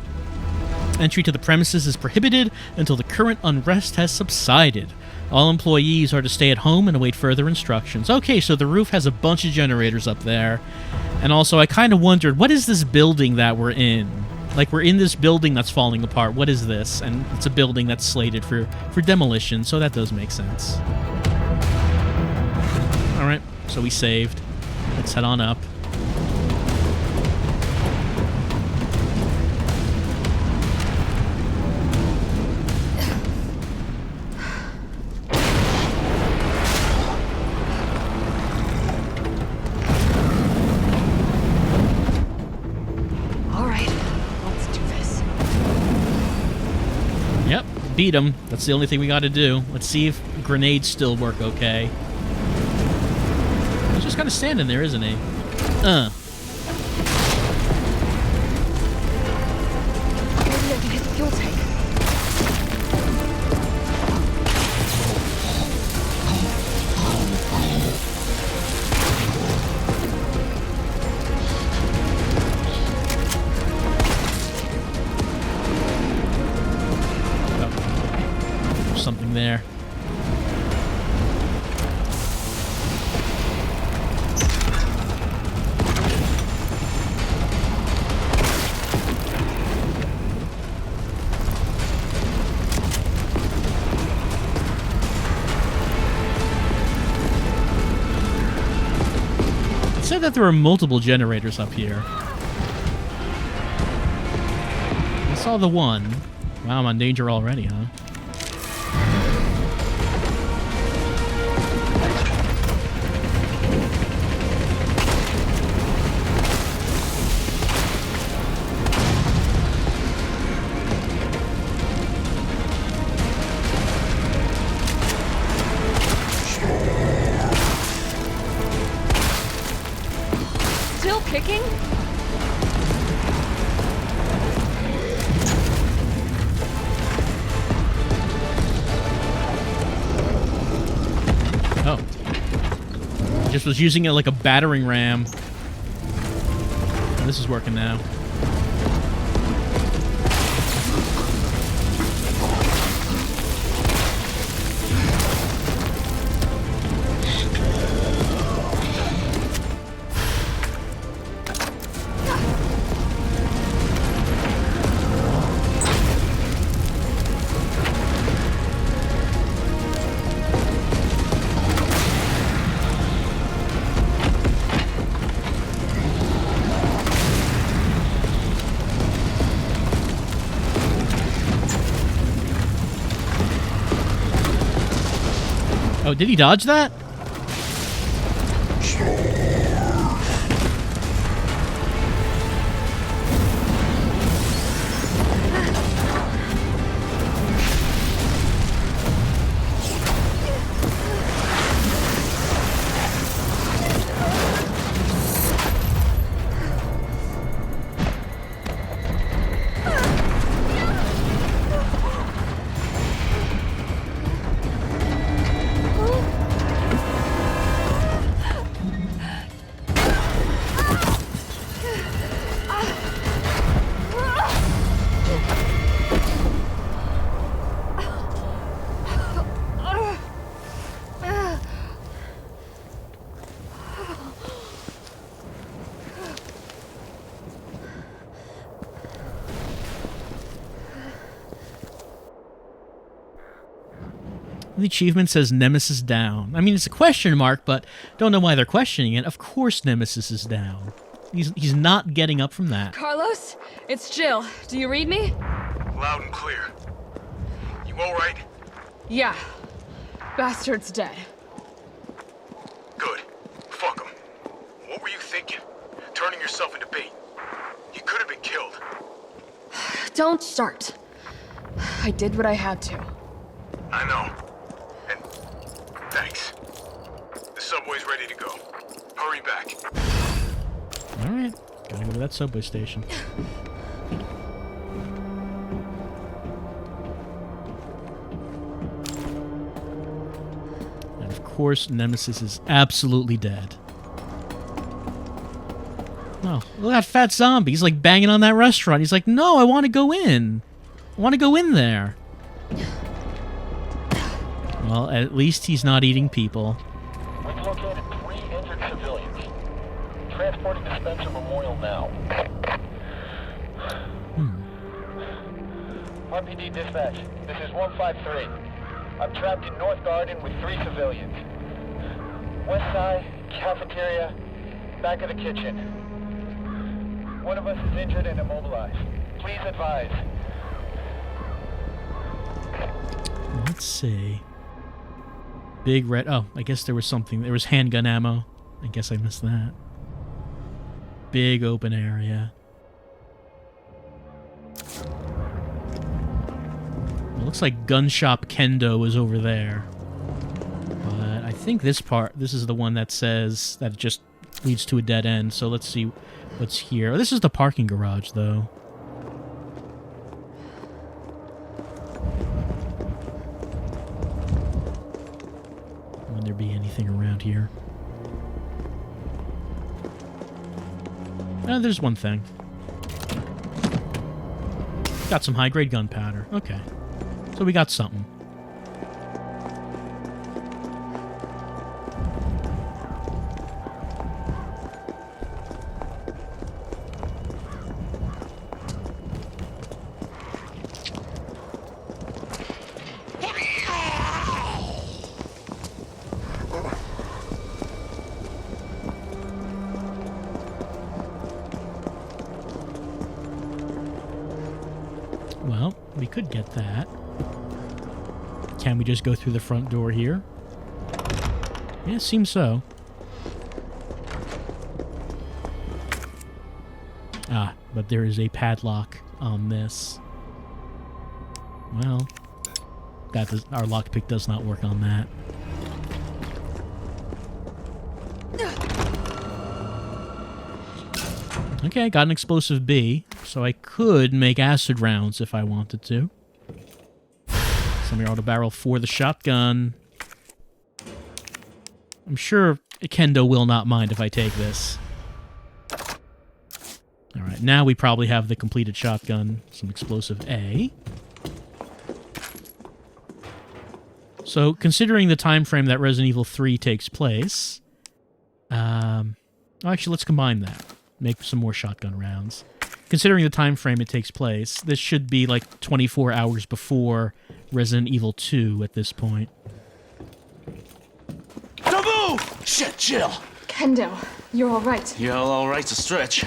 Entry to the premises is prohibited until the current unrest has subsided. All employees are to stay at home and await further instructions. Okay, so the roof has a bunch of generators up there. And also, I kind of wondered, what is this building that we're in? Like, we're in this building that's falling apart. What is this? And it's a building that's slated for demolition, so that does make sense. Alright, so we saved. Let's head on up. Beat him. That's the only thing we got to do. Let's see if grenades still work okay. He's just kind of standing there, isn't he? Maybe I can hit the fuel tank. There's something there. It said that there were multiple generators up here. I saw the one. Wow, I'm on danger already, huh? Still kicking? Oh. Just was using it like a battering ram. This is working now. Oh, did he dodge that? The achievement says Nemesis down. I mean, it's a question mark, but don't know why they're questioning it. Of course Nemesis is down. He's not getting up from that. Carlos, it's Jill. Do you read me? Loud and clear. You all right? Yeah. Bastard's dead. Good. Fuck him. What were you thinking? Turning yourself into bait. You could have been killed. Don't start. I did what I had to. I know. And thanks. The subway's ready to go. Hurry back. Alright. Gotta go to that subway station. And of course, Nemesis is absolutely dead. Oh, look at that fat zombie. He's like banging on that restaurant. He's like, no, I want to go in. I want to go in there. Well, at least he's not eating people. We've located 3 injured civilians. Transporting to Spencer Memorial now. RPD dispatch, this is 153. I'm trapped in North Garden with 3 civilians. West side, cafeteria, back of the kitchen. One of us is injured and immobilized. Please advise. Let's see. Big red... Oh, I guess there was something. There was handgun ammo. I guess I missed that. Big open area. It looks like Gun Shop Kendo is over there. But I think this part... This is the one that says... That just leads to a dead end. So let's see what's here. Oh, this is the parking garage, though. Would there be anything around here? There's one thing. Got some high-grade gunpowder. Okay. So we got something. Well, we could get that. Can we just go through the front door here? Yeah, seems so. Ah, but there is a padlock on this. Well, our lockpick does not work on that. Okay, got an explosive B, so I could make acid rounds if I wanted to. Semi-auto barrel for the shotgun. I'm sure Kendo will not mind if I take this. Alright, now we probably have the completed shotgun. Some explosive A. So, considering the time frame that Resident Evil 3 takes place... actually, let's combine that. Make some more shotgun rounds. Considering the time frame it takes place, this should be like 24 hours before Resident Evil 2 at this point. Taboo! Shit, Jill! Kendo, you're all right. Yeah, all right's a stretch.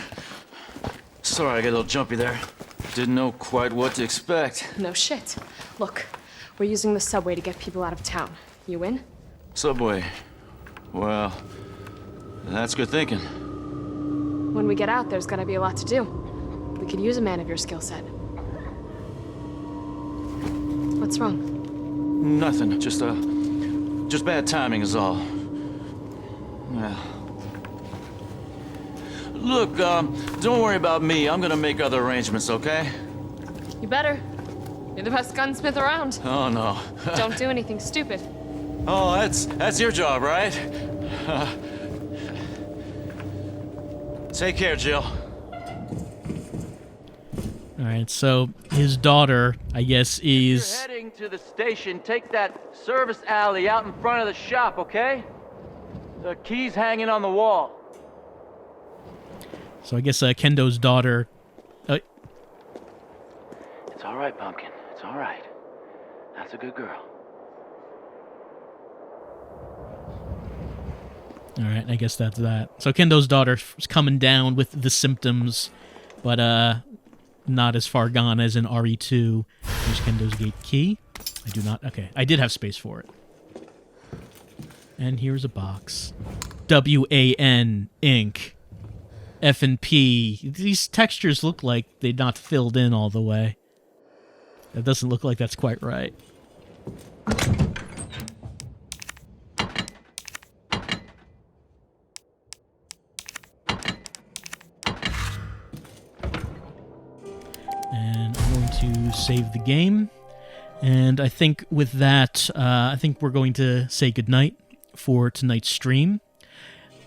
Sorry I got a little jumpy there. Didn't know quite what to expect. No shit. Look, we're using the subway to get people out of town. You in? Subway. Well, that's good thinking. When we get out, there's gonna be a lot to do. We could use a man of your skill set. What's wrong? Nothing. Just bad timing is all. Yeah. Look, don't worry about me. I'm gonna make other arrangements, okay? You better. You're the best gunsmith around. Oh, no. Don't do anything stupid. Oh, that's your job, right? Take care, Jill. Alright, so his daughter, I guess, is... If you're heading to the station, take that service alley out in front of the shop, okay? The key's hanging on the wall. So I guess Kendo's daughter... It's all right, Pumpkin. It's all right. That's a good girl. Alright, I guess that's that. So Kendo's daughter's coming down with the symptoms, but not as far gone as in RE2. Here's Kendo's gate key. I do not... Okay, I did have space for it. And here's a box. W-A-N, ink. F and P. These textures look like they're not filled in all the way. That doesn't look like that's quite right. And I'm going to save the game. And I think with that, I think we're going to say goodnight for tonight's stream.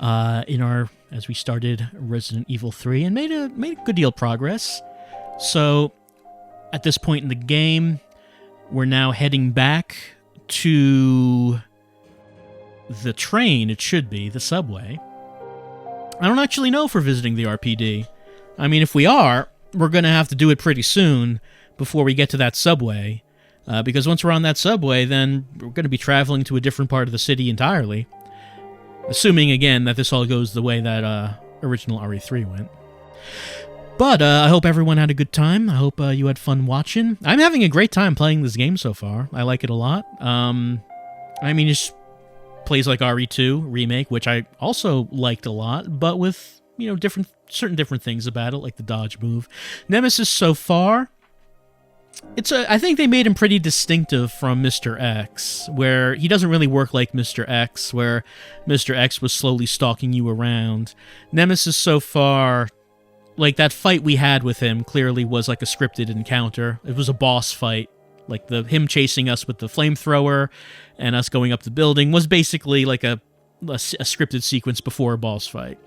As we started Resident Evil 3 and made a good deal of progress. So at this point in the game, we're now heading back to the train. It should be the subway. I don't actually know if we're visiting the RPD. I mean, if we are, we're going to have to do it pretty soon before we get to that subway. Because once we're on that subway, then we're going to be traveling to a different part of the city entirely. Assuming, again, that this all goes the way that original RE3 went. But I hope everyone had a good time. I hope you had fun watching. I'm having a great time playing this game so far. I like it a lot. I mean, it just plays like RE2 Remake, which I also liked a lot, but with, you know, certain different things about it, like the dodge move. Nemesis so far, I think they made him pretty distinctive from Mr. X, where he doesn't really work like Mr. X, where Mr. X was slowly stalking you around. Nemesis so far, like that fight we had with him clearly was like a scripted encounter. It was a boss fight. Like him chasing us with the flamethrower and us going up the building was basically like a scripted sequence before a boss fight.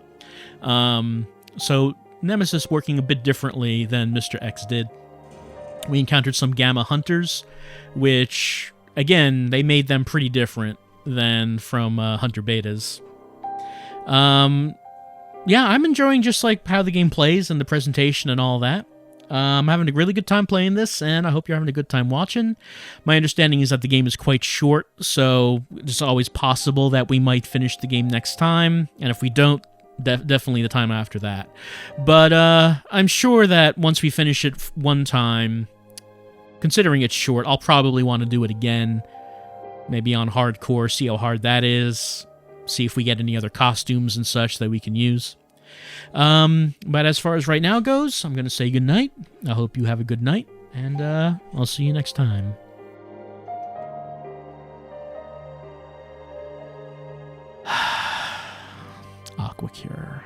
So Nemesis working a bit differently than Mr. X did. We encountered some Gamma Hunters, which, again, they made them pretty different than from Hunter Betas. Yeah, I'm enjoying just like how the game plays and the presentation and all that. I'm having a really good time playing this, and I hope you're having a good time watching. My understanding is that the game is quite short, so it's always possible that we might finish the game next time, and if we don't, definitely the time after that. But I'm sure that once we finish it one time, considering it's short, I'll probably want to do it again. Maybe on hardcore, see how hard that is. See if we get any other costumes and such that we can use. But as far as right now goes, I'm going to say goodnight. I hope you have a good night, and I'll see you next time. Aqua Cure.